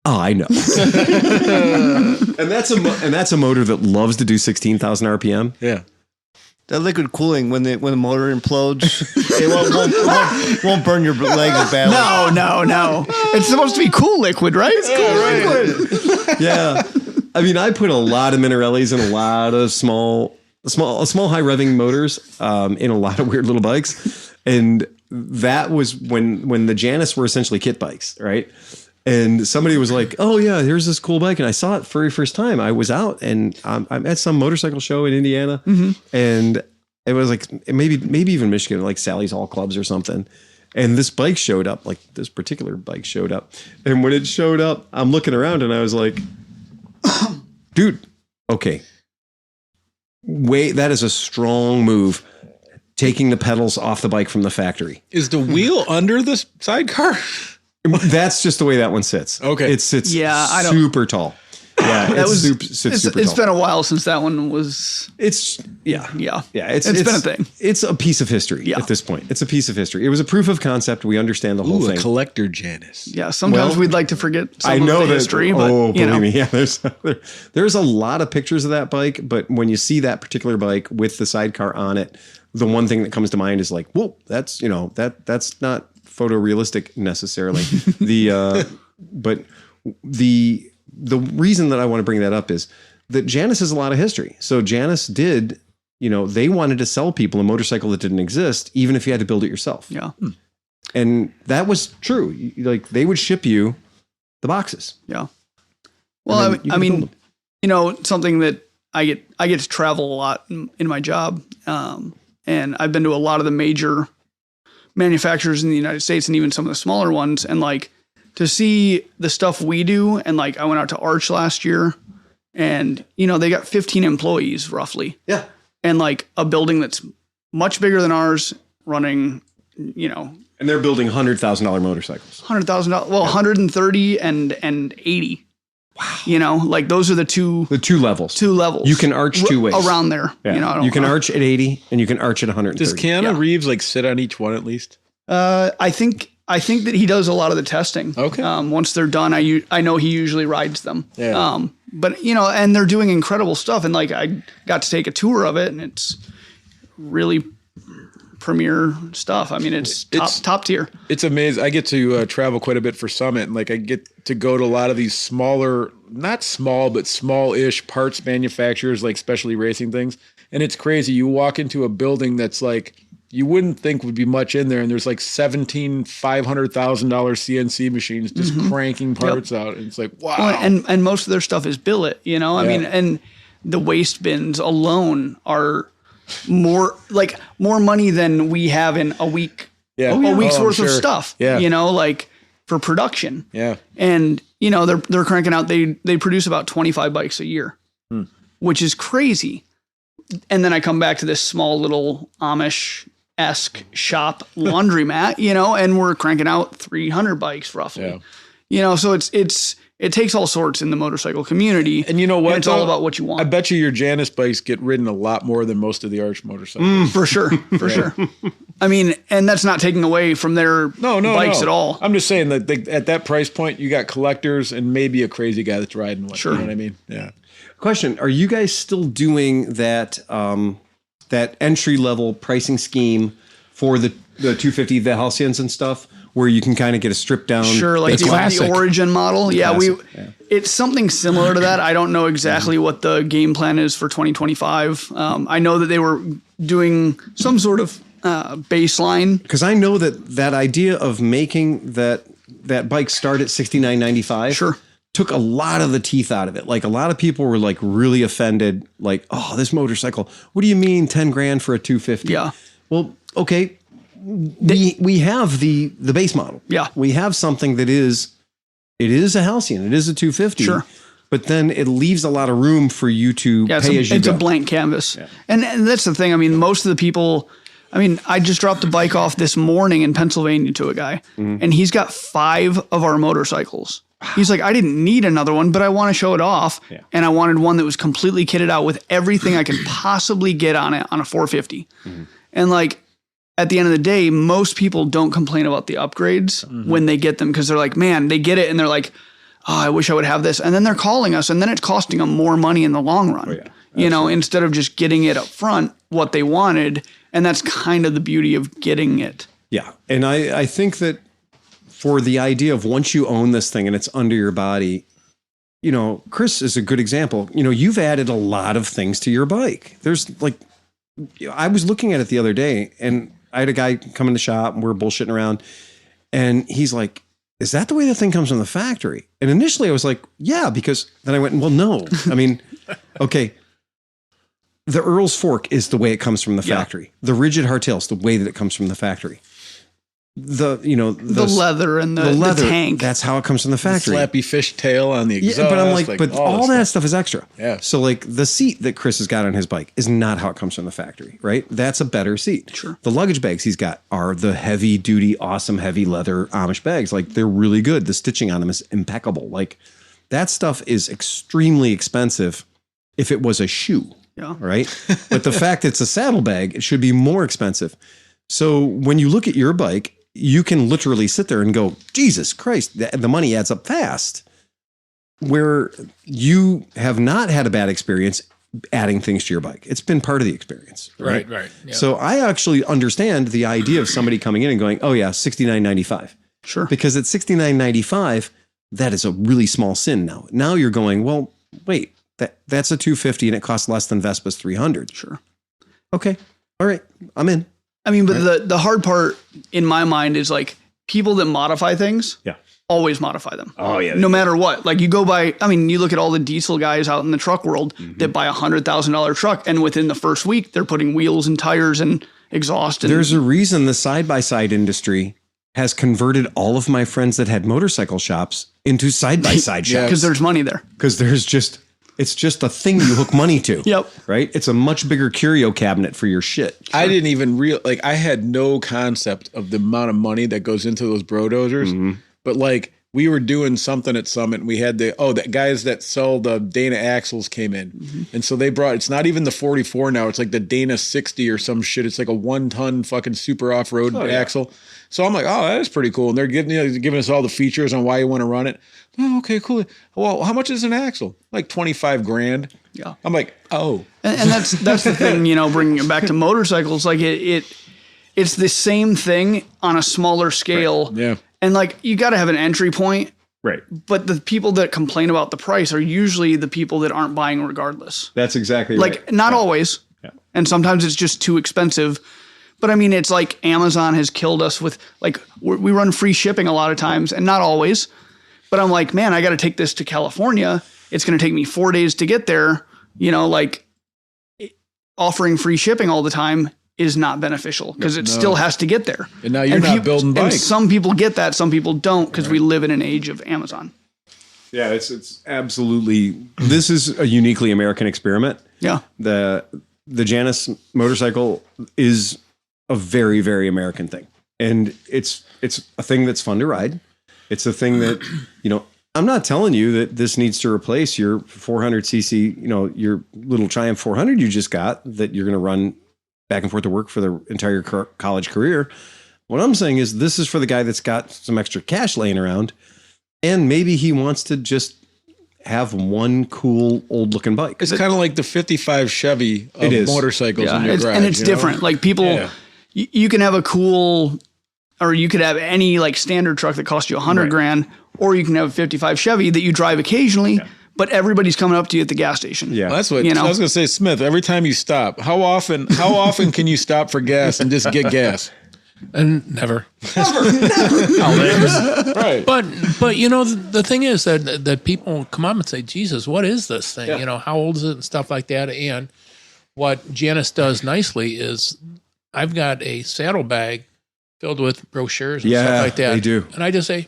Oh, I know. and that's a motor that loves to do 16,000 RPM. Yeah. That liquid cooling, when the motor implodes, it won't burn your legs as badly. No. It's supposed to be cool liquid, right? It's cool liquid. Yeah. I mean, I put a lot of Minarellis and a lot of small high revving motors in a lot of weird little bikes. And that was when the Janus were essentially kit bikes, right? And somebody was like, oh, yeah, here's this cool bike. And I saw it for the first time. I was out and I'm at some motorcycle show in Indiana. And it was like maybe even Michigan, like Sally's All Clubs or something. And this bike showed up, like this particular bike showed up. And when it showed up, I'm looking around and I was like, dude, okay. Wait, that is a strong move. Taking the pedals off the bike from the factory. Is the wheel under the sidecar? That's just the way that one sits. Okay. It sits super tall. Yeah, it's been a while since that one was. It's been a thing. It's a piece of history at this point. It's a piece of history. It was a proof of concept. We understand the whole thing. A collector Janus. Yeah, sometimes we'd like to forget some of the history. But, believe me, there's a lot of pictures of that bike. But when you see that particular bike with the sidecar on it, the one thing that comes to mind is like, whoa, that's that's not photorealistic necessarily. But the reason that I want to bring that up is that Janus has a lot of history. So Janus did, they wanted to sell people a motorcycle that didn't exist, even if you had to build it yourself. Yeah. And that was true. Like they would ship you the boxes. Yeah. Well, I mean, something that I get to travel a lot in my job. And I've been to a lot of the major manufacturers in the United States and even some of the smaller ones. And like to see the stuff we do. And like I went out to Arch last year and, they got 15 employees roughly. Yeah. And like a building that's much bigger than ours running, And they're building $100,000 motorcycles. $100,000. Well, 130 and 80. Wow. Like those are the two levels. Two levels. You can arch two ways. Around there. Yeah. You can arch at 80 and you can arch at 130. Does Keanu Reeves like sit on each one at least? I think that he does a lot of the testing. Okay. Once they're done, I know he usually rides them. Yeah. But and they're doing incredible stuff. And like I got to take a tour of it and it's really premier stuff. I mean, it's top tier. It's amazing. I get to travel quite a bit for Summit, and like I get to go to a lot of these smaller, not small, but small-ish parts manufacturers, like specialty racing things. And it's crazy. You walk into a building that's like you wouldn't think would be much in there, and there's like 17 $500,000 CNC machines just cranking parts out. And it's like wow. Well, and most of their stuff is billet. I mean, and the waste bins alone are more money than we have in a week. Yeah. A week's worth of stuff. Yeah. Like for production. Yeah. And they're cranking out. They produce about 25 bikes a year, which is crazy. And then I come back to this small little Amish esque shop laundromat, and we're cranking out 300 bikes roughly. Yeah. So it takes all sorts in the motorcycle community. And you know what? And it's all about what you want. I bet you your Janus bikes get ridden a lot more than most of the Arch motorcycles. For sure. For sure. I mean, and that's not taking away from their bikes at all. I'm just saying that at that price point, you got collectors and maybe a crazy guy that's riding one. Sure. You know what I mean? Yeah. Question: are you guys still doing that that entry level pricing scheme for the 250, the Halcyons and stuff, where you can kind of get a stripped down? Sure, like the Origin model. It's something similar to that. I don't know exactly what the game plan is for 2025. I know that they were doing some sort of baseline. Because I know that idea of making that bike start at $69.95 took a lot of the teeth out of it. Like a lot of people were like really offended. Like, oh, this motorcycle. What do you mean 10 grand for a 250? Yeah. Well, okay. We have the base model. Yeah. We have something that is a Halcyon. It is a 250. Sure. But then it leaves a lot of room for you to pay as you go. It's a blank canvas. Yeah. And that's the thing. I mean, most of the people, I just dropped a bike off this morning in Pennsylvania to a guy, and he's got 5 of our motorcycles. He's like, I didn't need another one, but I want to show it off. Yeah. And I wanted one that was completely kitted out with everything I could possibly get on it on a 450. And like, at the end of the day, most people don't complain about the upgrades when they get them, because they're like, man, they get it and they're like, oh, I wish I would have this. And then they're calling us, and then it's costing them more money in the long run, instead of just getting it up front, what they wanted. And that's kind of the beauty of getting it. Yeah. And I think that for the idea of once you own this thing and it's under your body, Chris is a good example. You've added a lot of things to your bike. There's like, I was looking at it the other day, and I had a guy come in the shop and we're bullshitting around, and he's like, is that the way the thing comes from the factory? And initially I was like, yeah, because then I went, well, no. I mean, okay. The Earl's Fork is the way it comes from the factory. The rigid hardtail is the way that it comes from the factory. The leather and the tank. That's how it comes from the factory. The slappy fish tail on the exhaust. Yeah, but I'm like but all that stuff is extra. Yeah. So like the seat that Chris has got on his bike is not how it comes from the factory, right? That's a better seat. Sure. The luggage bags he's got are the heavy duty, awesome, heavy leather Amish bags. Like they're really good. The stitching on them is impeccable. Like that stuff is extremely expensive if it was a shoe. Yeah. Right. But the fact it's a saddlebag, it should be more expensive. So when you look at your bike, you can literally sit there and go, Jesus Christ, the money adds up fast. Where you have not had a bad experience adding things to your bike. It's been part of the experience. Right. Yeah. So I actually understand the idea of somebody coming in and going, oh yeah, $69.95. Sure. Because at $69.95, that is a really small sin now. Now you're going, well, wait, that's a 250 and it costs less than Vespa's 300. Sure. Okay. All right. I'm in. But the hard part in my mind is like people that modify things always modify them. Oh yeah. No matter what. Like you go by, you look at all the diesel guys out in the truck world that buy $100,000 truck, and within the first week they're putting wheels and tires and exhaust. And there's a reason the side-by-side industry has converted all of my friends that had motorcycle shops into side-by-side shops. Because there's money there. Because it's just a thing you hook money to. Yep. Right? It's a much bigger curio cabinet for your shit. Sure. I didn't even I had no concept of the amount of money that goes into those bro dozers. But like we were doing something at Summit, and we had the guys that sell the Dana axles came in. And so they brought, it's not even the 44 now. It's like the Dana 60 or some shit. It's like a 1-ton fucking super off-road axle. So I'm like, oh, that is pretty cool. And they're giving us all the features on why you want to run it. Oh, okay, cool. Well, how much is an axle? Like 25 grand. Yeah. I'm like, oh. And that's the thing, bringing it back to motorcycles. Like it's the same thing on a smaller scale. Right. Yeah. And like you got to have an entry point. Right. But the people that complain about the price are usually the people that aren't buying regardless. That's exactly right. Like not always. Yeah. And sometimes it's just too expensive. But it's like Amazon has killed us with like we run free shipping a lot of times, and not always. But I'm like, man, I got to take this to California. It's going to take me 4 days to get there. Offering free shipping all the time is not beneficial because it still has to get there. And now you're not building bikes. And some people get that, some people don't, because we live in an age of Amazon. Yeah, it's absolutely. This is a uniquely American experiment. Yeah. The Janus motorcycle is a very, very American thing. And it's a thing that's fun to ride. It's a thing that, I'm not telling you that this needs to replace your 400cc, your little Triumph 400 you just got that you're going to run back and forth to work for the entire college career. What I'm saying is this is for the guy that's got some extra cash laying around, and maybe he wants to just have one cool old looking bike. It's kind of like the 55 Chevy of motorcycles in your garage. And it's different. Like people, you can have a cool, or you could have any like standard truck that costs you $100 grand, or you can have a 55 Chevy that you drive occasionally, but everybody's coming up to you at the gas station. Yeah. Well, that's what I was going to say, Smith. Every time you stop, how often can you stop for gas and just get gas? And never. Right. But the thing is that people come up and say, Jesus, what is this thing? Yeah. How old is it and stuff like that. And what Janus does nicely is I've got a saddlebag filled with brochures and stuff like that. They do. And I just say,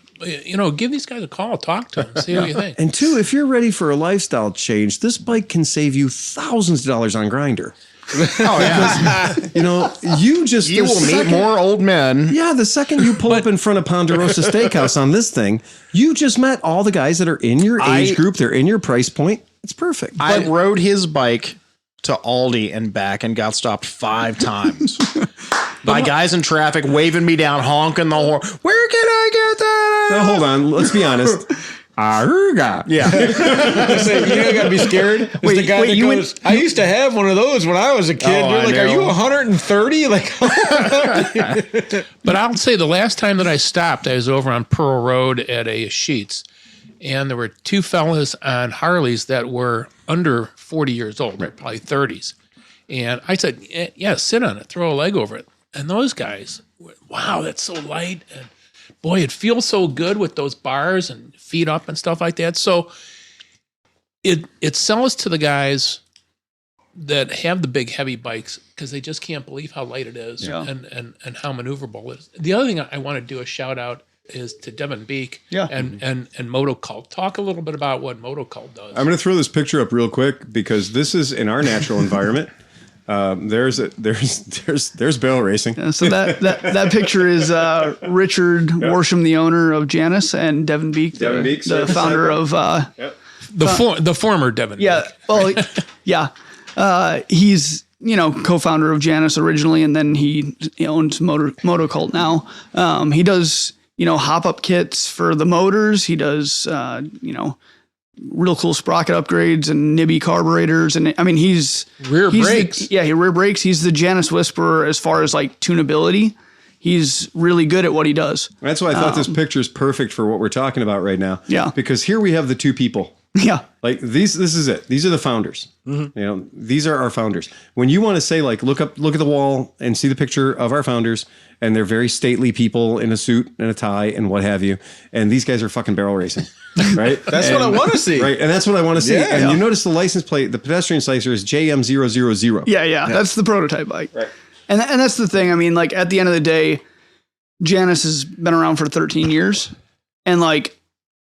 give these guys a call, talk to them, see what you think. And two, if you're ready for a lifestyle change, this bike can save you thousands of dollars on Grindr. Oh yeah. You will meet more old men. Yeah, the second you pull up in front of Ponderosa Steakhouse on this thing, you just met all the guys that are in your age group. They're in your price point. It's perfect. I rode his bike to Aldi and back and got stopped 5 times by guys in traffic waving me down, honking the horn. Where can I get that? Now, hold on. Let's be honest. Yeah. You gotta be scared. Wait, the guy that goes, I used to have one of those when I was a kid. You're like, are you 130? Like, but I'll say the last time that I stopped, I was over on Pearl Road at a Sheetz, and there were 2 fellas on Harleys that were under 40 years old, probably 30s. And I said, yeah, sit on it, throw a leg over it. And those guys, wow, that's so light. And boy, it feels so good with those bars and feet up and stuff like that. So it sells to the guys that have the big heavy bikes because they just can't believe how light it is and how maneuverable it is. The other thing I want to do a shout out is to Devin Beek and Moto Cult. Talk a little bit about what Moto Cult does. I'm going to throw this picture up real quick because this is in our natural environment. There's barrel racing. Yeah, so that picture is Richard Worsham, the owner of Janus, and Devin Beek, the founder of the former Devin. Yeah, Beek. well, yeah, he's co-founder of Janus originally, and then he owns Moto Cult now. He does hop up kits for the motors. He does real cool sprocket upgrades and Nibby carburetors. And I mean, he's rear brakes. He rear brakes. He's the Janus whisperer as far as like tunability. He's really good at what he does. That's why I thought this picture is perfect for what we're talking about right now. Yeah. Because here we have the 2 people. Yeah. Like this is it. These are the founders. Mm-hmm. These are our founders. When you want to say like, look at the wall and see the picture of our founders, and they're very stately people in a suit and a tie and what have you. And these guys are fucking barrel racing, right? That's what I want to see. Right. And that's what I want to see. And you notice the license plate, the pedestrian slicer is JM000. Yeah. That's the prototype bike. Right. And that's the thing. I mean, like at the end of the day, Janus has been around for 13 years and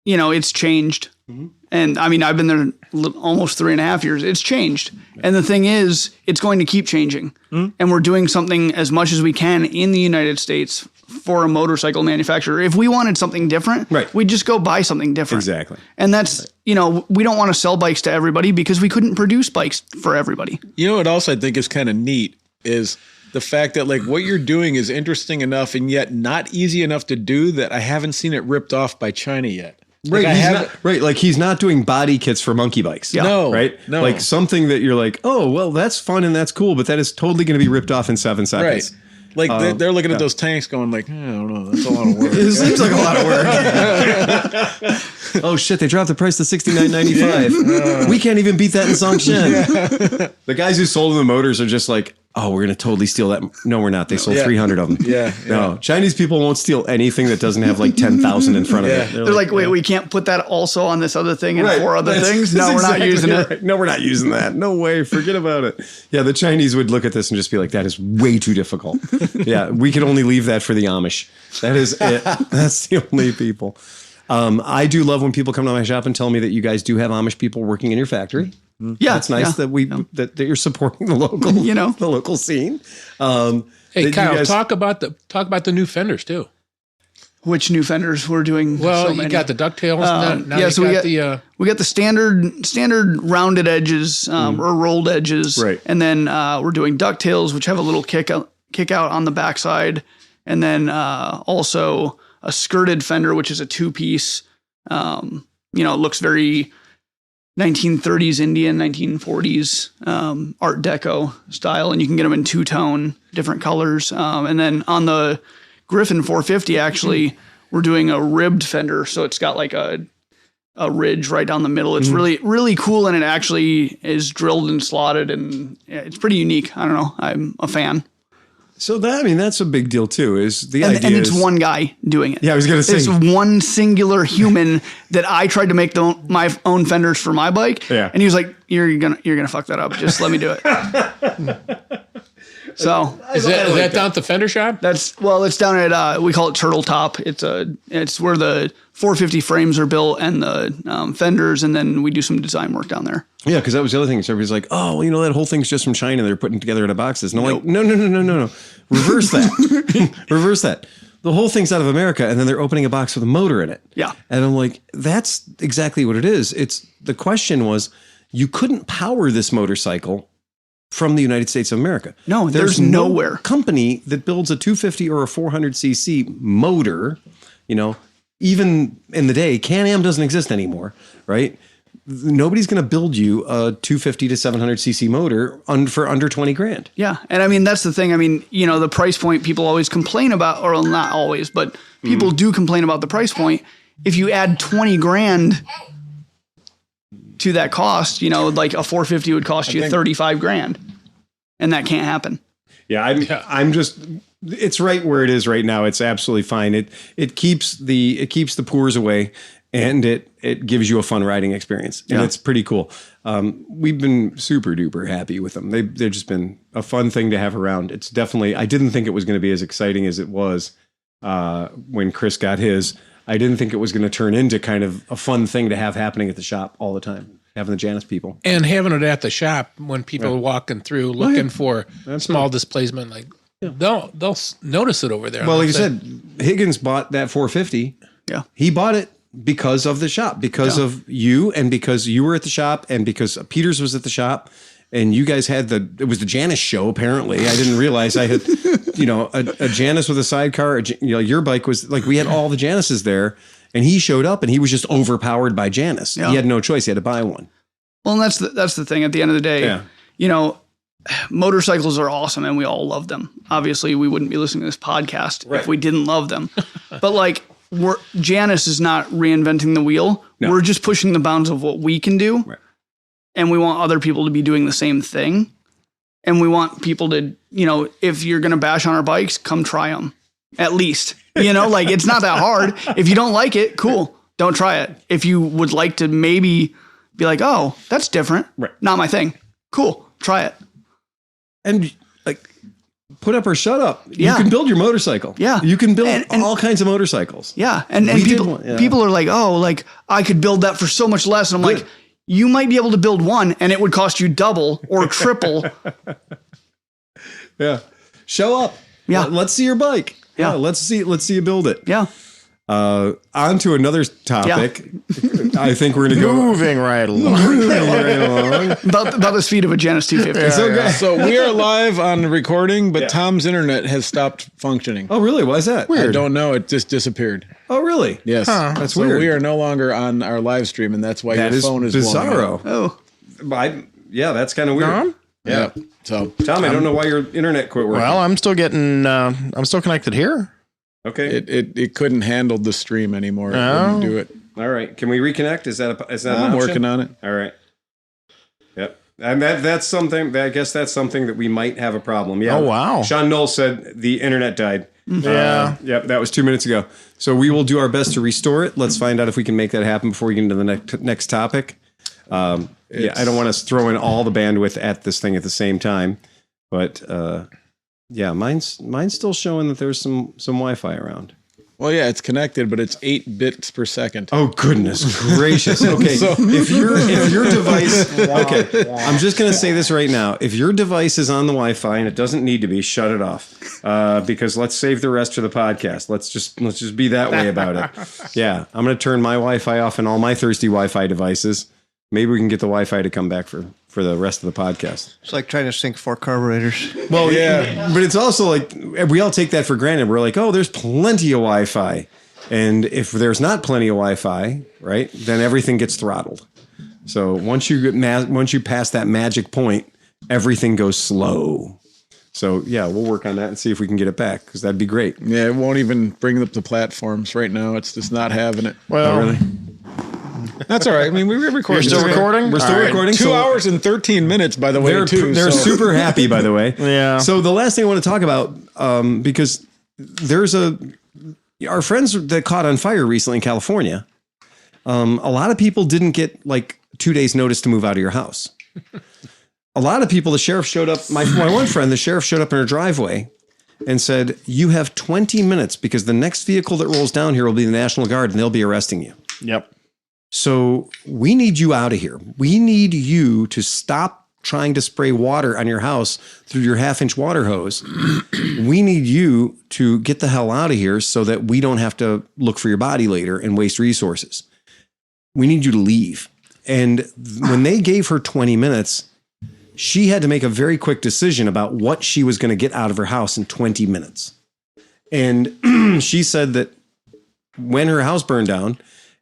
it's changed. Mm-hmm. And I mean, I've been there almost 3.5 years. It's changed. And the thing is, it's going to keep changing. Mm-hmm. And we're doing something as much as we can in the United States for a motorcycle manufacturer. If we wanted something different, we'd just go buy something different. Exactly. And that's, we don't want to sell bikes to everybody because we couldn't produce bikes for everybody. What else I think is kind of neat is the fact that like what you're doing is interesting enough and yet not easy enough to do that I haven't seen it ripped off by China yet. Right, like he's not doing body kits for monkey bikes. Yeah. No, right? No. Like something that you're like, oh, well, that's fun and that's cool, but that is totally going to be ripped off in 7 seconds. Right. Like they're looking at those tanks going like, I don't know, that's a lot of work. It seems like a lot of work. Oh shit, they dropped the price to $69.95. We can't even beat that in Songshan. The guys who sold the motors are just like, oh, we're going to totally steal that. No, we're not. They sold 300 of them. Yeah. No, Chinese people won't steal anything that doesn't have like 10,000 in front of it. They're like, wait, we can't put that also on this other thing and 4 other things? No, we're not using it. Right. No, we're not using that. No way. Forget about it. Yeah, the Chinese would look at this and just be like, that is way too difficult. Yeah, we could only leave that for the Amish. That is it. That's the only people. I do love when people come to my shop and tell me that you guys do have Amish people working in your factory. Yeah, That's nice that that you're supporting the local, the local scene. Hey, Kyle, talk about the new fenders too. Which new fenders we're doing? Well, so you many. got the DuckTales. Now so we got the standard rounded edges or rolled edges, Right. And then we're doing DuckTales, which have a little kick out on the backside, and then also a skirted fender, which is a 2-piece. It looks very 1930s Indian, 1940s Art Deco style, and you can get them in two-tone, different colors. And then on the Griffin 450, actually, we're doing a ribbed fender, so it's got like a ridge right down the middle. It's really, really cool, and it actually is drilled and slotted, and it's pretty unique. I don't know. I'm a fan. So that's a big deal too. Is the idea? And it's one guy doing it. Yeah, I was going to say it's one singular human that I tried to make my own fenders for my bike. Yeah. And he was like, "You're gonna fuck that up. Just let me do it." So is that down at the fender shop? it's down at we call it Turtle Top. It's where the 450 frames are built and the fenders, and then we do some design work down there. Yeah, because that was the other thing. So everybody's like, "Oh, well, that whole thing's just from China. They're putting together into boxes." And I'm like, "No. Reverse that. Reverse that. The whole thing's out of America, and then they're opening a box with a motor in it." Yeah. And I'm like, "That's exactly what it is." It's the question was, you couldn't power this motorcycle from the United States of America. No, there's nowhere. No company that builds a 250 or a 400cc motor. Even in the day, Can-Am doesn't exist anymore, right? Nobody's going to build you a 250 to 700cc motor for under 20 grand. Yeah. And that's the thing. The price point people always complain about, or not always, but people do complain about the price point. If you add 20 grand to that cost, like a 450 would cost you 35 grand, and that can't happen. Yeah. I'm just, it's right where it is right now. It's absolutely fine. It keeps the poors away. And it gives you a fun riding experience, and it's pretty cool. We've been super duper happy with them. They've just been a fun thing to have around. It's definitely. I didn't think it was going to be as exciting as it was when Chris got his. I didn't think it was going to turn into kind of a fun thing to have happening at the shop all the time. Having the Janus people and having it at the shop when people are walking through looking for small displacement, like they'll notice it over there. Well, like I said, Higgins bought that 450. Yeah, he bought it because of the shop, because of you, and because you were at the shop, and because Peters was at the shop, and you guys had it was the Janus show. Apparently, I didn't realize I had, a Janus with a sidecar. Your bike was like, we had all the Januses there, and he showed up, and he was just overpowered by Janus. Yeah. He had no choice; he had to buy one. Well, and that's the thing. At the end of the day, motorcycles are awesome, and we all love them. Obviously, we wouldn't be listening to this podcast if we didn't love them. But Janus is not reinventing the wheel. No. We're just pushing the bounds of what we can do. Right. And we want other people to be doing the same thing. And we want people to, if you're going to bash on our bikes, come try them. At least, it's not that hard. If you don't like it, cool. Don't try it. If you would like to maybe be like, oh, that's different. Right. Not my thing. Cool. Try it. And put up or shut up. Yeah. You can build your motorcycle. Yeah. You can build and all kinds of motorcycles. Yeah. And people are like, oh, I could build that for so much less. And I'm like, you might be able to build one and it would cost you double or triple. Yeah. Show up. Yeah. Let's see your bike. Yeah. Let's see you build it. Yeah. On to another topic. Yeah. I think we're going to go moving right along. About the speed of a Janus 250. Yeah. So we are live on recording, but Tom's internet has stopped functioning. Oh, really? Why is that? Weird. I don't know. It just disappeared. Oh, really? Yes. That's weird. We are no longer on our live stream, and that's why your phone is bizarro. Oh, that's kind of weird. Yeah. So, Tom, I don't know why your internet quit working. Well, I'm still connected here. Okay. It couldn't handle the stream anymore. It wouldn't do it. All right. Can we reconnect? Is that I'm working on it. All right. Yep. And that's something. I guess that's something that we might have a problem. Yeah. Oh wow. Sean Knoll said the internet died. Yeah. Yep. That was 2 minutes ago. So we will do our best to restore it. Let's find out if we can make that happen before we get into the next topic. I don't want to throw in all the bandwidth at this thing at the same time, but. Yeah, mine's still showing that there's some Wi-Fi around. Well, yeah, it's connected, but it's 8 bits per second. Oh, goodness gracious. Okay. If your device, okay, I'm just going to say this right now. If your device is on the Wi-Fi and it doesn't need to be, shut it off. Because let's save the rest for the podcast. Let's just be that way about it. Yeah. I'm going to turn my Wi-Fi off and all my thirsty Wi-Fi devices. Maybe we can get the Wi-Fi to come back for the rest of the podcast. It's like trying to sync 4 carburetors. Well, yeah, but it's also like we all take that for granted. We're like, oh, there's plenty of Wi-Fi. And if there's not plenty of Wi-Fi, right, then everything gets throttled. So once you pass that magic point, everything goes slow. So, yeah, we'll work on that and see if we can get it back because that'd be great. Yeah, it won't even bring up the platforms right now. It's just not having it. Well, really? That's all right. I mean, we're recording. You're still recording? We're still recording. 2 hours and 13 minutes, by the way, They're super happy, by the way. Yeah. So the last thing I want to talk about, because there's our friends that caught on fire recently in California, a lot of people didn't get like 2 days notice to move out of your house. A lot of people, the sheriff showed up. My one friend, the sheriff showed up in her driveway and said, you have 20 minutes because the next vehicle that rolls down here will be the National Guard and they'll be arresting you. Yep. So we need you out of here. We need you to stop trying to spray water on your house through your 1/2-inch water hose. We need you to get the hell out of here so that we don't have to look for your body later and waste resources. We need you to leave. And when they gave her 20 minutes, she had to make a very quick decision about what she was going to get out of her house in 20 minutes. And she said that when her house burned down,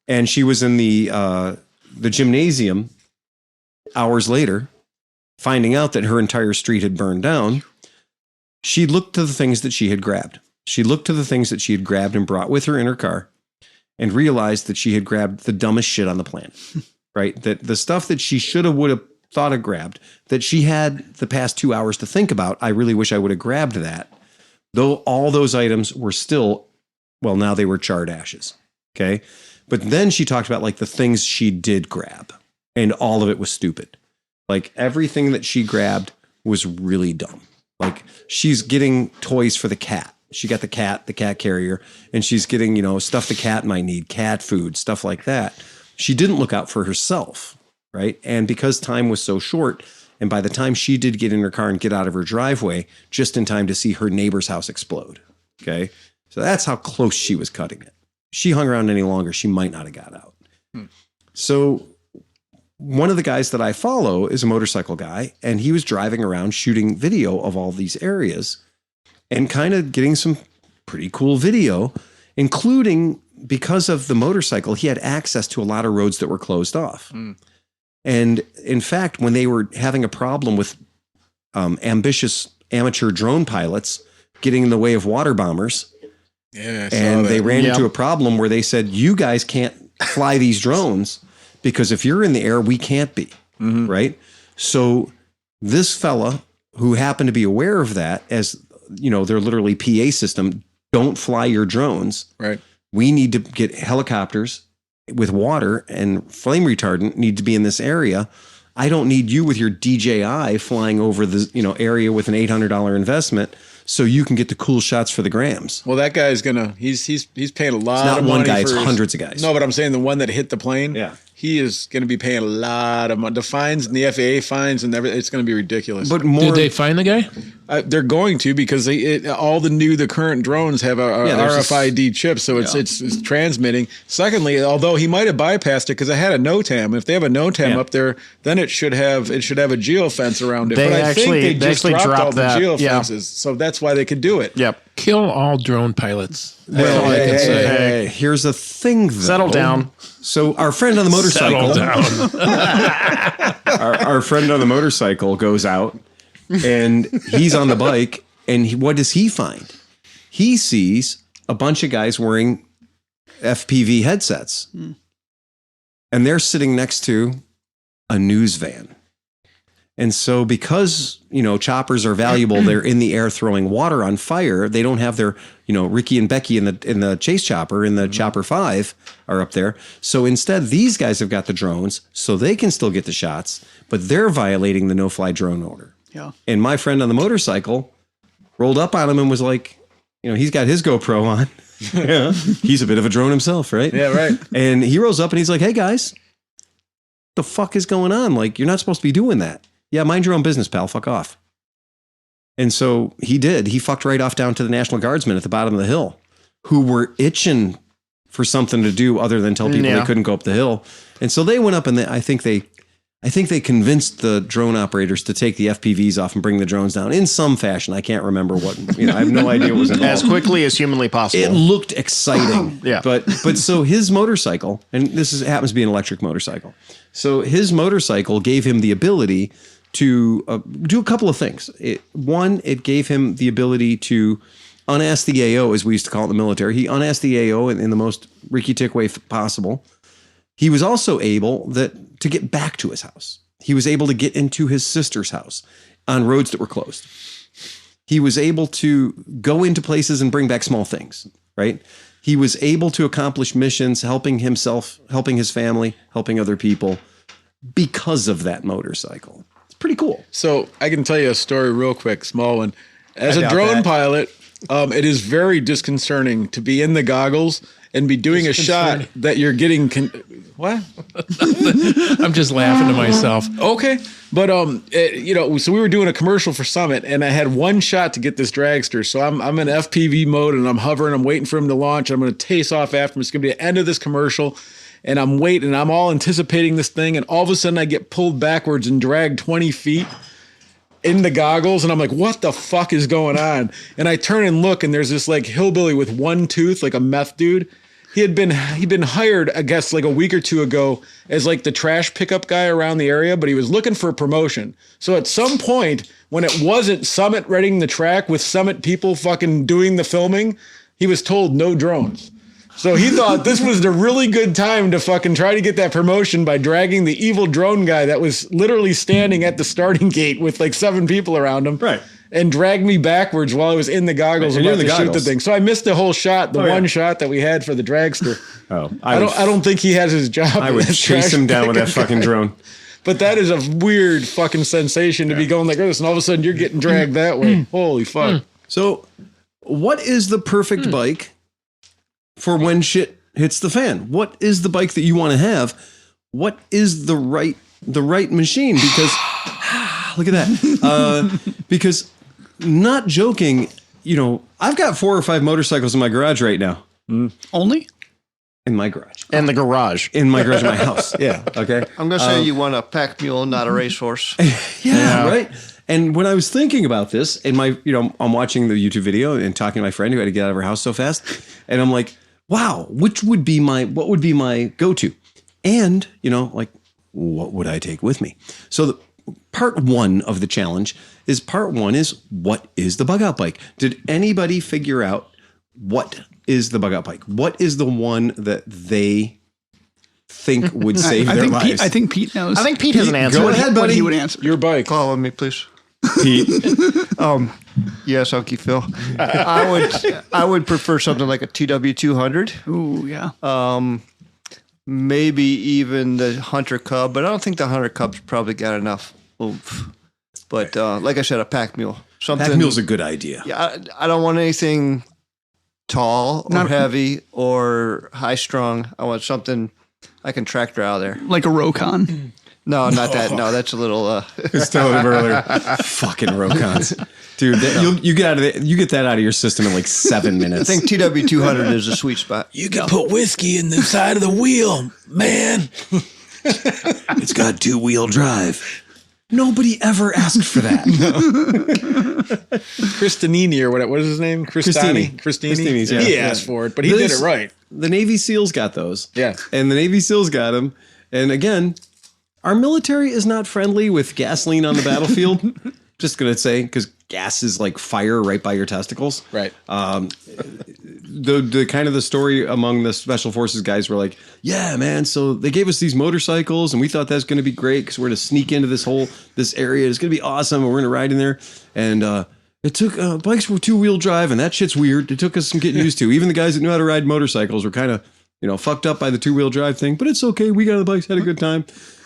and she was in the gymnasium hours later, finding out that her entire street had burned down. She looked to the things that she had grabbed. She looked to the things that she had grabbed and brought with her in her car and realized that she had grabbed the dumbest shit on the planet, right? That the stuff that she should have, would have thought of grabbed, that she had the past 2 hours to think about. I really wish I would have grabbed that. Though all those items were still, well, now they were charred ashes. Okay. But then she talked about like the things she did grab, and all of it was stupid. Like everything that she grabbed was really dumb. Like she's getting toys for the cat. She got the cat carrier, and she's getting, stuff the cat might need, cat food, stuff like that. She didn't look out for herself, right? And because time was so short, and by the time she did get in her car and get out of her driveway, just in time to see her neighbor's house explode. Okay. So that's how close she was cutting it. She hung around any longer, she might not have got out. So one of the guys that I follow is a motorcycle guy, and he was driving around shooting video of all these areas and kind of getting some pretty cool video, including because of the motorcycle, he had access to a lot of roads that were closed off. And in fact, when they were having a problem with ambitious amateur drone pilots getting in the way of water bombers, and they ran into a problem where they said, you guys can't fly these drones because if you're in the air, we can't be. Right. So this fella who happened to be aware of that, as they're literally PA system, don't fly your drones. Right. We need to get helicopters with water and flame retardant need to be in this area. I don't need you with your DJI flying over the area with an $800 investment so you can get the cool shots for the grams. Well, that guy's he's paying a lot of money. It's not one guy, it's hundreds of guys. No, but I'm saying the one that hit the plane, he is going to be paying a lot of money. The fines and the FAA fines and everything, it's going to be ridiculous. But did they find the guy? They're going to, because the current drones have a RFID chip, so it's transmitting. Secondly, although he might have bypassed it because it had a NOTAM. If they have a NOTAM up there, then it should have a geofence around it. But I think they just dropped all the geofences, so that's why they could do it. Yep. Kill all drone pilots. That's all I can say. Hey, here's the thing, though. Settle down. So our friend on the motorcycle, our friend on the motorcycle goes out, and he's on the bike, and what does he find? He sees a bunch of guys wearing FPV headsets, and they're sitting next to a news van. And so because, choppers are valuable, they're in the air throwing water on fire. They don't have their, Ricky and Becky in the chase chopper, in the Chopper 5 are up there. So instead, these guys have got the drones so they can still get the shots, but they're violating the no-fly drone order. Yeah. And my friend on the motorcycle rolled up on him and was like, he's got his GoPro on. Yeah. He's a bit of a drone himself, right? Yeah, right. And he rolls up and he's like, hey, guys, the fuck is going on? Like, you're not supposed to be doing that. Yeah, mind your own business, pal. Fuck off. And so he did. He fucked right off down to the National Guardsmen at the bottom of the hill, who were itching for something to do other than tell people they couldn't go up the hill. And so they went up and I think they convinced the drone operators to take the FPVs off and bring the drones down in some fashion. I can't remember what, I have no idea what was involved. As quickly as humanly possible. It looked exciting. Yeah. But so his motorcycle, and happens to be an electric motorcycle. So his motorcycle gave him the ability to do a couple of things. It gave him the ability to unass the AO, as we used to call it in the military. He unassed the AO in the most Ricky Tick way possible. He was also able to get back to his house. He was able to get into his sister's house on roads that were closed. He was able to go into places and bring back small things, right? He was able to accomplish missions, helping himself, helping his family, helping other people because of that motorcycle. It's pretty cool. So I can tell you a story real quick, small one. As a drone pilot, it is very disconcerting to be in the goggles and be doing a shot that you're getting. What? I'm just laughing to myself. Okay. But, so we were doing a commercial for Summit and I had one shot to get this dragster. So I'm in FPV mode and I'm hovering. I'm waiting for him to launch. I'm going to taste off after him. It's going to be the end of this commercial. And I'm waiting and I'm all anticipating this thing. And all of a sudden I get pulled backwards and dragged 20 feet in the goggles. And I'm like, what the fuck is going on? And I turn and look and there's this like hillbilly with one tooth, like a meth dude. He'd been hired, I guess, like a week or two ago as like the trash pickup guy around the area, but he was looking for a promotion. So at some point when it wasn't Summit readying the track with Summit people fucking doing the filming, he was told no drones. So he thought this was the really good time to fucking try to get that promotion by dragging the evil drone guy that was literally standing at the starting gate with like 7 people around him. Right. And dragged me backwards while I was in the goggles about to shoot the thing. So I missed the whole shot, one shot that we had for the dragster. I don't think he has his job. I would chase him down with that fucking drone. But that is a weird fucking sensation to be going like this, and all of a sudden you're getting dragged that way. Holy fuck. So what is the perfect bike for when shit hits the fan? What is the bike that you want to have? What is the right machine? Because look at that. Because not joking, I've got 4 or 5 motorcycles in my garage right now. Only? In my garage. And the garage. In my garage, in my house. Yeah. Okay. I'm going to say you want a pack mule, not a racehorse. Yeah, right. And when I was thinking about this, and I'm watching the YouTube video and talking to my friend who had to get out of her house so fast, and I'm like, wow, what would be my go-to? And, what would I take with me? So part 1 of the challenge is what is the bug out bike? Did anybody figure out what is the bug out bike? What is the one that they think would save their lives? I think Pete knows. I think Pete has an answer. Go ahead, buddy. What he would answer. Your bike. Follow me, please. Pete. Yes, Unky Phil. I would prefer something like a TW200. Ooh, yeah. Maybe even the Hunter Cub, but I don't think the Hunter Cub's probably got enough oomph. But like I said, a pack mule. Pack mule's a good idea. Yeah, I don't want anything tall or heavy or high strung. I want something I can tractor out of there. Like a Rokon. No, not that. No, that's a little. It's telling him earlier. Fucking Rokons, dude. You get that out of your system in like 7 minutes. I think TW200 is a sweet spot. You can put whiskey in the side of the wheel, man. It's got 2-wheel drive. Nobody ever asked for that. Christinini or whatever. What is his name? Christini. Christini's, yeah. He asked for it, but he did it right. The Navy SEALs got those. Yeah. And the Navy SEALs got them. And again, our military is not friendly with gasoline on the battlefield. Just going to say, because gas is like fire right by your testicles. Right. The kind of the story among the special forces guys were like, yeah, man. So they gave us these motorcycles and we thought that's going to be great because we're going to sneak into this area. It's going to be awesome. And we're going to ride in there. And it took bikes were 2-wheel drive and that shit's weird. It took us some getting used to. Even the guys that knew how to ride motorcycles were kind of, fucked up by the 2-wheel drive thing, but it's okay. We got the bikes, had a good time.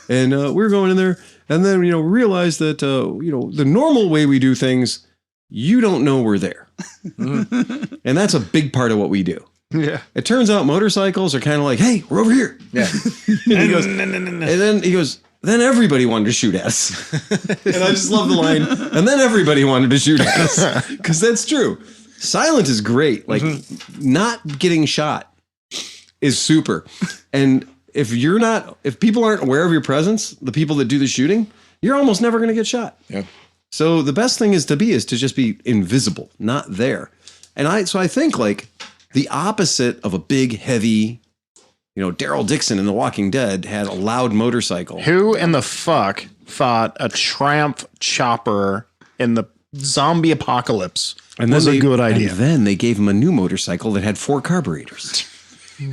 And we were going in there and then, realized that, the normal way we do things, you don't know we're there. And that's a big part of what we do. Yeah. It turns out motorcycles are kind of like, hey, we're over here. Yeah. And he goes, and then he goes, then everybody wanted to shoot at us. And I just love the line, and then everybody wanted to shoot at us. Because that's true. Silent is great. Like, not getting shot is super. And if people aren't aware of your presence, the people that do the shooting, you're almost never going to get shot. Yeah. So the best thing is to just be invisible, not there. And I think like the opposite of a big, heavy, Daryl Dixon in The Walking Dead had a loud motorcycle. Who in the fuck thought a Triumph chopper in the zombie apocalypse was a good idea? And then they gave him a new motorcycle that had 4 carburetors.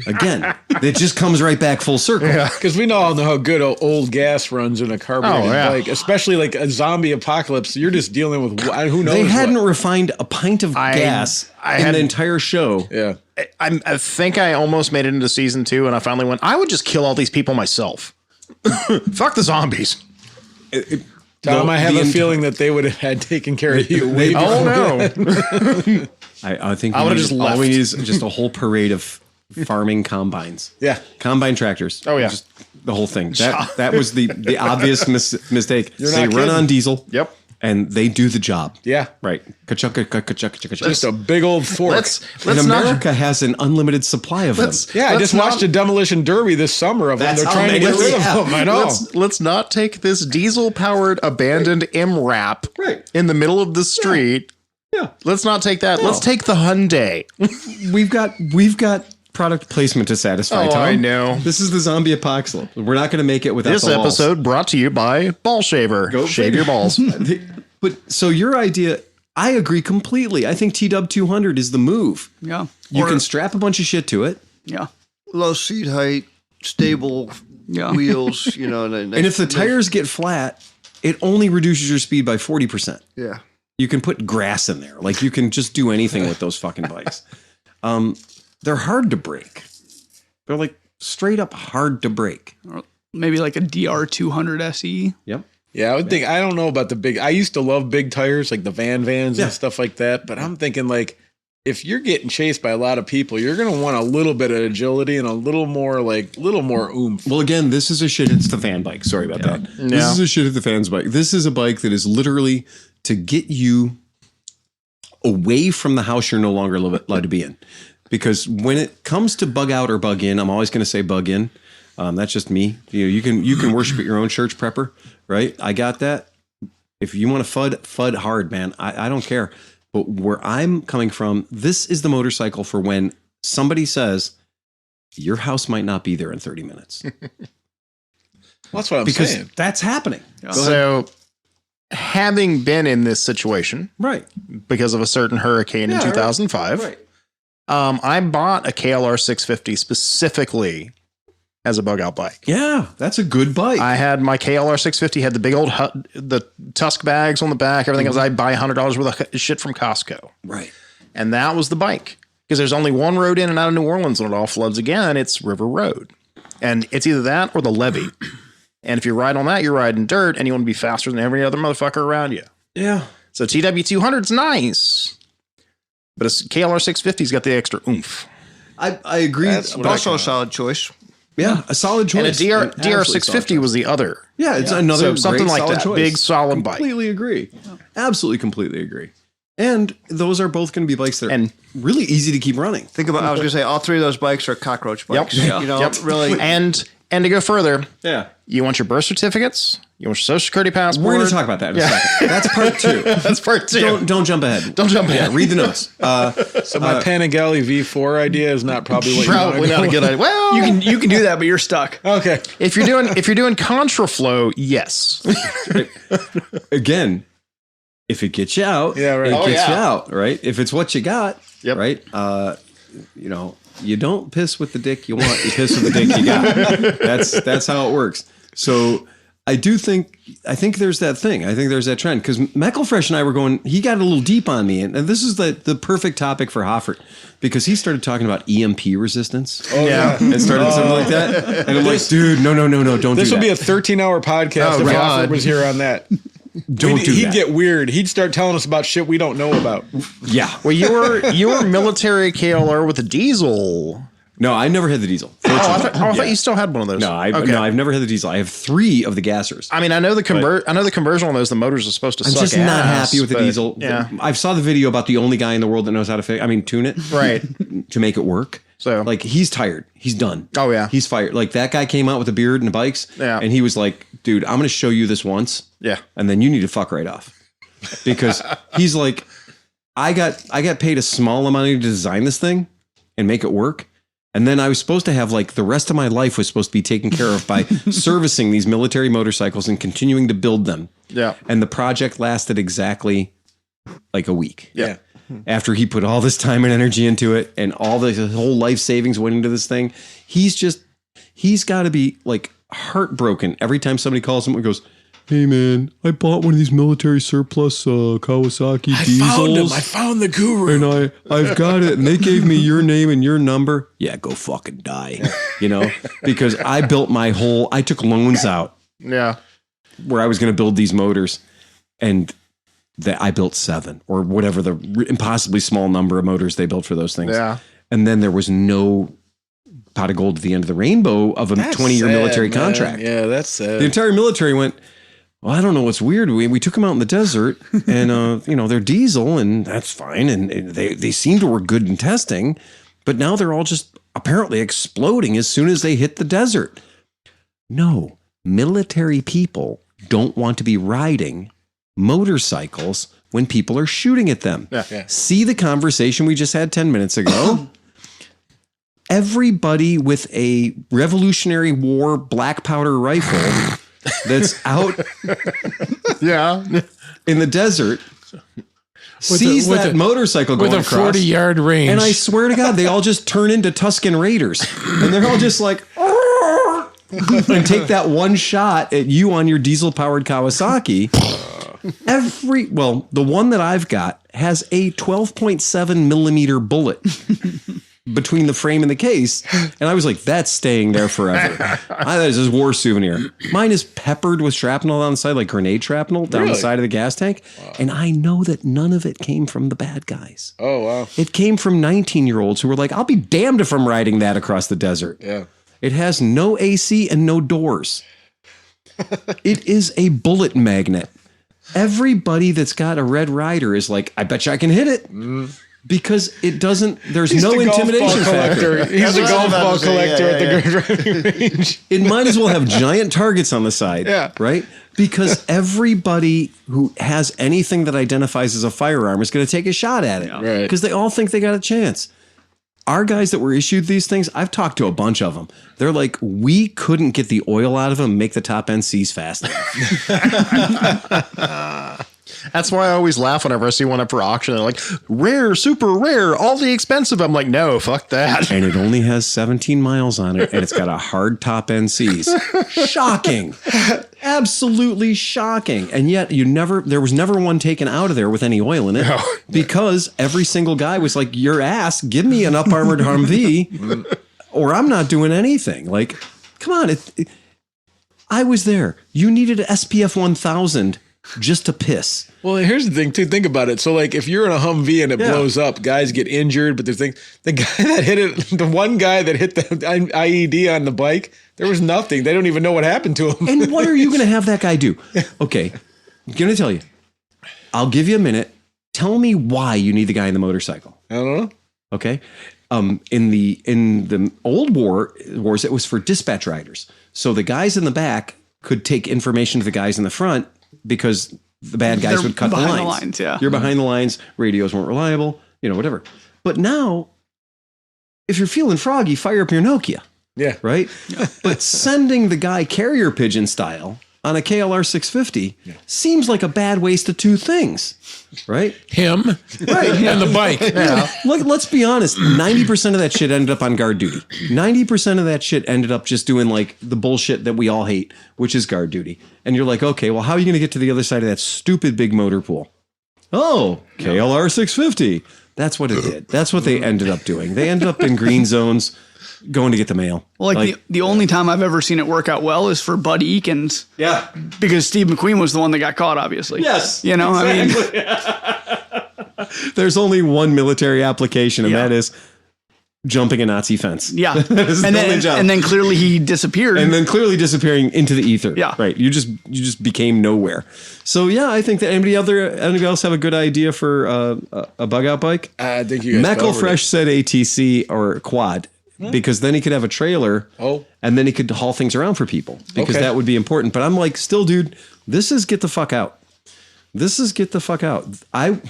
Again, it just comes right back full circle. Because we all know how good old gas runs in a carbureted bike, especially like a zombie apocalypse. You're just dealing with who knows. They hadn't refined a pint of gas in the entire show. Yeah. I think I almost made it into season 2, and I finally went, I would just kill all these people myself. Fuck the zombies. Tom, I have a feeling that they would have had taken care of you. No. I think I would have just left. We need just a whole parade of farming combines. Yeah. Combine tractors. Oh, yeah. Just the whole thing. That was the obvious mistake. They not run kidding. on diesel. Yep. And they do the job. Yeah. Right. Ka-chunk. Just a big old fork. And America has an unlimited supply of them. I just watched a demolition derby this summer of them. That's They're how trying to many get rid they of have. them. I know. Let's not take this diesel-powered abandoned MRAP in the middle of the street. Yeah. Let's not take that. No. Let's take the Hyundai. We've got product placement to satisfy, Tom. I know. This is the zombie apocalypse. We're not going to make it without This the walls. episode brought to you by Ball Shaver. Shave your balls. But so your idea, I agree completely. I think TW 200 is the move. Yeah. You can strap a bunch of shit to it. Yeah. Low seat height, stable wheels, And if the tires get flat, it only reduces your speed by 40%. Yeah. You can put grass in there. Like you can just do anything with those fucking bikes. They're hard to break. They're like straight up hard to break. Or maybe like a DR200 SE. Yep. Yeah, I would think, I don't know about the big, I used to love big tires, like the vans and stuff like that. But I'm thinking like, if you're getting chased by a lot of people, you're going to want a little bit of agility and a little more oomph. Well, again, this is a shit hits the fan bike. Sorry about that. This is a shit hit the fans bike. This is a bike that is literally to get you away from the house you're no longer allowed to be in. Because when it comes to bug out or bug in, I'm always going to say bug in. That's just me. You can worship at your own church, prepper, right? I got that. If you want to FUD hard, man, I don't care. But where I'm coming from, this is the motorcycle for when somebody says, your house might not be there in 30 minutes. Well, that's what I'm because saying. that's happening. So, having been in this situation, Right. because of a certain hurricane in 2005, Right. I bought a KLR 650 specifically as a bug out bike. Yeah, that's a good bike. I had my KLR 650, had the big old the tusk bags on the back, everything else. I buy $100 worth of shit from Costco. Right. And that was the bike. Because there's only one road in and out of New Orleans when it all floods again. It's River Road. And it's either that or the levee. And if you ride on that, you're riding dirt and you want to be faster than every other motherfucker around you. Yeah. So TW200's nice. But a KLR 650's got the extra oomph. I agree. But also a solid choice. Yeah, a solid choice. And a DR 650 was the other. Yeah, it's another So something great like solid that. choice. Big, solid bike. Completely agree. Absolutely, completely agree. And those are both going to be bikes that are really easy to keep running. Think about, I was going to say, all three of those bikes are cockroach bikes. Yep. Really. And to go further, Yeah. you want your birth certificates, you want your social security passport. We're going to talk about that in a second. That's part 2. That's part 2. Don't jump ahead. Don't jump ahead. Yeah, read the notes. So my Panigale V4 idea is not probably what Probably you not a good idea. Well, You can do that, but you're stuck. Okay. if you're doing contraflow, yes. Again, if it gets you out, Yeah, right. it Oh, gets you out, right? If it's what you got, Yep. right? You don't piss with the dick you want, you piss with the dick you got. That's how it works. So I think there's that thing. I think there's that trend. Because Meckelfresh and I were going, he got a little deep on me. And this is the perfect topic for Hoffert. Because he started talking about EMP resistance. Oh, yeah. And started something like that. And I'm like, dude, no, don't do that. This would be a 13-hour podcast if God. Alfred was here on that. Don't do He'd that. get weird. He'd start telling us about shit we don't know about. Yeah. Well, you were military KLR with a diesel. No, I never had the diesel. I thought you still had one of those. No, I've never had the diesel. I have 3 of the gassers. I mean, I know the conversion on those. The motors are supposed to. I'm suck just ass, not happy with the but, diesel. Yeah, I saw the video about the only guy in the world that knows how to tune it right to make it work. So, like, he's tired. He's done. Oh yeah, he's fired. Like, that guy came out with a beard and the bikes. Yeah, and he was like, "Dude, I'm going to show you this once. Yeah, and then you need to fuck right off," because he's like, I got paid a small amount to design this thing and make it work. And then I was supposed to have, like, the rest of my life was supposed to be taken care of by servicing these military motorcycles and continuing to build them. Yeah. And the project lasted exactly like a week. Yeah. After he put all this time and energy into it and all the whole life savings went into this thing, he's got to be, like, heartbroken every time somebody calls him and goes, "Hey man, I bought one of these military surplus Kawasaki diesels. I found the guru. And I've got it, and they gave me your name and your number." Yeah, go fucking die. Because I took loans out. Yeah. Where I was going to build these motors, and I built 7 or whatever the impossibly small number of motors they built for those things. Yeah. And then there was no pot of gold at the end of the rainbow of a 20-year military contract. Yeah, that's sad. The entire military went, "Well, I don't know what's weird. We took them out in the desert and, they're diesel and that's fine. And they seem to work good in testing, but now they're all just apparently exploding as soon as they hit the desert." No, military people don't want to be riding motorcycles when people are shooting at them. Yeah. See the conversation we just had 10 minutes ago? Everybody with a Revolutionary War black powder rifle that's out in the desert sees that motorcycle going with a across 40-yard range. and I swear to God, they all just turn into Tusken Raiders, and they're all just like, and take that one shot at you on your diesel-powered Kawasaki. The one that I've got has a 12.7 millimeter bullet between the frame and the case. And I was like, that's staying there forever. That is a war souvenir. Mine is peppered with shrapnel on the side, like grenade shrapnel down the side of the gas tank. Wow. And I know that none of it came from the bad guys. Oh, wow. It came from 19-year-olds who were like, "I'll be damned if I'm riding that across the desert." Yeah. It has no AC and no doors. It is a bullet magnet. Everybody that's got a Red Rider is like, "I bet you I can hit it." Because it doesn't, there's no intimidation factor. He's the golf ball collector at the driving range. It might as well have giant targets on the side. Yeah. Right? Because everybody who has anything that identifies as a firearm is going to take a shot at it. Right. Because they all think they got a chance. Our guys that were issued these things, I've talked to a bunch of them. They're like, "We couldn't get the oil out of them, make the top end seize fast enough." That's why I always laugh whenever I see one up for auction. They're like, "Rare, super rare, all the expensive." I'm like, no, fuck that. And it only has 17 miles on it, and it's got a hard top end seize. Shocking. Absolutely shocking. And yet there was never one taken out of there with any oil in it, because every single guy was like, "Your ass, give me an up armored Humvee or I'm not doing anything." Like, come on. I was there. You needed an SPF 1000 just to piss. Well, here's the thing too. Think about it. So, like, if you're in a Humvee and it blows up, guys get injured. But the guy that hit it, the one guy that hit the IED on the bike, there was nothing. They don't even know what happened to him. And what are you going to have that guy do? Okay, I'm going to tell you. I'll give you a minute. Tell me why you need the guy in the motorcycle. I don't know. Okay. In the old wars, it was for dispatch riders. So the guys in the back could take information to the guys in the front, because the bad guys would cut the lines. The lines, yeah. You're behind the lines. Radios weren't reliable. Whatever. But now, if you're feeling froggy, fire up your Nokia. Yeah. Right? But sending the guy carrier pigeon style on a KLR 650 seems like a bad waste of two things. Right? Him and the bike. Yeah. Look, let's be honest. 90% of that shit ended up on guard duty. 90% of that shit ended up just doing, like, the bullshit that we all hate, which is guard duty. And you're like, okay, well, how are you going to get to the other side of that stupid big motor pool? Oh, KLR 650. That's what it did. That's what they ended up doing. They ended up in green zones going to get the mail. Well, the only time I've ever seen it work out well is for Bud Eakins. Yeah. Because Steve McQueen was the one that got caught, obviously. Yes. You know, exactly. There's only one military application, and that is jumping a Nazi fence. Yeah. And then clearly he disappeared. And then clearly disappearing into the ether. Yeah. Right. You just became nowhere. So yeah, I think that anybody else have a good idea for a bug out bike? I think you guys Meckle Fresh said ATC or quad. Because then he could have a trailer and then he could haul things around for people because that would be important. But I'm like, still, dude, this is get the fuck out. This is get the fuck out. I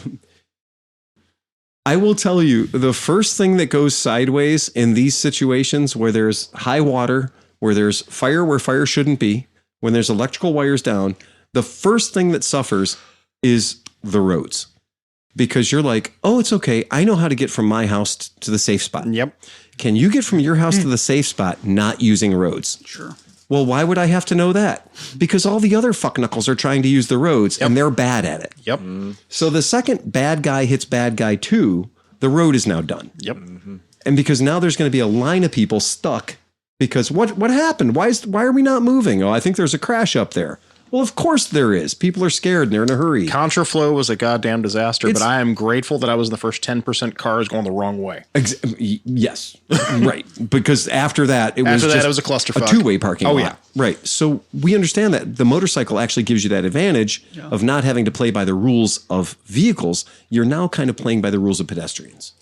will tell you, the first thing that goes sideways in these situations where there's high water, where there's fire where fire shouldn't be, when there's electrical wires down, the first thing that suffers is the roads. Because you're like, oh, it's okay. I know how to get from my house to the safe spot. Yep. Can you get from your house to the safe spot not using roads? Sure. Well, why would I have to know that? Because all the other fuckknuckles are trying to use the roads and they're bad at it. Yep. So the second bad guy hits bad guy 2, the road is now done. Yep. And because now there's going to be a line of people stuck because what happened? Why are we not moving? Oh, I think there's a crash up there. Well, of course there is. People are scared and they're in a hurry. Contraflow was a goddamn disaster, but I am grateful that I was in the first 10% cars going the wrong way. Yes, right. Because after that, it was a clusterfuck. A two-way parking lot. Yeah. Right. So we understand that the motorcycle actually gives you that advantage of not having to play by the rules of vehicles. You're now kind of playing by the rules of pedestrians.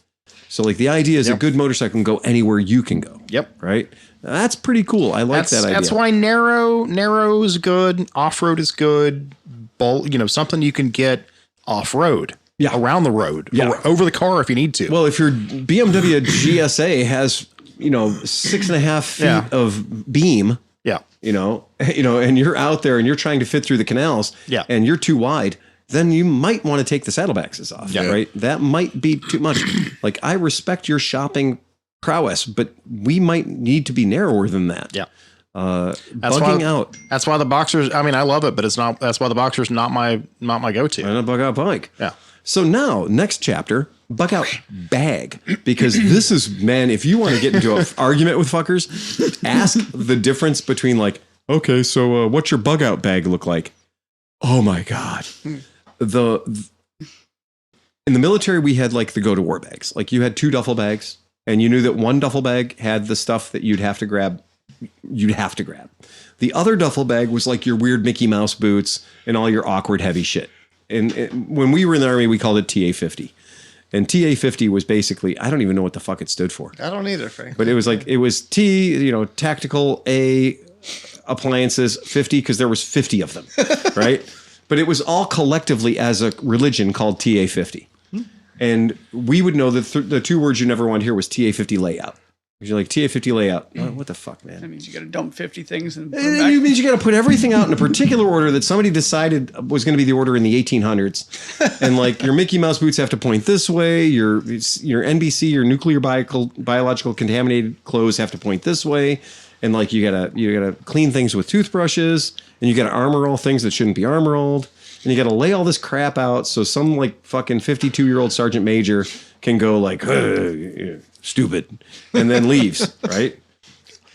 So like the idea is a good motorcycle can go anywhere you can go. Yep. Right. That's pretty cool. I like that idea. That's why narrow is good. Off-road is good. Something you can get off-road. Yeah. Around the road. Yeah. Or over the car if you need to. Well, if your BMW GSA has, 6.5 feet of beam. Yeah. And you're out there and you're trying to fit through the canals. Yeah. And you're too wide. Then you might want to take the saddlebags off. Yeah. Right. That might be too much. Like I respect your shopping prowess, but we might need to be narrower than that. Yeah. Bugging out. That's why the Boxer's, I mean, I love it, but that's why the Boxer's not my go-to. And a bug out bike. Yeah. So now, next chapter, bug out bag. Because this is, man, if you want to get into an argument with fuckers, ask the difference between like, okay, so what's your bug out bag look like? Oh my God. In the military, we had like the go to war bags. Like you had 2 duffel bags. And you knew that one duffel bag had the stuff that you'd have to grab. The other duffel bag was like your weird Mickey Mouse boots and all your awkward heavy shit. And when we were in the Army, we called it TA-50. And TA-50 was basically, I don't even know what the fuck it stood for. I don't either, Frank. But it was T, tactical A appliances 50 because there was 50 of them, right? But it was all collectively as a religion called TA-50. And we would know that the 2 words you never want to hear was TA-50 layout. You're like, TA-50 layout. Oh, what the fuck, man? That means you got to dump 50 things and it means you got to put everything out in a particular order that somebody decided was going to be the order in the 1800s. And like your Mickey Mouse boots have to point this way. Your NBC, your nuclear biological contaminated clothes have to point this way. And like you gotta clean things with toothbrushes, and you gotta armor all things that shouldn't be armor rolled. And you got to lay all this crap out so some like fucking 52-year-old sergeant major can go like, stupid, and then leaves, right?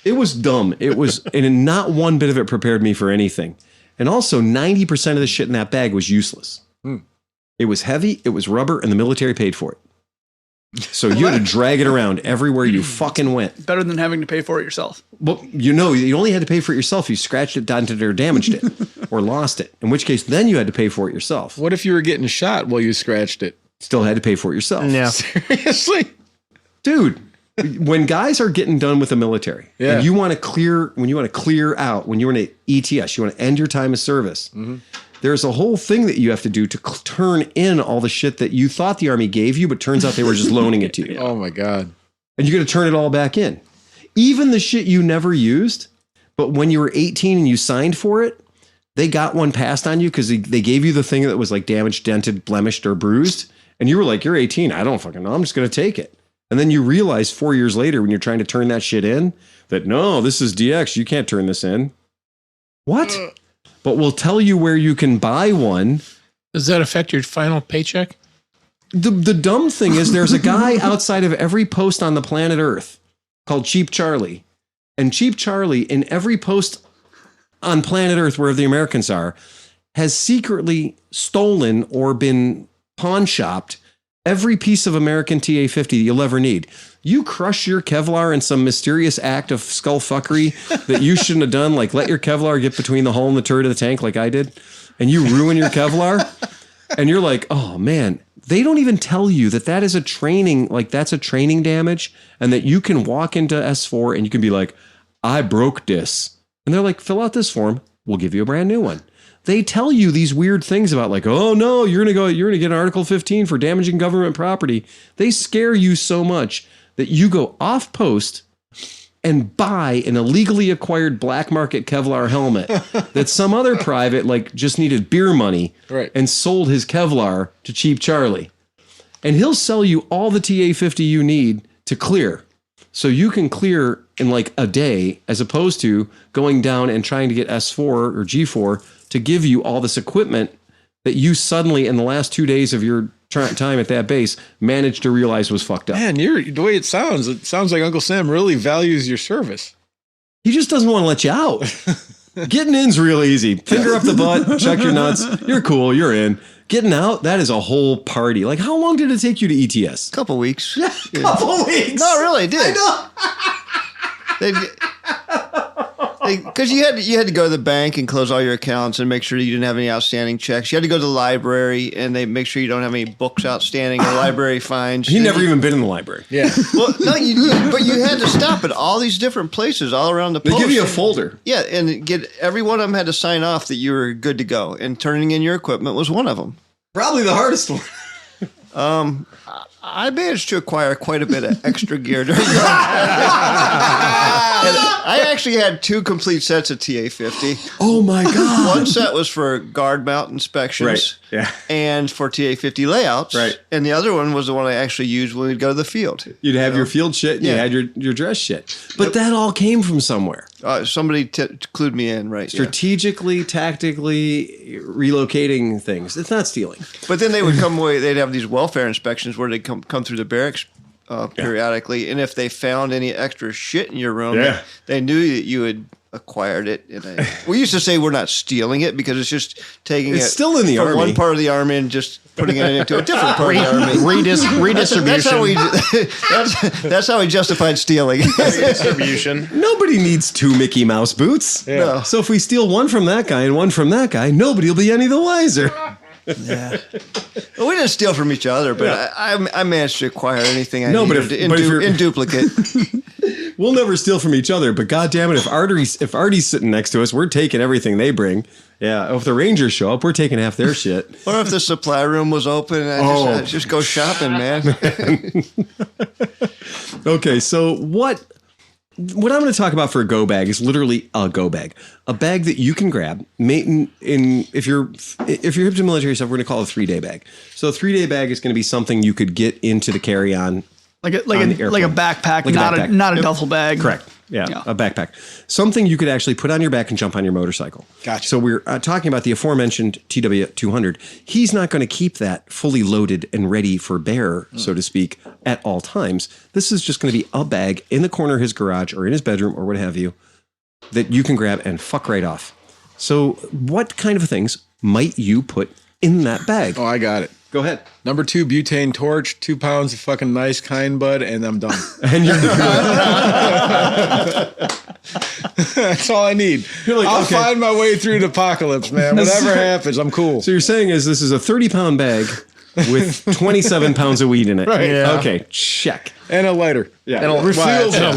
It was dumb. It was, and not one bit of it prepared me for anything. And also 90% of the shit in that bag was useless. It was heavy, it was rubber, and the military paid for it. So you had to drag it around everywhere you fucking went. Better than having to pay for it yourself. Well, you only had to pay for it yourself. You scratched it, dented it, or damaged it, or lost it. In which case, then you had to pay for it yourself. What if you were getting shot while you scratched it? Still had to pay for it yourself. Yeah. Seriously? Dude, when guys are getting done with the military, and you want to clear out, when you're in an ETS, you want to end your time of service, there's a whole thing that you have to do to turn in all the shit that you thought the Army gave you, but turns out they were just loaning it to you. Oh my God. And you got to turn it all back in. Even the shit you never used, but when you were 18 and you signed for it, they got one passed on you because they gave you the thing that was like damaged, dented, blemished, or bruised. And you were like, you're 18. I don't fucking know. I'm just going to take it. And then you realize 4 years later when you're trying to turn that shit in that, no, this is DX. You can't turn this in. What? But we'll tell you where you can buy one Does that affect your final paycheck? The dumb thing is there's a guy outside of every post on the planet Earth called Cheap Charlie. And Cheap Charlie, in every post on planet Earth where the Americans are, has secretly stolen or been pawn shopped every piece of American TA-50 that you'll ever need. You crush your Kevlar in some mysterious act of skullfuckery that you shouldn't have done, like let your Kevlar get between the hole and the turret of the tank like I did, and you ruin your Kevlar, and you're like, oh man, they don't even tell you that is a training, like that's a training damage, and that you can walk into S4 and you can be like, I broke this. And they're like, fill out this form, we'll give you a brand new one. They tell you these weird things about like, oh no, you're going to get an Article 15 for damaging government property. They scare you so much that you go off post and buy an illegally acquired black market Kevlar helmet that some other private like just needed beer money and sold his Kevlar to Cheap Charlie. And he'll sell you all the TA-50 you need to clear. So you can clear in like a day as opposed to going down and trying to get S4 or G4 to give you all this equipment that you suddenly in the last 2 days of your time at that base managed to realize was fucked up. Man, the way it sounds like Uncle Sam really values your service. He just doesn't want to let you out. Getting in's real easy. Finger up the butt, check your nuts. You're cool, you're in. Getting out, that is a whole party. Like, how long did it take you to ETS? Couple weeks. Couple weeks. No, really, it did. Because you had to go to the bank and close all your accounts and make sure you didn't have any outstanding checks. You had to go to the library and they make sure you don't have any books outstanding or library fines. He never even been in the library. Yeah. Well, no, but you had to stop at all these different places all around the They post. give you a folder. Yeah, and every one of them had to sign off that you were good to go. And turning in your equipment was one of them. Probably the hardest one. I managed to acquire quite a bit of extra gear during I actually had 2 complete sets of TA-50. Oh my God. One set was for guard mount inspections. Right. Yeah. And for TA-50 layouts. Right. And the other one was the one I actually used when we'd go to the field. You'd have your field shit and you had your dress shit. But that all came from somewhere. Somebody clued me in, right? Strategically, tactically relocating things. It's not stealing. But then they would come away, they'd have these welfare inspections where they'd come through the barracks periodically. And if they found any extra shit in your room, they knew that you had acquired it. We used to say we're not stealing it because it's just taking it still in the from army. one part of the army and just putting it into a different part of the army. Redistribution. That's how we justified stealing. Redistribution. Nobody needs 2 Mickey Mouse boots. Yeah. No. So if we steal one from that guy and one from that guy, nobody will be any the wiser. Yeah. Well, we didn't steal from each other, but I managed to acquire anything I needed in duplicate. We'll never steal from each other, but goddamn it, if Artie's sitting next to us, we're taking everything they bring. Yeah, if the Rangers show up, we're taking half their shit. Or if the supply room was open, I just go shopping, man. Okay, so what I'm going to talk about for a go bag is literally a go bag, a bag that you can grab. If you're hip to military stuff, we're going to call it a 3-day bag. So a 3-day bag is going to be something you could get into the carry-on. Like a backpack, backpack. not a duffel bag. Correct. Yeah, a backpack. Something you could actually put on your back and jump on your motorcycle. Gotcha. So we're talking about the aforementioned TW200. He's not going to keep that fully loaded and ready for bear, so to speak, at all times. This is just going to be a bag in the corner of his garage or in his bedroom or what have you that you can grab and fuck right off. So what kind of things might you put in that bag? Oh, I got it. Go ahead. Number 2, butane torch, 2 pounds of fucking nice kind bud, and I'm done. And you're That's all I need. like, I'll okay. find my way through the apocalypse, man. Whatever happens, I'm cool. So you're saying is this is a 30-pound bag with 27 pounds of weed in it. Right. Yeah. Okay, check. And a lighter. Yeah. And a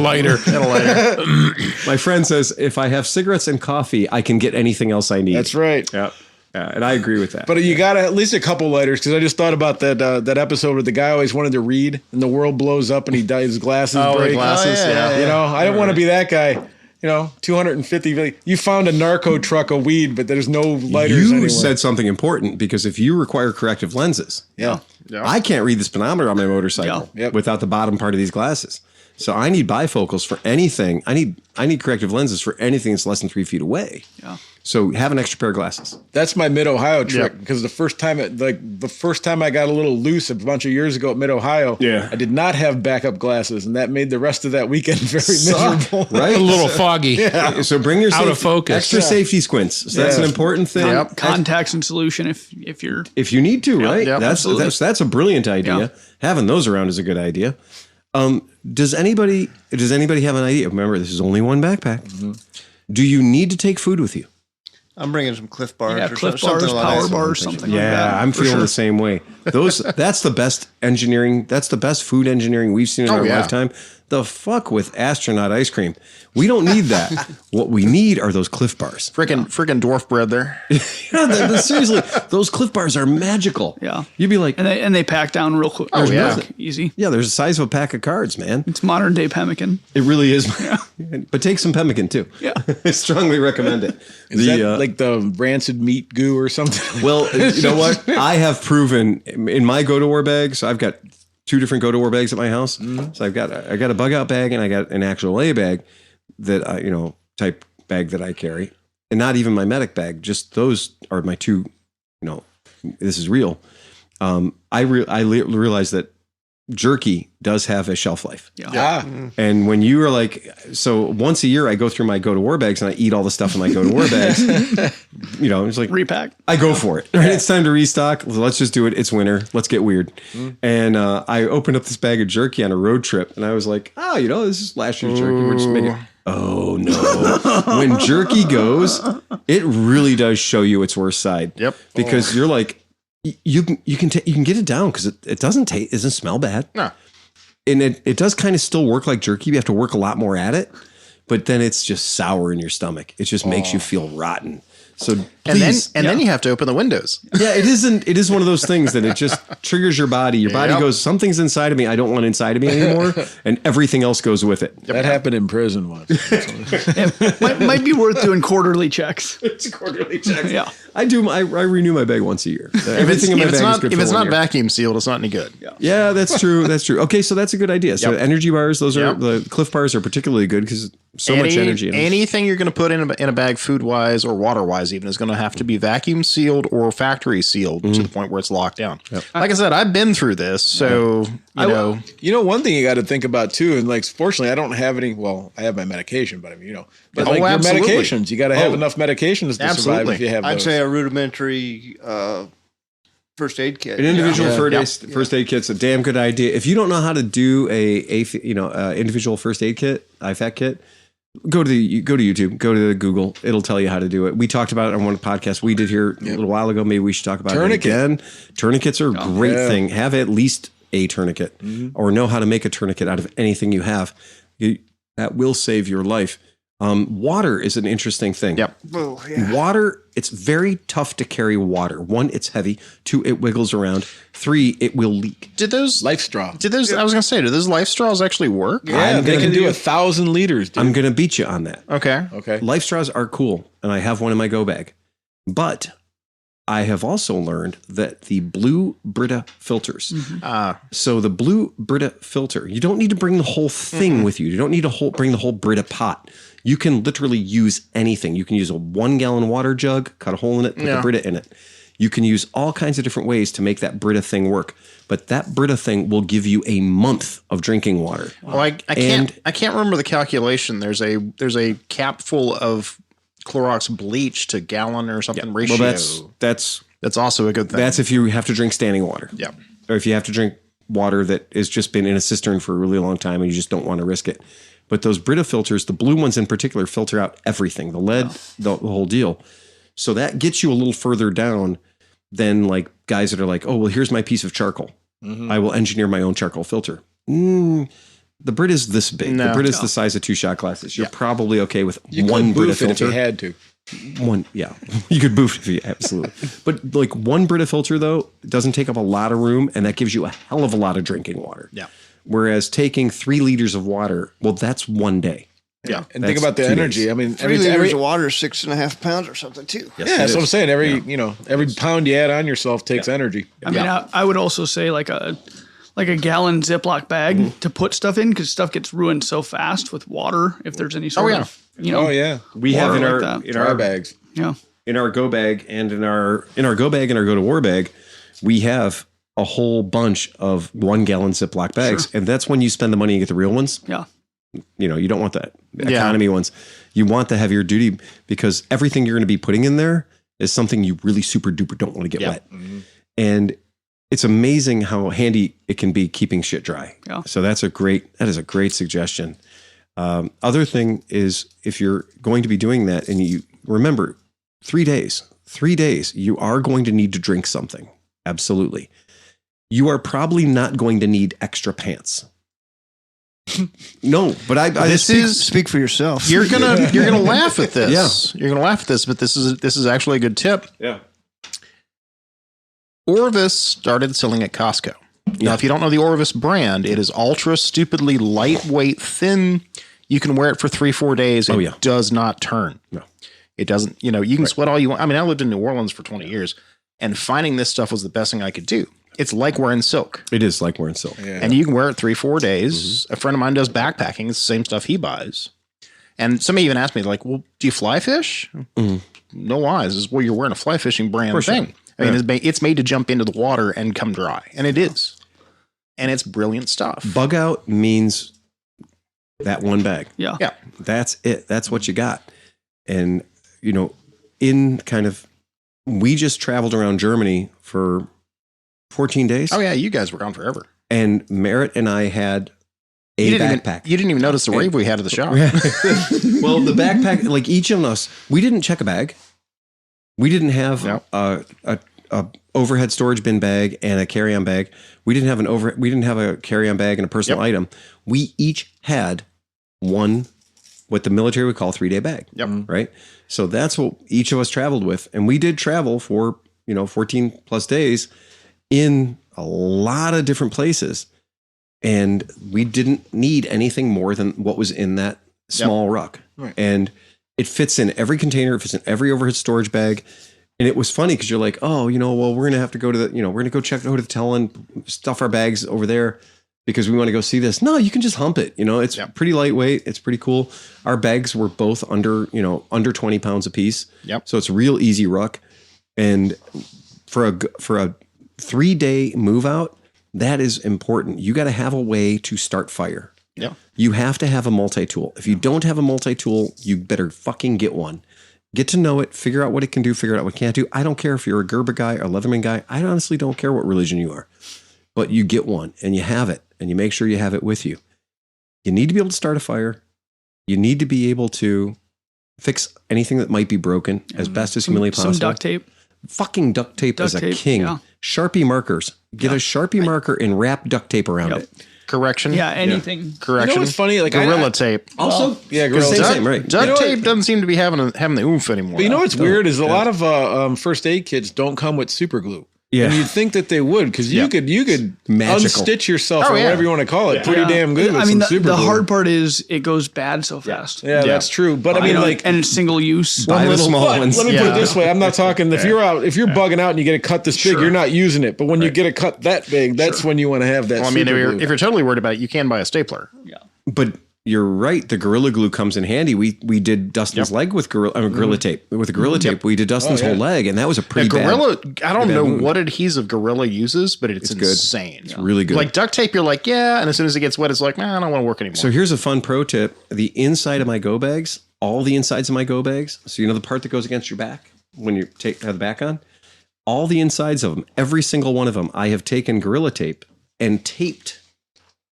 lighter. My friend says if I have cigarettes and coffee, I can get anything else I need. That's right. Yeah. And I agree with that. But you got at least a couple lighters, because I just thought about that episode where the guy always wanted to read and the world blows up and he dies, his glasses break. glasses, You know, I don't want to be that guy. You know, 250. You found a narco truck of weed, but there's no lighters you anywhere. said something important, because if you require corrective lenses, I can't read the speedometer on my motorcycle without the bottom part of these glasses. So I need bifocals for anything. I need corrective lenses for anything that's less than 3 feet away. Yeah. So have an extra pair of glasses. That's my Mid-Ohio trick because the first time I got a little loose a bunch of years ago at Mid-Ohio, I did not have backup glasses, and that made the rest of that weekend very miserable. Right? A little foggy. Yeah. So bring your Out of focus. extra safety squints. So that's an important thing. Contacts and solution if If you need to, right? Yep, That's a brilliant idea. Yeah. Having those around is a good idea. Does anybody have an idea? Remember, this is only one backpack. Mm-hmm. Do you need to take food with you? I'm bringing some Cliff Bars or Cliff something Bars, like Power that. Bars, something like that. Yeah, I'm feeling the same way. That's the best engineering. That's the best food engineering we've seen in our lifetime. The fuck with astronaut ice cream. We don't need that. What we need are those Cliff Bars. Freaking dwarf bread there. Seriously, those Cliff Bars are magical. Yeah. You'd be like, And they pack down real quick. Oh, yeah. Easy. yeah, there's the size of a pack of cards, man. It's modern day pemmican. It really is. But take some pemmican too. Yeah. I strongly recommend it. Is that like the rancid meat goo or something? Well, you know what? I have proven in my go-to-war bags, I've got 2 different go-to-war bags at my house. Mm-hmm. So I got a bug-out bag and I got an actual A bag that type bag that I carry. And not even my medic bag. Just those are my 2, this is real. I realized that jerky does have a shelf life. Yeah. And when you are like, so once a year I go through my go-to-war bags and I eat all the stuff in my go-to-war bags. It's like Repack. I go for it. Right? It's time to restock. Let's just do it. It's winter. Let's get weird. And I opened up this bag of jerky on a road trip and I was like, this is last year's jerky. We're just making it. Oh no. When jerky goes, it really does show you its worst side. Yep. Because you're like, you can get it down because it doesn't smell bad. No. And it does kind of still work like jerky. You have to work a lot more at it, but then it's just sour in your stomach. It just makes you feel rotten. So please, then you have to open the windows. yeah, it is one of those things that it just triggers your body. Your body goes, something's inside of me I don't want inside of me anymore, and everything else goes with it. That happened in prison once. might be worth doing quarterly checks. It's quarterly checks. Yeah. I renew my bag once a year. Everything in my bag is good if for it's 1 not year. vacuum sealed, it's not any good. Yeah, that's true. That's true. Okay, so that's a good idea. So energy bars, those are the Cliff Bars are particularly good because so much energy in them. Anything you're going to put in a bag, food wise or water wise, even is going to have to be vacuum sealed or factory sealed to the point where it's locked down. Yep. Like I said, I've been through this, so one thing you got to think about too, and fortunately, I don't have any. Well, I have my medication, but your medications, you got to have enough medications to survive if you have. I'd say a rudimentary first aid kit. An individual first aid kit's a damn good idea. If you don't know how to do a individual first aid kit, IFAC kit, go to YouTube, go to Google. It'll tell you how to do it. We talked about it on one podcast we did here a little while ago. Maybe we should talk about it again. Tourniquets are a great thing. Have at least a tourniquet or know how to make a tourniquet out of anything you have. That will save your life. Water is an interesting thing. Yep. Oh, yeah. Water, it's very tough to carry water. 1, it's heavy. 2, it wiggles around. 3, it will leak. Did those Life straw? I was going to say, do those life straws actually work? Yeah, they can do 1,000 liters. Dude. I'm going to beat you on that. Okay. Life straws are cool, and I have one in my go bag. But I have also learned that the blue Brita filters. So the blue Brita filter, you don't need to bring the whole thing with you. You don't need to bring the whole Brita pot. You can literally use anything. You can use a 1-gallon water jug, cut a hole in it, put the Brita in it. You can use all kinds of different ways to make that Brita thing work. But that Brita thing will give you a month of drinking water. Well, I can't remember the calculation. There's a cap full of Clorox bleach to gallon or something ratio. Well, that's also a good thing. That's if you have to drink standing water. Yeah. Or if you have to drink water that has just been in a cistern for a really long time and you just don't want to risk it. But those Brita filters, the blue ones in particular, filter out everything, the lead, the whole deal. So that gets you a little further down than like guys that are like, oh, well, here's my piece of charcoal. I will engineer my own charcoal filter. The Brita's this big. The Brita's the size of 2 shot glasses. You're probably okay with one Brita filter. If you had to. One, yeah, you could boof if you absolutely. But like one Brita filter though doesn't take up a lot of room, and that gives you a hell of a lot of drinking water. Yeah. Whereas taking 3 liters of water, well, that's 1 day. Yeah, and think about the energy. Days. I mean, 3 liters of water is 6.5 pounds or something too. Yes, that's what I'm saying. Every pound you add on yourself takes energy. I mean, I would also say like a gallon Ziploc bag to put stuff in because stuff gets ruined so fast with water if there's any sort of we have in our bags. Yeah. In our go bag and in our go bag and our go to war bag, we have a whole bunch of 1 gallon Ziploc bags. And that's when you spend the money and get the real ones. Yeah. You don't want the economy ones. You want the heavier duty because everything you're going to be putting in there is something you really super duper don't want to get wet. Mm-hmm. And it's amazing how handy it can be keeping shit dry. Yeah. So that is a great suggestion. Other thing is if you're going to be doing that and you remember 3 days, you are going to need to drink something. Absolutely. You are probably not going to need extra pants. No, but speak for yourself. You're gonna laugh at this. Yeah. You're gonna laugh at this, but this is actually a good tip. Yeah. Orvis started selling at Costco. Now, if you don't know the Orvis brand, it is ultra stupidly lightweight, thin. You can wear it for 3-4 days. And it does not turn. No, it doesn't. You can sweat all you want. I mean, I lived in New Orleans for 20 years, and finding this stuff was the best thing I could do. It's like wearing silk. It is like wearing silk. Yeah. And you can wear it 3-4 days. Mm-hmm. A friend of mine does backpacking. It's the same stuff he buys. And somebody even asked me, like, well, do you fly fish? Mm-hmm. No wise. Is you're wearing a fly fishing brand thing. Sure. I mean, it's made to jump into the water and come dry. And it is. And it's brilliant stuff. Bug out means that 1 bag. Yeah. Yeah. That's it. That's what you got. And, we just traveled around Germany for 14 days. Oh, yeah. You guys were gone forever. And Merritt and I had a backpack. You didn't even notice the rave we had at the shop. Well, the backpack, like each of us, we didn't check a bag. We didn't have a overhead storage bin bag and a carry-on bag. We didn't have a carry-on bag and a personal item. We each had one, what the military would call 3-day bag. Yep. Right. So that's what each of us traveled with. And we did travel for, 14 plus days in a lot of different places. And we didn't need anything more than what was in that small ruck. Right. And it fits in every container. It fits in every overhead storage bag. And it was funny because you're like, oh, well, we're going to have to go to we're going to go check the hotel and stuff our bags over there because we want to go see this. No, you can just hump it. It's pretty lightweight. It's pretty cool. Our bags were both under 20 pounds a piece. Yep. So it's a real easy ruck. And for a 3-day move out, that is important. You got to have a way to start fire. Yeah. You have to have a multi-tool. If you don't have a multi-tool, you better fucking get one. Get to know it, figure out what it can do, figure out what it can't do. I don't care if you're a Gerber guy or a Leatherman guy. I honestly don't care what religion you are. But you get one and you have it and you make sure you have it with you. You need to be able to start a fire. You need to be able to fix anything that might be broken as best as humanly possible. Some duct tape. Fucking duct tape is a king. Yeah. Sharpie markers. Get a Sharpie marker and wrap duct tape around it. Correction. Yeah, anything. Yeah. Correction. You know what's funny? Like Gorilla tape. Also, Gorilla same, right? Duct tape doesn't seem to be having the oomph anymore. But you know what's weird is a lot of first aid kits don't come with super glue. Yeah. And you'd think that they would because you could unstitch yourself or whatever you want to call it pretty damn good with some super glue. The hard part is it goes bad so fast. Yeah, that's true. But I mean, and it's single use. Buy the small ones. Let me put it this way. I'm not talking if you're bugging out and you get a cut this big, you're not using it. But when you get a cut that big, that's when you want to have that. Well, I mean, if you're totally worried about it, you can buy a stapler. Yeah. But you're right. The Gorilla Glue comes in handy. We did Dustin's leg with Gorilla tape. With the Gorilla tape, we did Dustin's whole leg, and that was a pretty Gorilla. I don't know what adhesive Gorilla uses, but it's insane. It's really good. Like duct tape, you're like, and as soon as it gets wet, it's like, I don't want to work anymore. So here's a fun pro tip: the inside of my go bags, all the insides of my go bags. So the part that goes against your back when you have the back on, all the insides of them, every single one of them, I have taken Gorilla tape and taped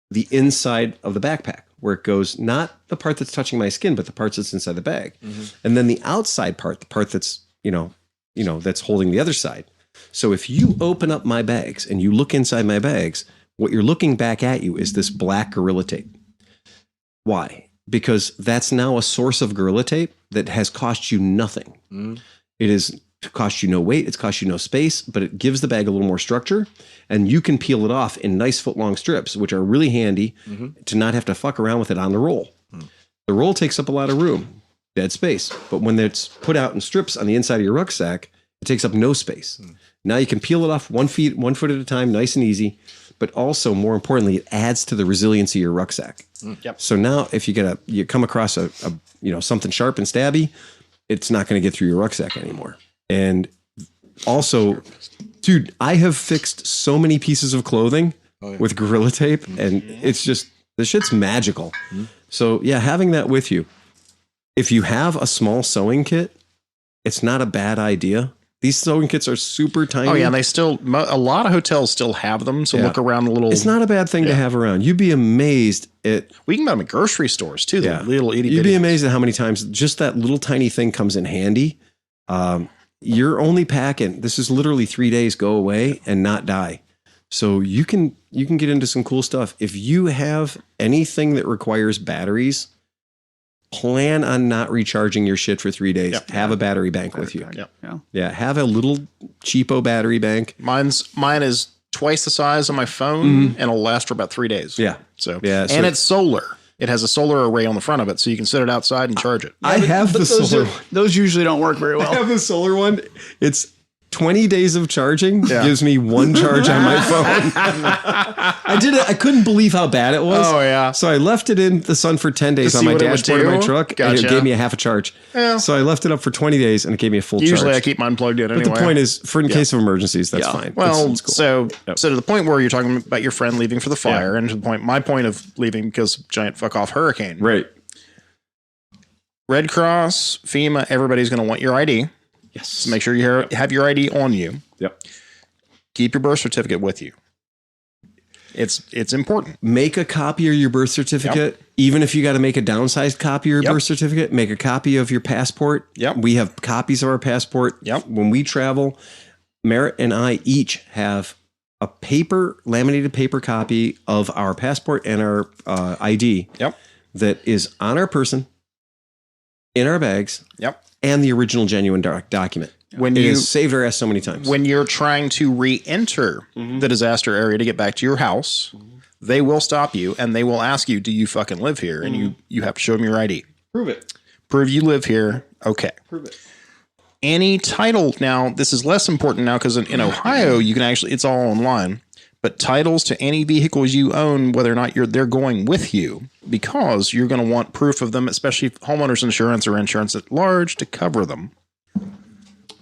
the inside of the backpack. Where it goes, not the part that's touching my skin, but the parts that's inside the bag. Mm-hmm. And then the outside part, the part that's, that's holding the other side. So if you open up my bags and you look inside my bags, what you're looking back at you is this black Gorilla tape. Why? Because that's now a source of Gorilla tape that has cost you nothing. Mm-hmm. It has cost you no weight, it's cost you no space, but it gives the bag a little more structure, and you can peel it off in nice foot-long strips, which are really handy to not have to fuck around with it on the roll. Mm. The roll takes up a lot of room, dead space, but when it's put out in strips on the inside of your rucksack, it takes up no space. Mm. Now you can peel it off 1 foot at a time, nice and easy, but also, more importantly, it adds to the resiliency of your rucksack. Mm. Yep. So now if you come across a something sharp and stabby, it's not going to get through your rucksack anymore. And also, dude, I have fixed so many pieces of clothing with Gorilla Tape, and it's just, the shit's magical. So yeah, having that with you. If you have a small sewing kit, it's not a bad idea. These sewing kits are super tiny. Oh yeah, and they still, a lot of hotels still have them. So look around a little. It's not a bad thing to have around. You'd be amazed at. We can buy them at grocery stores too. The little itty. You'd be amazed at how many times just that little tiny thing comes in handy. You're only packing. This is literally 3 days. Go away and not die. So you can get into some cool stuff. If you have anything that requires batteries, plan on not recharging your shit for 3 days. Have a battery bank with you. Yeah. Have a little cheapo battery bank. Mine is twice the size of my phone and it'll last for about 3 days. So and it's solar. It has a solar array on the front of it, so you can set it outside and charge it. I have the solar one. Those usually don't work very well. I have the solar one. It's 20 days of charging gives me one charge on my phone. I did it. I couldn't believe how bad it was. Oh, yeah. So I left it in the sun for 10 days on my dashboard of my truck, and it gave me a half a charge. Yeah. So I left it up for 20 days, and it gave me a full charge. Usually I keep mine plugged in anyway. But the point is, for in case of emergencies, that's fine. Well, it's cool. So to the point where you're talking about your friend leaving for the fire, and to the point, my point of leaving because giant fuck off hurricane. Right. Red Cross, FEMA, everybody's going to want your ID. Yes. So make sure you have your ID on you. Yep. Keep your birth certificate with you. It's important. Make a copy of your birth certificate. Even if you got to make a downsized copy of your birth certificate, make a copy of your passport. Yep. We have copies of our passport. Yep. When we travel, Merritt and I each have a laminated paper copy of our passport and our ID. Yep. That is on our person, in our bags. Yep. And the original genuine document. When it you has saved our ass so many times. When you're trying to re-enter the disaster area to get back to your house, they will stop you and they will ask you, "Do you fucking live here?" And you have to show them your ID. Prove it. Prove you live here. Okay. Prove it. Any title now. This is less important now because in Ohio you can actually it's all online. But titles to any vehicles you own, whether or not they're going with you, because you're going to want proof of them, especially homeowners insurance or insurance at large to cover them.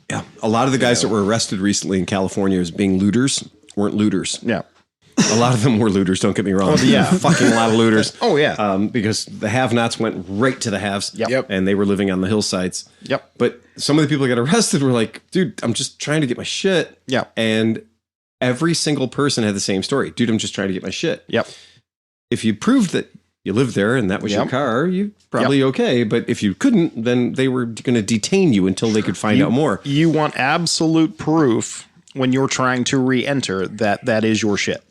Yeah. A lot of the guys that were arrested recently in California as being looters weren't looters. Yeah. A lot of them were looters. Don't get me wrong. Fucking a lot of looters. Oh, yeah. Because the have-nots went right to the haves. Yep. And they were living on the hillsides. Yep. But some of the people that got arrested were like, dude, I'm just trying to get my shit. Yeah. And every single person had the same story. Dude, I'm just trying to get my shit. Yep. If you proved that you lived there and that was your car, you probably okay. But if you couldn't, then they were going to detain you until they could find out more. You want absolute proof when you're trying to re-enter that is your shit.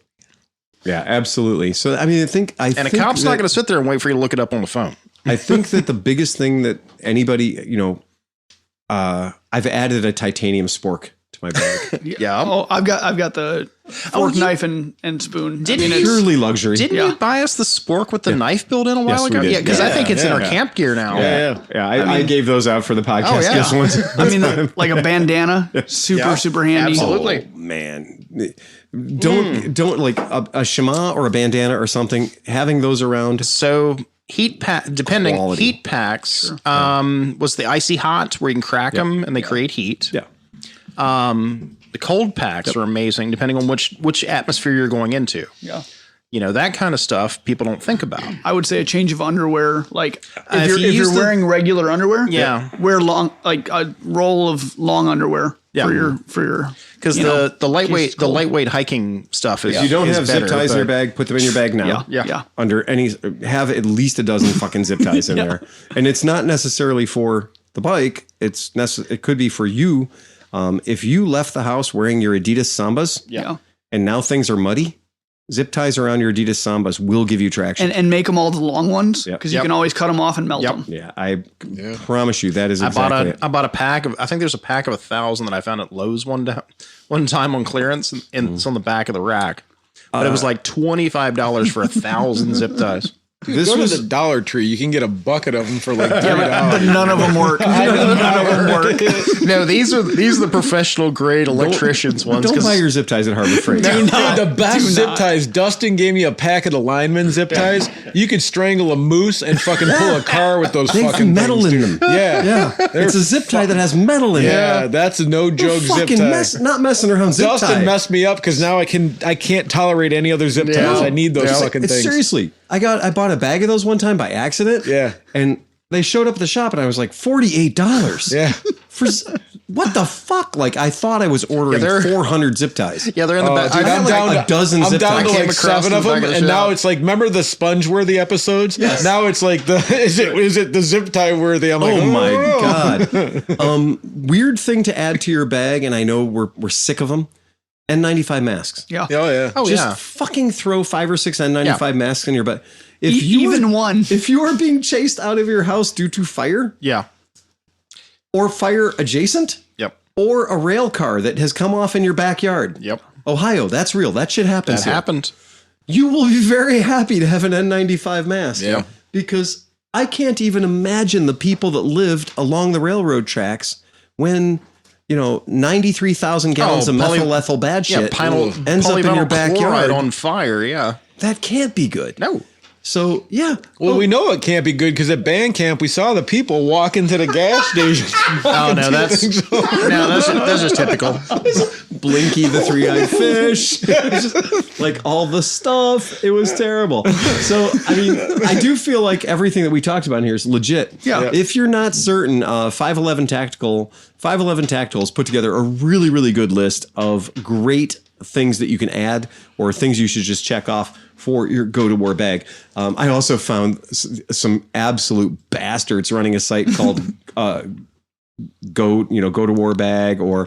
Yeah, absolutely. So, I mean, I think a cop's not going to sit there and wait for you to look it up on the phone. I think that the biggest thing that anybody, I've added a titanium spork to my bag. Yeah. Oh, I've got the fork, knife, and spoon. It's purely luxury. Didn't you buy us the spork with the knife built in a while ago? we did. Yeah, because I think it's in our camp gear now. Yeah. I gave those out for the podcast just once. I mean, like a bandana, super handy. Absolutely. Oh, man. Don't like a shema or a bandana or something. Having those around. So heat packs was the icy hot where you can crack them and they create heat. Yeah. The cold packs are amazing depending on which atmosphere you're going into. Yeah. That kind of stuff people don't think about. I would say a change of underwear. Like if you're wearing regular underwear, wear long, like a roll of long underwear for your because the lightweight hiking stuff is. If you don't have better, zip ties in your bag, put them in your bag now. Yeah. Have at least a dozen fucking zip ties in there, and it's not necessarily for the bike. It could be for you. If you left the house wearing your Adidas Sambas, and now things are muddy, zip ties around your Adidas Sambas will give you traction. And make them all the long ones because you can always cut them off and melt them. Yeah, I promise you that is exactly it. I bought a pack of, I think there's a pack of 1,000 that I found at Lowe's one time on clearance, and it's on the back of the rack. But it was like $25 for 1,000 zip ties. This Go was to the Dollar Tree. You can get a bucket of them for like $3. But none of them work. None of them work. No, these are the professional grade electricians ones. don't 'cause- buy your zip ties at Harbor Freight. Dude, the best zip ties. Dustin gave me a packet of lineman zip ties. You could strangle a moose and fucking pull a car with those They have fucking metal things, in dude. them. Yeah. Yeah, it's a zip tie that has metal in it. Yeah, that's a no joke zip Fucking tie. not messing around zip Dustin tie. messed me up because now I can't tolerate any other zip ties. I need those fucking It's things. seriously, I bought a bag of those one time by accident. Yeah. And they showed up at the shop and I was like, $48. Yeah. What the fuck? Like I thought I was ordering they're- 400 zip ties. Yeah, they're in the back. Dude, I I'm have down a dozen I'm zip down ties. to I came like across 7 of the back them, of the and now shop. it's like, remember the sponge-worthy episodes? Yes. Now it's like is it the zip tie worthy? I'm like, Oh my God. Weird thing to add to your bag, and I know we're sick of them. N95 masks. Yeah. Oh yeah. Oh Just yeah. fucking throw 5 or 6 N95 masks in your bag. If Even one. If you are being chased out of your house due to fire Yeah. or fire adjacent Yep. or a rail car that has come off in your backyard. Yep. Ohio, that's real. That shit happens. That here. happened. You will be very happy to have an N95 mask. Yeah. Because I can't even imagine the people that lived along the railroad tracks when, 93,000 gallons of methyl ethyl bad Yeah. shit ends up in your polyvinyl chloride backyard. on fire. Yeah. That can't be good. No. So, yeah. Well, we know it can't be good because at band camp we saw the people walk into the gas station. Oh no, that's just typical. Blinky the three-eyed fish, It's just, like all the stuff. It was terrible. So, I mean, I do feel like everything that we talked about in here is legit. Yeah. If you're not certain, 511 Tacticals put together a really, really good list of great things that you can add or things you should just check off for your go-to-war bag. I also found some absolute bastards running a site called Go-to-War Bag or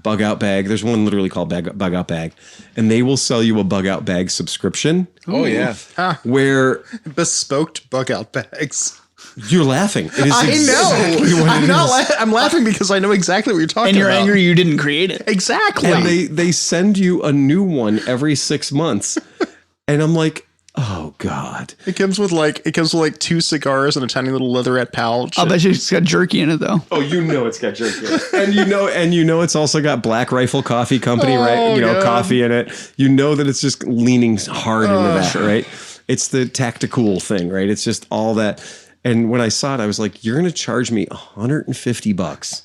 Bug Out Bag. There's one literally called Bug Out Bag, and they will sell you a Bug Out Bag subscription. Oh yeah. Where Bespoke bug out bags. you're laughing. It is I exactly know. what I'm it not. is. I'm laughing because I know exactly what you're talking And you're about. angry you didn't create it. Exactly. And they send you a new one every 6 months, and I'm like, oh God. It comes with like 2 cigars and a tiny little leatherette pouch. I'll bet you it's got jerky in it though. Oh, it's got jerky in it. And it's also got Black Rifle Coffee Company, right? Oh, God. Coffee in it. You know that it's just leaning hard into that, right? It's the tactical thing, right? It's just all that. And when I saw it, I was like, you're going to charge me $150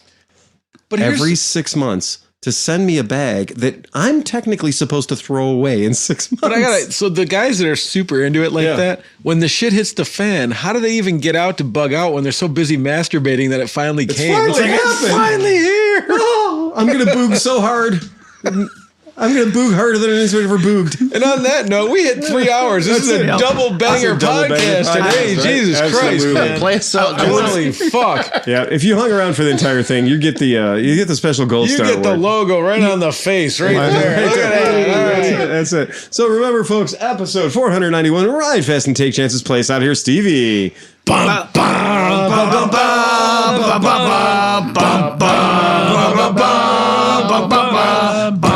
But every 6 months to send me a bag that I'm technically supposed to throw away in 6 months. But so the guys that are super into it like that, when the shit hits the fan, how do they even get out to bug out when they're so busy masturbating that it finally came? finally It's happened. finally here. Oh, I'm going to boog so hard. I'm going to boog harder than anyone's ever booged. And on that note, we hit 3 hours. This is a double banger podcast today. Right. Jesus Christ, Absolutely. man. Play us out. Holy fuck. Yeah, if you hung around for the entire thing, you get the special gold You star get the award. logo right on the face right there. Look at that. All right. That's it. So remember, folks, episode 491, Ride Fast and Take Chances. Play us out here, Stevie. Bum, bum, bum, bum, bum, bum, bum, bum, bum, bum, bum, bum, bum, bum, bum, bum,